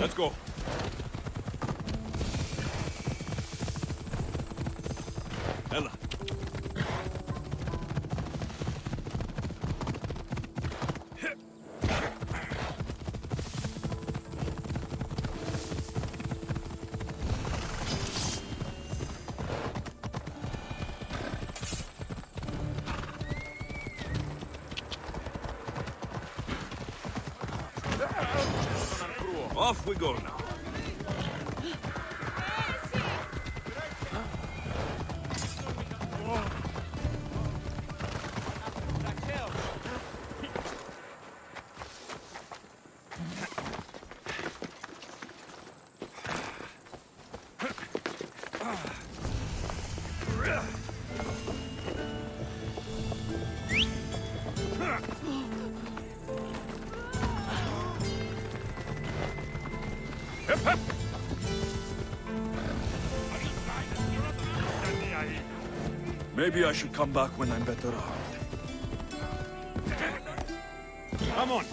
Speaker 7: Let's go. Ella. Off we go now. Maybe I should come back when I'm better armed. Come on!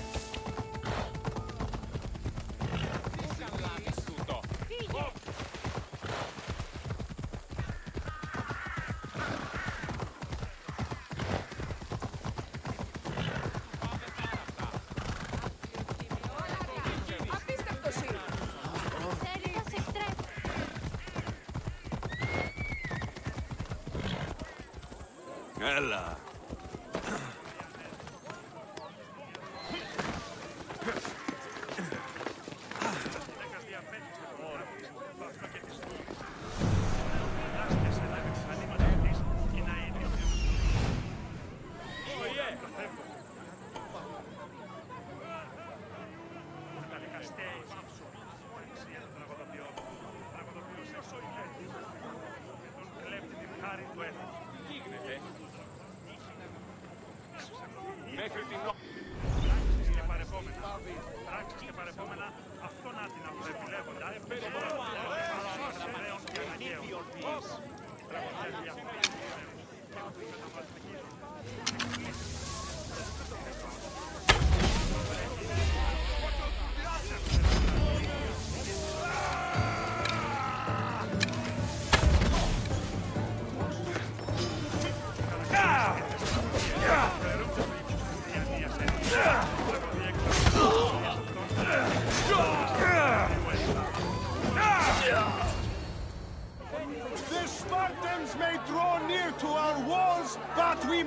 Speaker 7: Ella. Μέχρι την πράξεις και παρεπόμενα αυτό να την απρεπιλέγοντα ωραίων και αναγκαίων.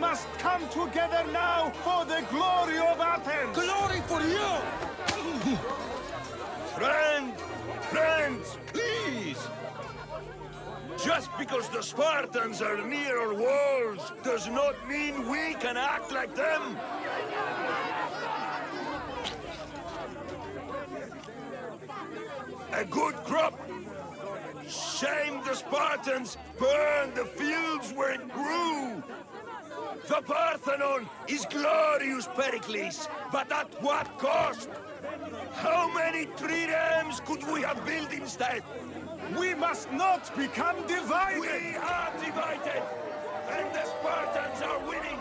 Speaker 7: must come together now for the glory of Athens!
Speaker 10: Glory for you!
Speaker 3: Friends, please! Just because the Spartans are near our walls does not mean we can act like them! A good crop! Shame the Spartans burned the fields where it grew! The Parthenon is glorious, Pericles, but at what cost? How many triremes could we have built instead?
Speaker 7: We must not become divided!
Speaker 3: We are divided! And the Spartans are winning!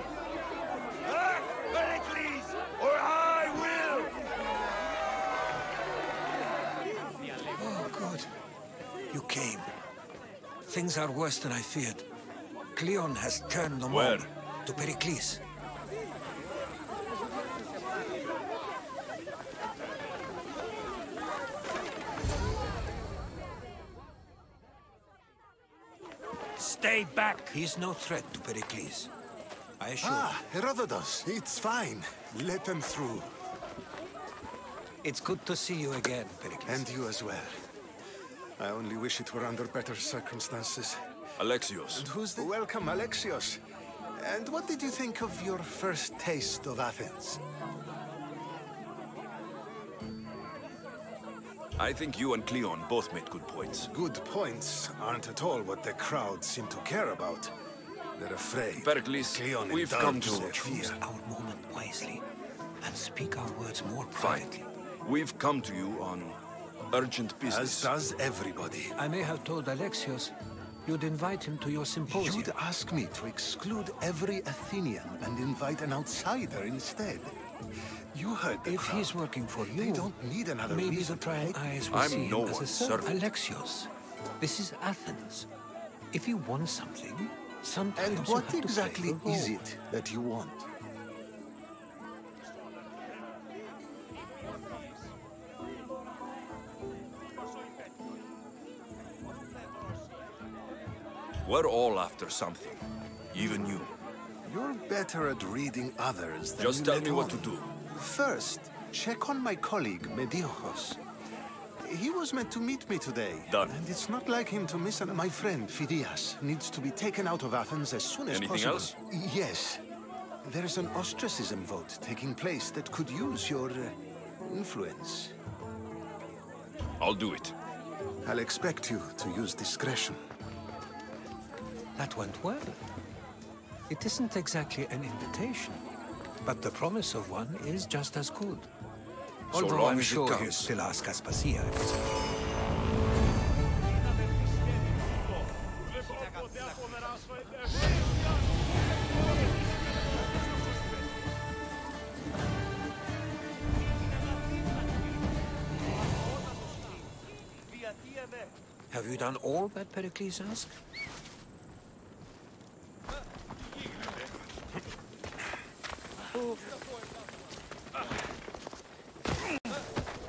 Speaker 3: Act, Pericles, or I will!
Speaker 14: Oh, good. You came. Things are worse than I feared. Cleon has turned the mob to Pericles. Stay back! He's no threat to Pericles. I assure you.
Speaker 10: Herodotus, it's fine. Let them through.
Speaker 14: It's good to see you again, Pericles.
Speaker 10: And you as well. I only wish it were under better circumstances.
Speaker 6: Alexios.
Speaker 10: And who's the... Welcome, Alexios. And what did you think of your first taste of Athens?
Speaker 6: I think you and Cleon both made good points.
Speaker 10: Good points aren't at all what the crowd seem to care about. They're afraid.
Speaker 6: Pericles,
Speaker 10: Cleon
Speaker 6: we've come to
Speaker 14: choose our moment wisely and speak our words more privately.
Speaker 6: Fine. We've come to you on urgent business.
Speaker 10: As does everybody.
Speaker 14: I may have told Alexios you'd invite him to your symposium.
Speaker 10: You'd ask me to exclude every Athenian and invite an outsider instead. You heard the crowd.
Speaker 14: He's working for you,
Speaker 10: they don't need another
Speaker 14: maybe
Speaker 10: reason
Speaker 14: the prying eyes will
Speaker 6: I'm
Speaker 14: see
Speaker 6: no
Speaker 14: him as a
Speaker 6: one's
Speaker 14: servant.
Speaker 6: servant.
Speaker 14: Alexios, this is Athens. If you want something, sometimes
Speaker 10: And
Speaker 14: you
Speaker 10: what
Speaker 14: have to
Speaker 10: exactly
Speaker 14: play the
Speaker 10: is
Speaker 14: role.
Speaker 10: it that you want?
Speaker 6: We're all after something. Even you.
Speaker 10: You're better at reading others than
Speaker 6: Just
Speaker 10: you
Speaker 6: tell
Speaker 10: let
Speaker 6: me what
Speaker 10: on.
Speaker 6: to do.
Speaker 10: First, check on my colleague, Mediochos. He was meant to meet me today.
Speaker 6: Done.
Speaker 10: And it's not like him to miss my friend, Phidias, needs to be taken out of Athens as soon as
Speaker 6: Anything
Speaker 10: possible.
Speaker 6: else?
Speaker 10: Yes. There's an ostracism vote taking place that could use your influence.
Speaker 6: I'll do it.
Speaker 10: I'll expect you to use discretion.
Speaker 14: That went well. It isn't exactly an invitation, but the promise of one is just as good.
Speaker 6: So
Speaker 14: Although
Speaker 6: long
Speaker 14: I'm
Speaker 6: as it
Speaker 14: sure he'll
Speaker 6: counts.
Speaker 14: still ask Aspasia if it's Have you done all that Pericles asked?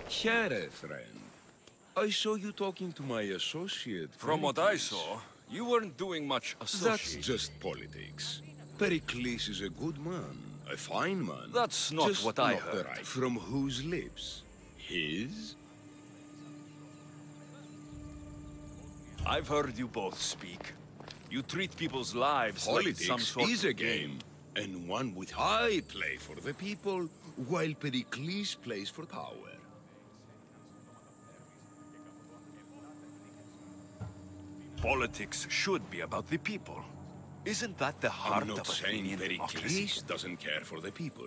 Speaker 1: Here, friend. I saw you talking to my associate.
Speaker 6: From what I
Speaker 1: Pericles.
Speaker 6: saw, you weren't doing much associating.
Speaker 1: That's just politics. Pericles is a good man. A fine man.
Speaker 6: That's not
Speaker 1: Just
Speaker 6: what I
Speaker 1: not the
Speaker 6: heard.
Speaker 1: right. From whose lips? His?
Speaker 6: I've heard you both speak. You treat people's lives
Speaker 1: Politics
Speaker 6: like some sort
Speaker 1: is
Speaker 6: of
Speaker 1: a game. And one with I play for the people, while Pericles plays for power.
Speaker 6: Politics should be about the people. Isn't that the heart
Speaker 1: I'm not
Speaker 6: of
Speaker 1: saying
Speaker 6: Athenian
Speaker 1: Pericles
Speaker 6: democracy?
Speaker 1: doesn't care for the people.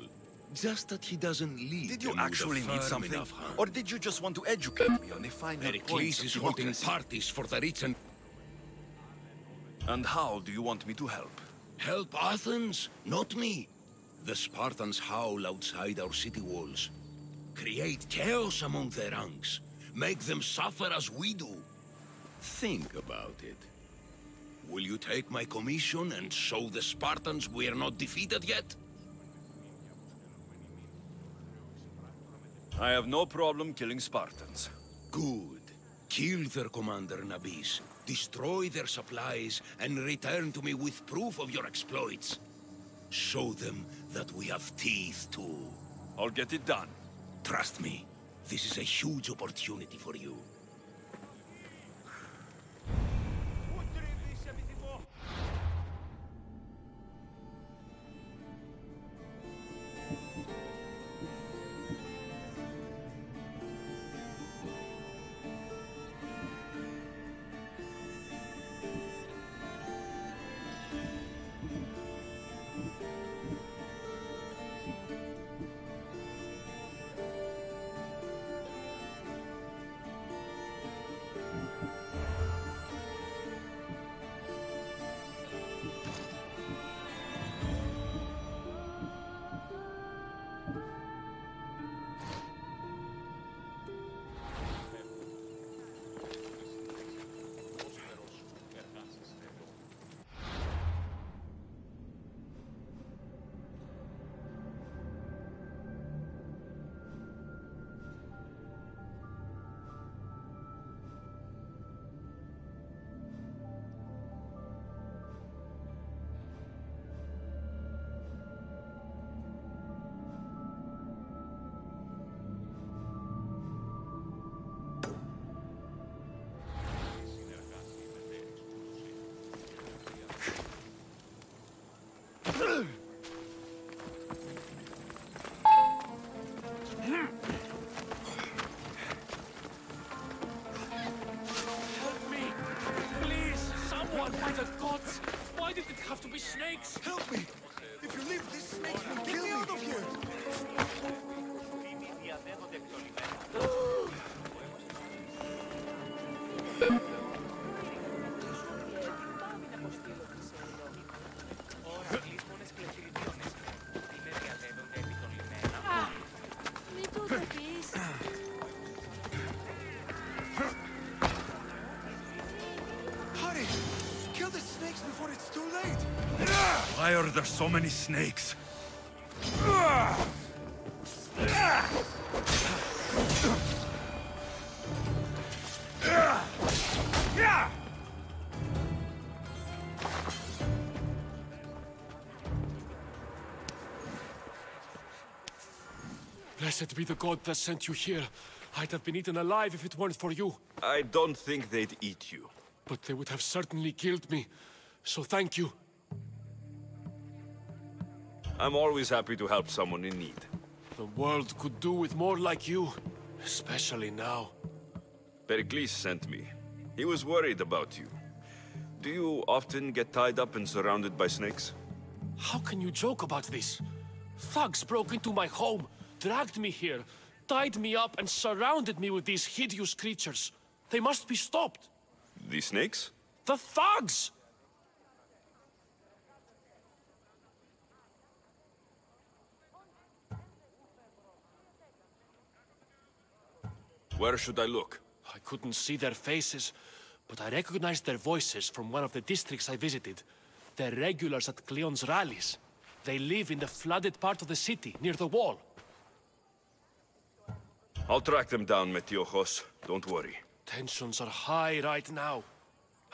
Speaker 1: Just that he doesn't lead
Speaker 6: Did you
Speaker 1: them with a
Speaker 6: actually need
Speaker 1: firm
Speaker 6: something?
Speaker 1: enough hand.
Speaker 6: Or did you just want to educate me on the finer points
Speaker 1: Pericles
Speaker 6: of
Speaker 1: is holding
Speaker 6: democracy?
Speaker 1: parties for the rich and...
Speaker 6: And how do you want me to help?
Speaker 1: Help Athens, not me. The Spartans howl outside our city walls. Create chaos among their ranks. Make them suffer as we do. Think about it. Will you take my commission and show the Spartans we are not defeated yet?
Speaker 6: I have no problem killing Spartans.
Speaker 1: Good. Kill their commander Nabis, destroy their supplies, and return to me with proof of your exploits. Show them that we have teeth, too.
Speaker 6: I'll get it done.
Speaker 1: Trust me, this is a huge opportunity for you.
Speaker 4: Why did it have to be snakes?
Speaker 14: Help me! If you leave, these snakes will kill me out of here!
Speaker 6: Why are there so many snakes?
Speaker 4: Blessed be the god that sent you here. I'd have been eaten alive if it weren't for you.
Speaker 6: I don't think they'd eat you.
Speaker 4: But they would have certainly killed me. So thank you.
Speaker 6: I'm always happy to help someone in need.
Speaker 4: The world could do with more like you. Especially now.
Speaker 6: Pericles sent me. He was worried about you. Do you often get tied up and surrounded by snakes?
Speaker 4: How can you joke about this? Thugs broke into my home, dragged me here, tied me up and surrounded me with these hideous creatures. They must be stopped.
Speaker 6: The snakes?
Speaker 4: The thugs!
Speaker 6: Where should I look?
Speaker 4: I couldn't see their faces, but I recognized their voices from one of the districts I visited. They're regulars at Cleon's rallies. They live in the flooded part of the city, near the wall.
Speaker 6: I'll track them down, Metiojos. Don't worry.
Speaker 4: Tensions are high right now.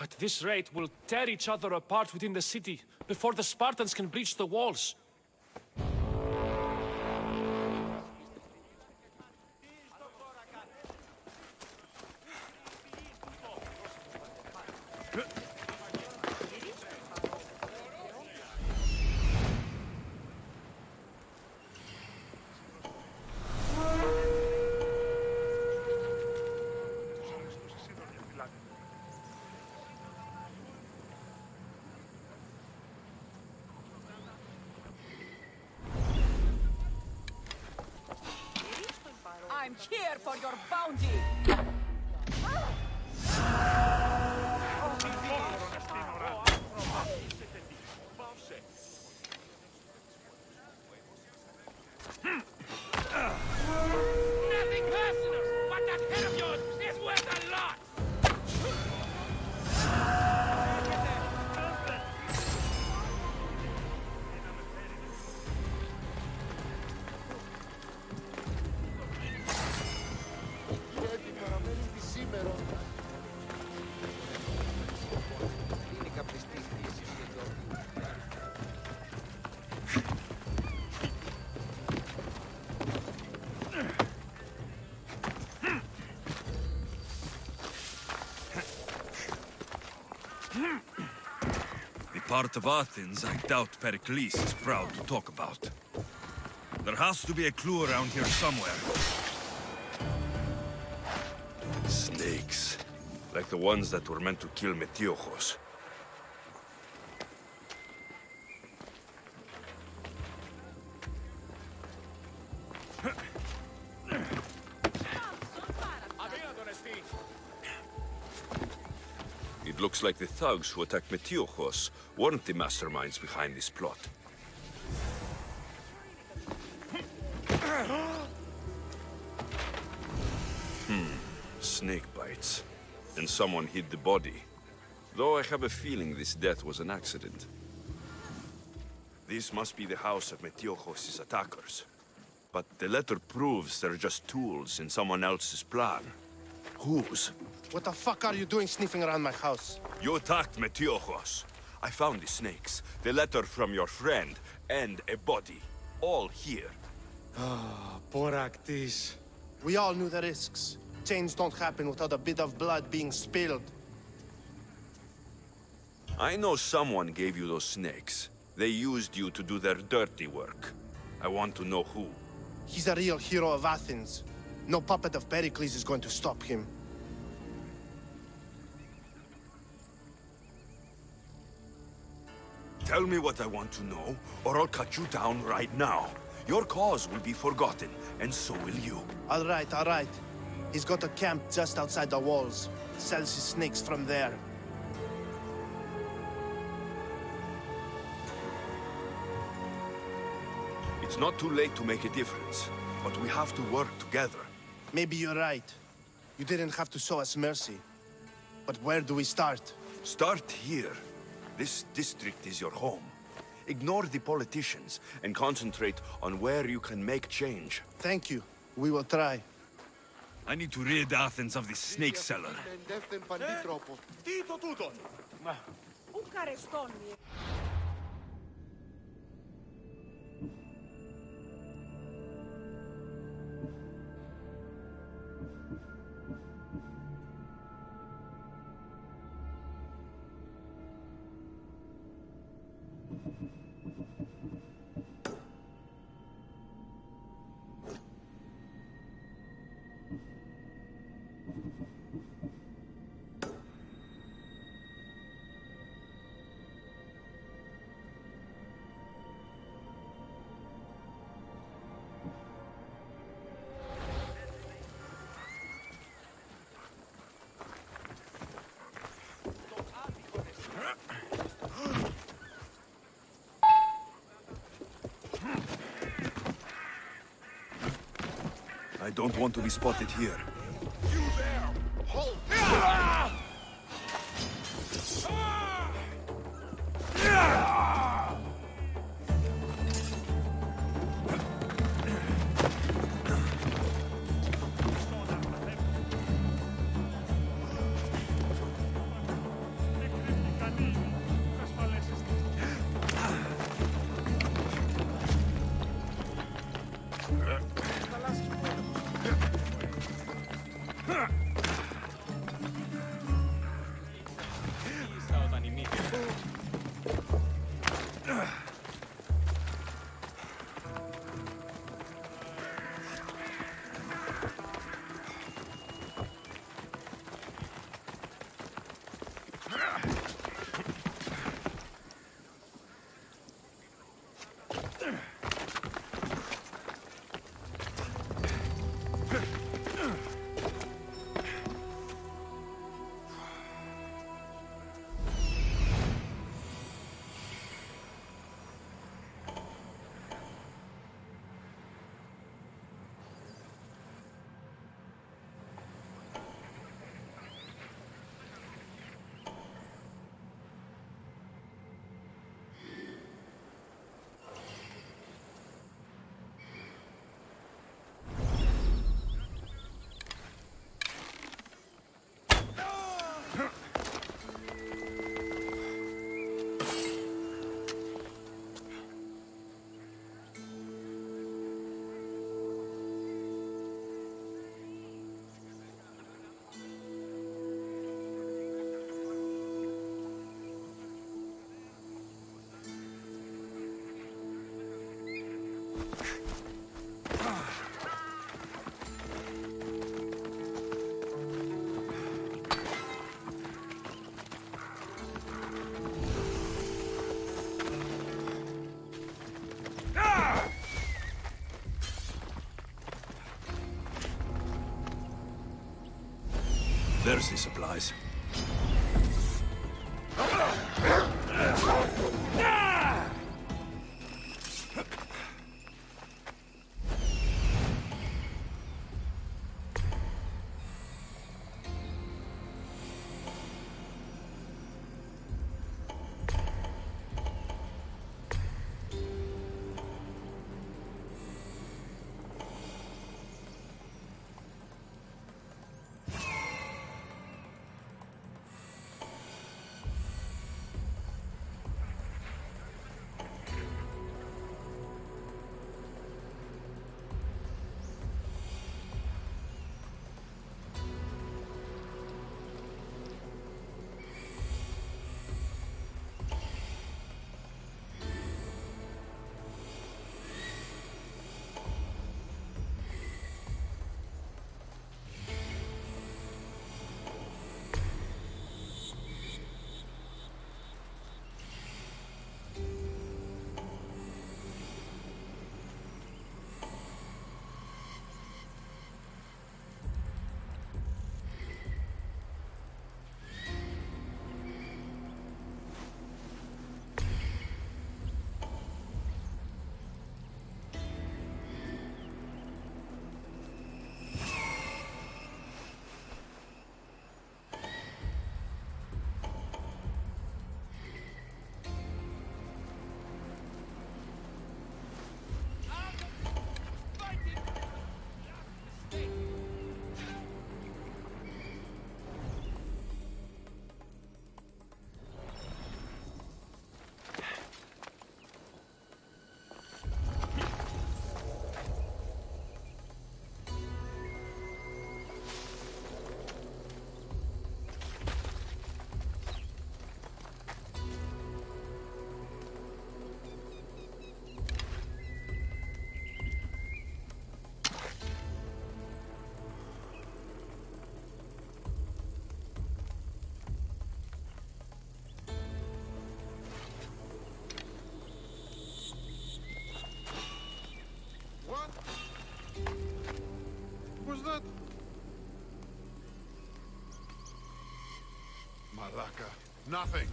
Speaker 4: At this rate, we'll tear each other apart within the city, before the Spartans can breach the walls.
Speaker 8: I'm here for your bounty!
Speaker 4: Nothing personal, but that head of yours is worth a lot!
Speaker 6: Part of Athens I doubt Pericles is proud to talk about. There has to be a clue around here somewhere. Snakes. Like the ones that were meant to kill Metiochos. It looks like the thugs who attacked Metiochos weren't the masterminds behind this plot. Snake bites. And someone hid the body. Though I have a feeling this death was an accident. This must be the house of Metiochos' attackers. But the letter proves they're just tools in someone else's plan. Whose?
Speaker 9: What the fuck are you doing sniffing around my house?
Speaker 6: You attacked Metiochos. I found the snakes, the letter from your friend, and a body. All here.
Speaker 9: Ah, poor Actis. We all knew the risks. Change don't happen without a bit of blood being spilled.
Speaker 6: I know someone gave you those snakes. They used you to do their dirty work. I want to know who.
Speaker 9: He's a real hero of Athens. No puppet of Pericles is going to stop him.
Speaker 6: Tell me what I want to know, or I'll cut you down right now. Your cause will be forgotten, and so will you.
Speaker 9: All right, all right. He's got a camp just outside the walls. Sells his snakes from there.
Speaker 6: It's not too late to make a difference, but we have to work together.
Speaker 9: Maybe you're right. You didn't have to show us mercy. But where do we start?
Speaker 6: Start here. This district is your home. Ignore the politicians and concentrate on where you can make change.
Speaker 9: Thank you. We will try.
Speaker 6: I need to rid Athens of this snake seller. I don't want to be spotted here.
Speaker 7: You there! Hold!
Speaker 6: There's the supplies.
Speaker 13: Malaka. Nothing.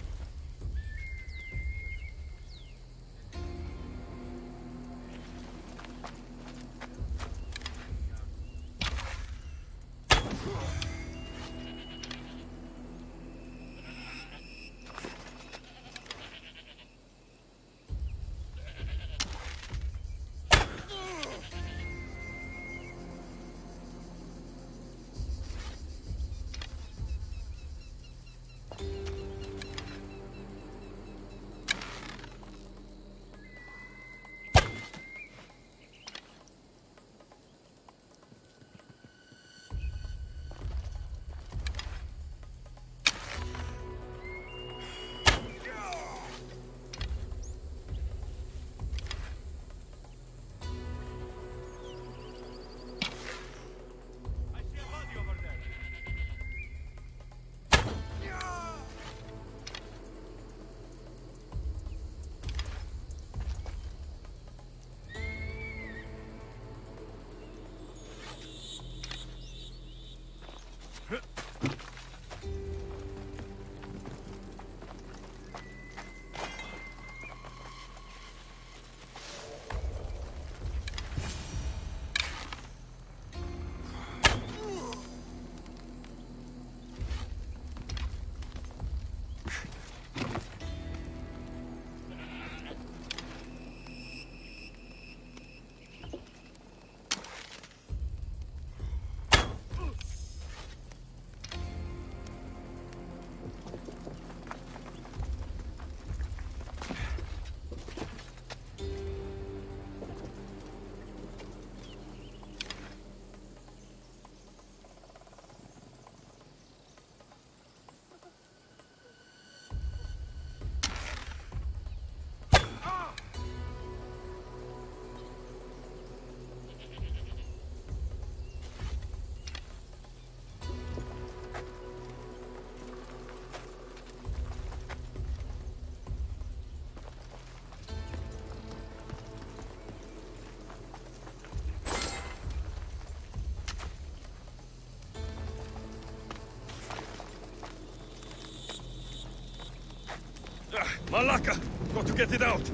Speaker 6: Malaka! Got to get it out!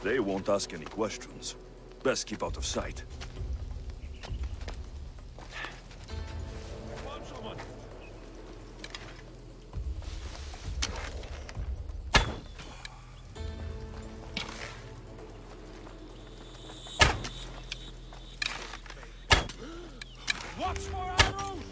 Speaker 6: They won't ask any questions. Best keep out of sight.
Speaker 7: Watch for arrows!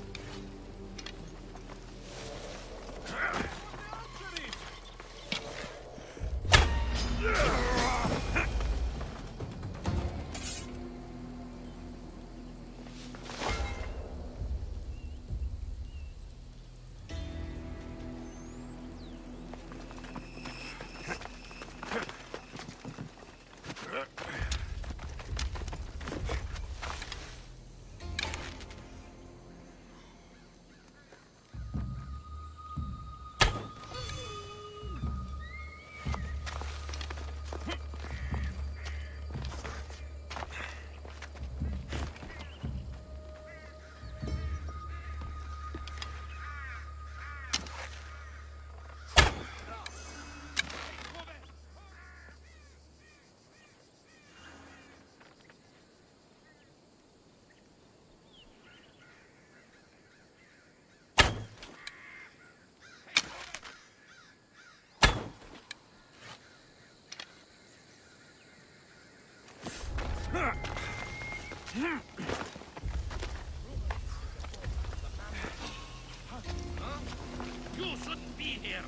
Speaker 7: You shouldn't be here.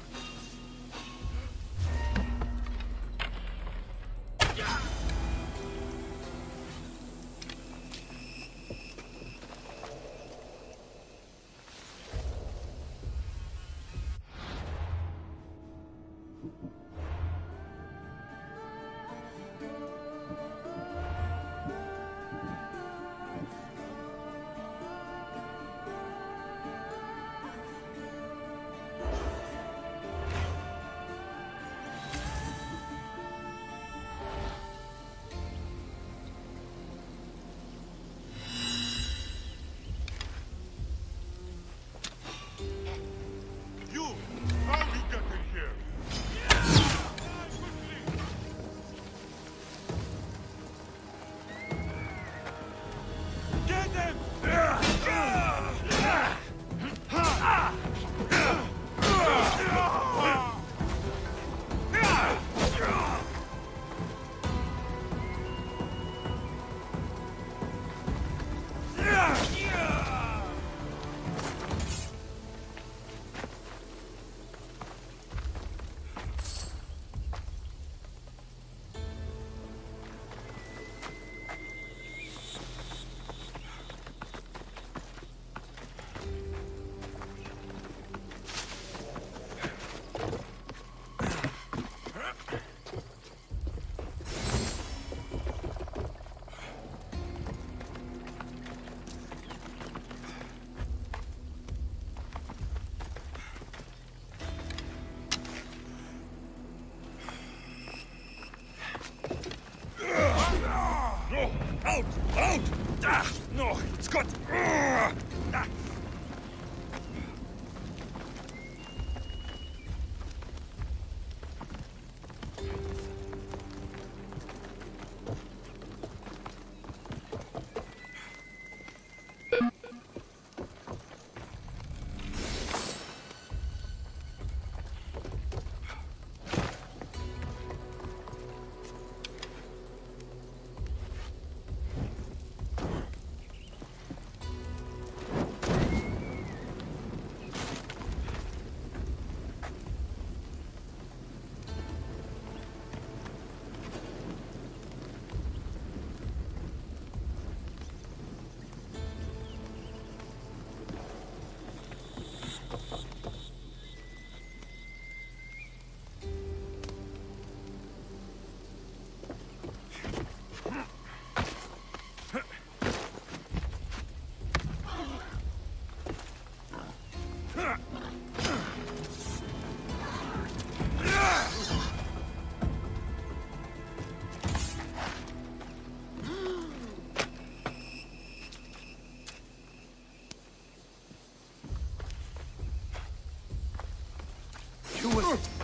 Speaker 7: You! How you get in here?
Speaker 17: do it.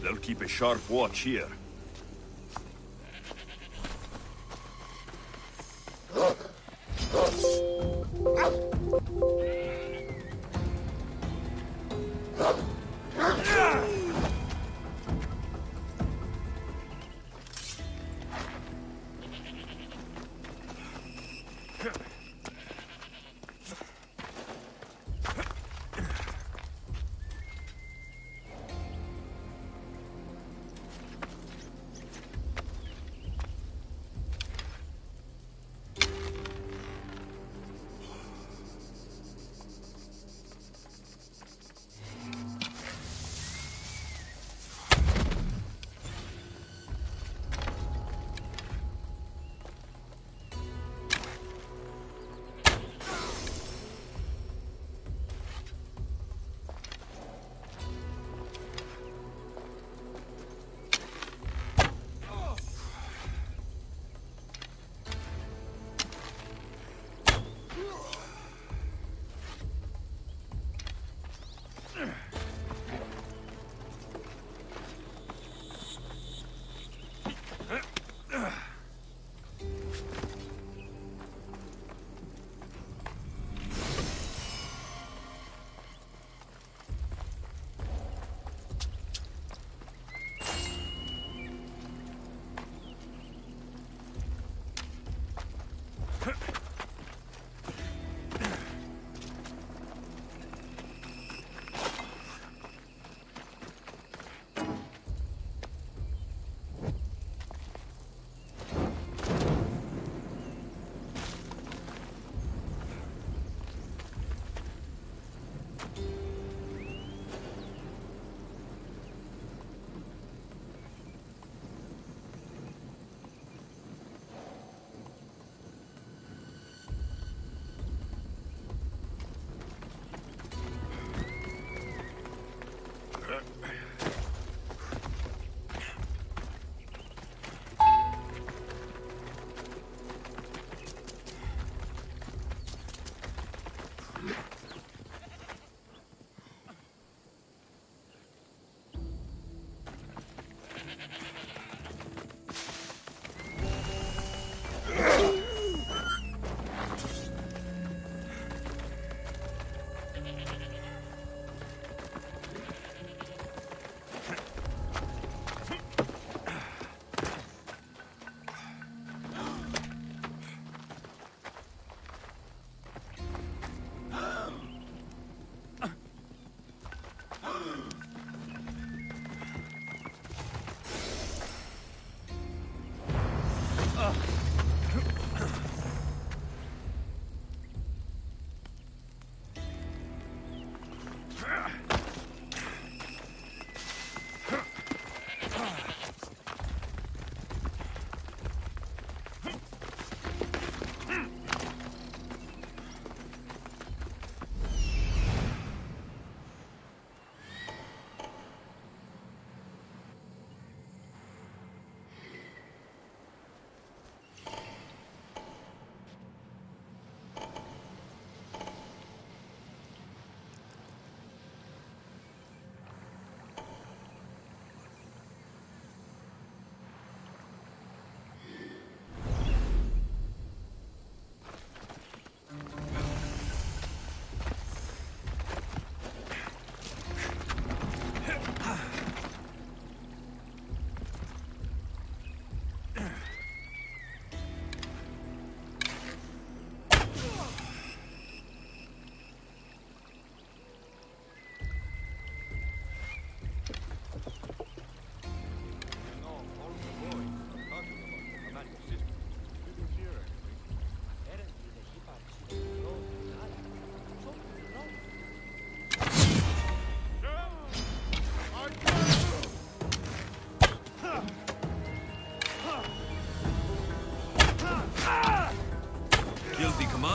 Speaker 6: They'll keep a sharp watch here.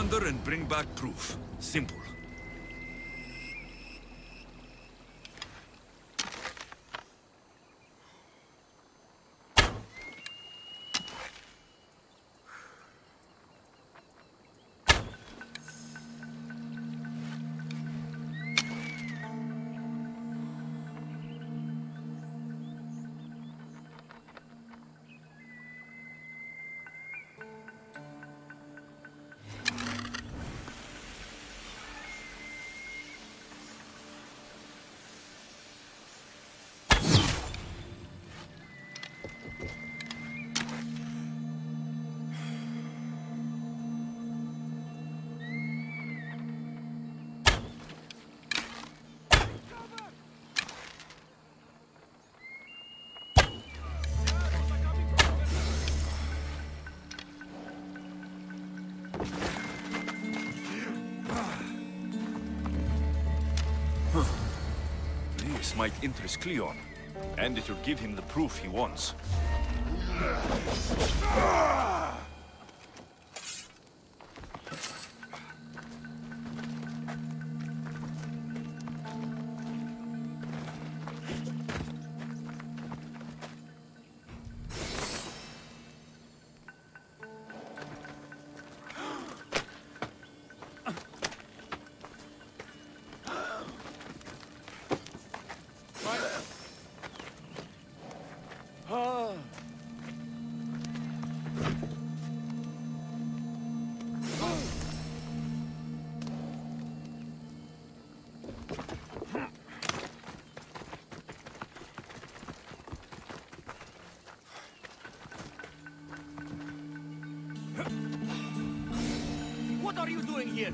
Speaker 6: Commander and bring back proof. Simple.
Speaker 3: This might interest Cleon, and it will give him the proof he wants.
Speaker 17: What are you doing here?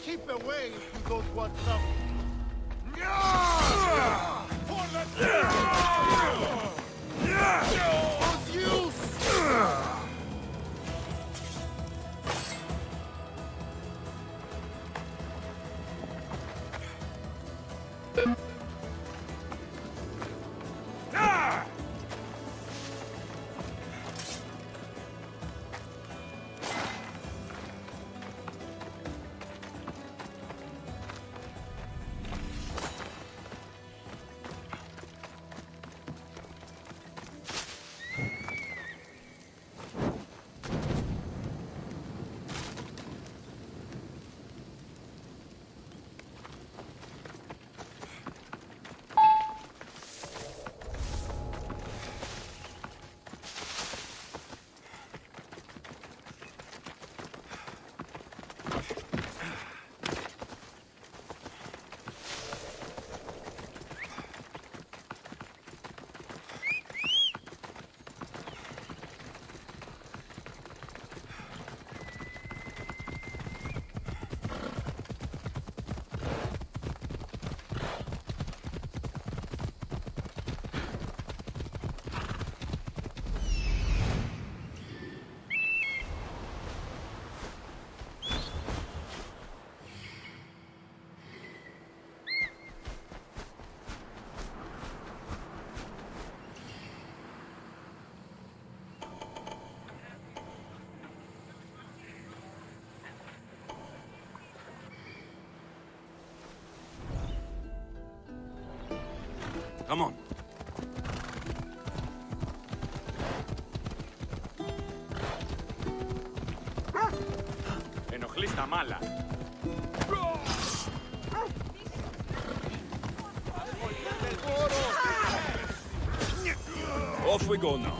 Speaker 9: Keep away if you don't want trouble.
Speaker 3: Come on.
Speaker 16: Ενοχλείς τα μάλα.
Speaker 6: Off we go now.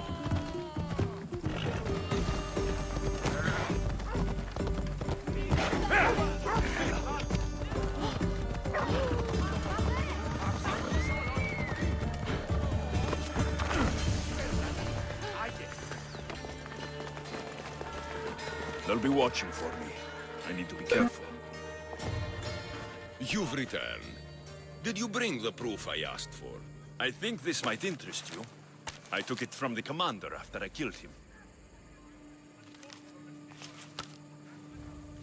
Speaker 6: They'll be watching for me. I need to be careful.
Speaker 1: You've returned. Did you bring the proof I asked for?
Speaker 6: I think this might interest you. I took it from the commander after I killed him.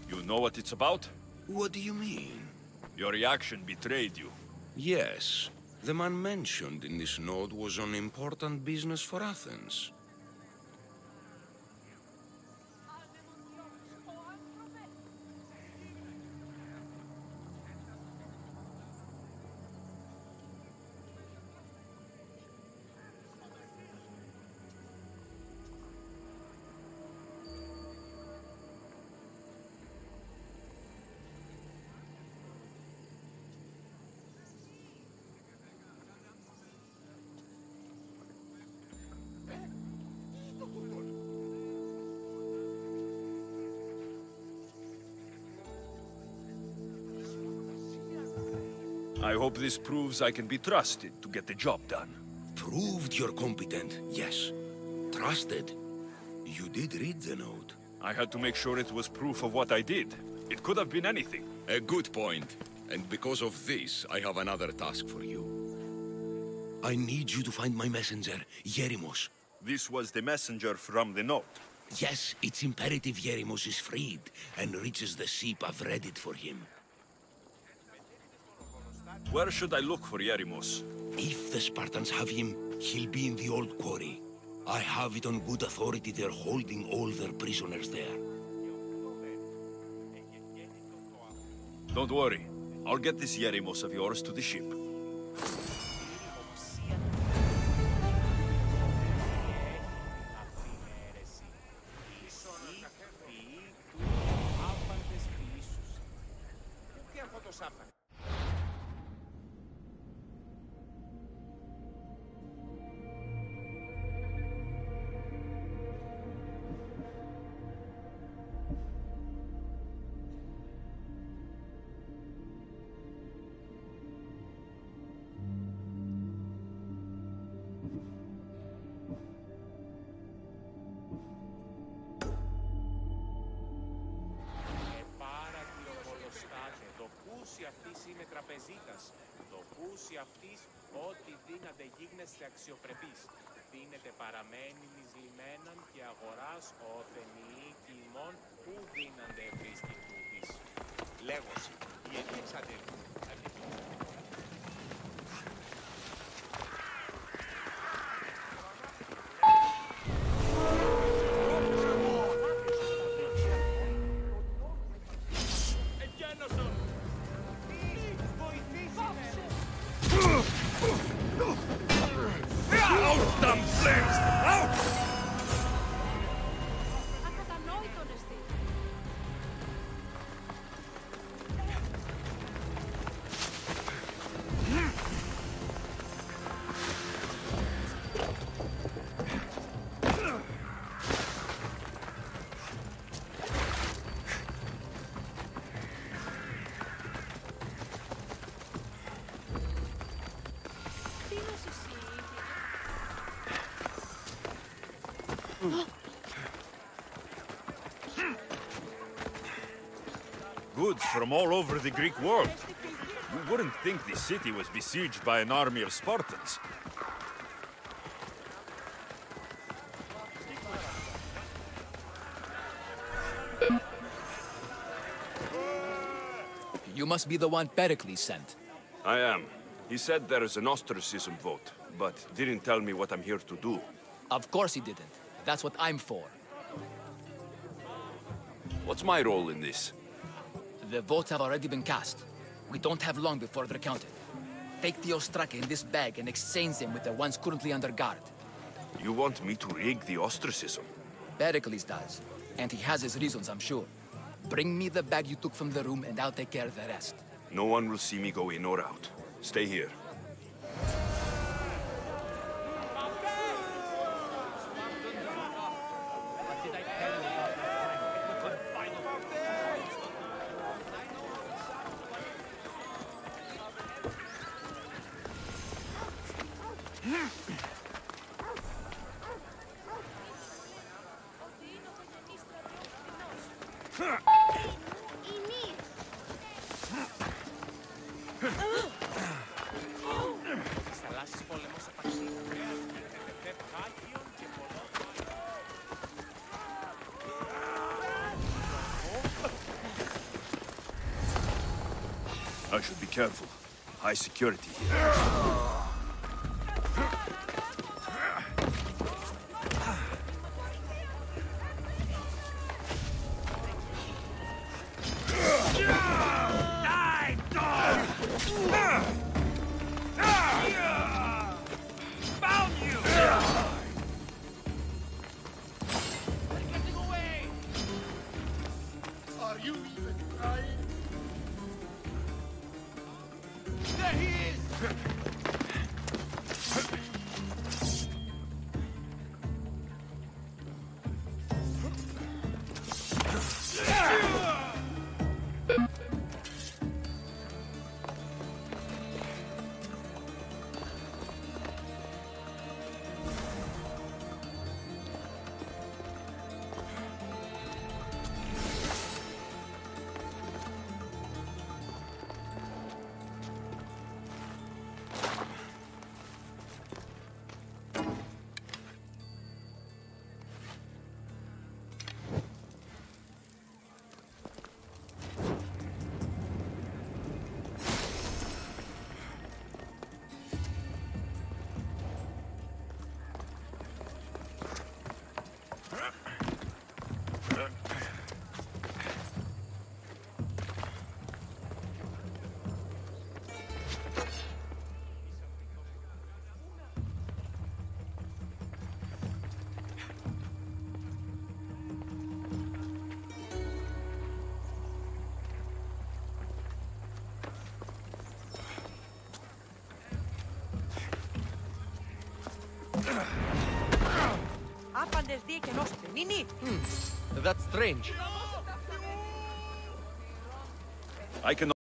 Speaker 6: You know what it's about?
Speaker 1: What do you mean?
Speaker 6: Your reaction betrayed you.
Speaker 1: Yes. The man mentioned in this note was on important business for Athens.
Speaker 6: I hope this proves I can be trusted to get the job done.
Speaker 1: Proved you're competent, yes. Trusted. You did read the note.
Speaker 6: I had to make sure it was proof of what I did. It could have been anything.
Speaker 1: A good point. And because of this, I have another task for you. I need you to find my messenger, Yerimos.
Speaker 6: This was the messenger from the note.
Speaker 1: Yes, it's imperative Yerimos is freed and reaches the ship. I've read it for him.
Speaker 6: Where should I look for Yerimos?
Speaker 1: If the Spartans have him, he'll be in the old quarry. I have it on good authority they're holding all their prisoners there.
Speaker 6: Don't worry. I'll get this Yerimos of yours to the ship.
Speaker 16: Το πούσι αυτής, ό,τι δύναται γίγνεσθε αξιοπρεπής. Δίνεται παραμένιμις λιμένων και αγοράς όθενοι κοιμών που δύνανται βρίσκει τούτης. Λέγωση, η ενίεξ αδελφού.
Speaker 6: Goods from all over the Greek world. You wouldn't think the city was besieged by an army of Spartans.
Speaker 18: You must be the one Pericles sent.
Speaker 6: I am. He said there is an ostracism vote, but didn't tell me what I'm here to do.
Speaker 18: Of course he didn't. That's what I'm for.
Speaker 6: What's my role in this?
Speaker 18: The votes have already been cast. We don't have long before they're counted. Take the ostraka in this bag and exchange them with the ones currently under guard.
Speaker 6: You want me to rig the ostracism?
Speaker 18: Pericles does. And he has his reasons, I'm sure. Bring me the bag you took from the room and I'll take care of the rest.
Speaker 6: No one will see me go in or out. Stay here. I should be careful. High security here.
Speaker 15: That's strange.
Speaker 6: I can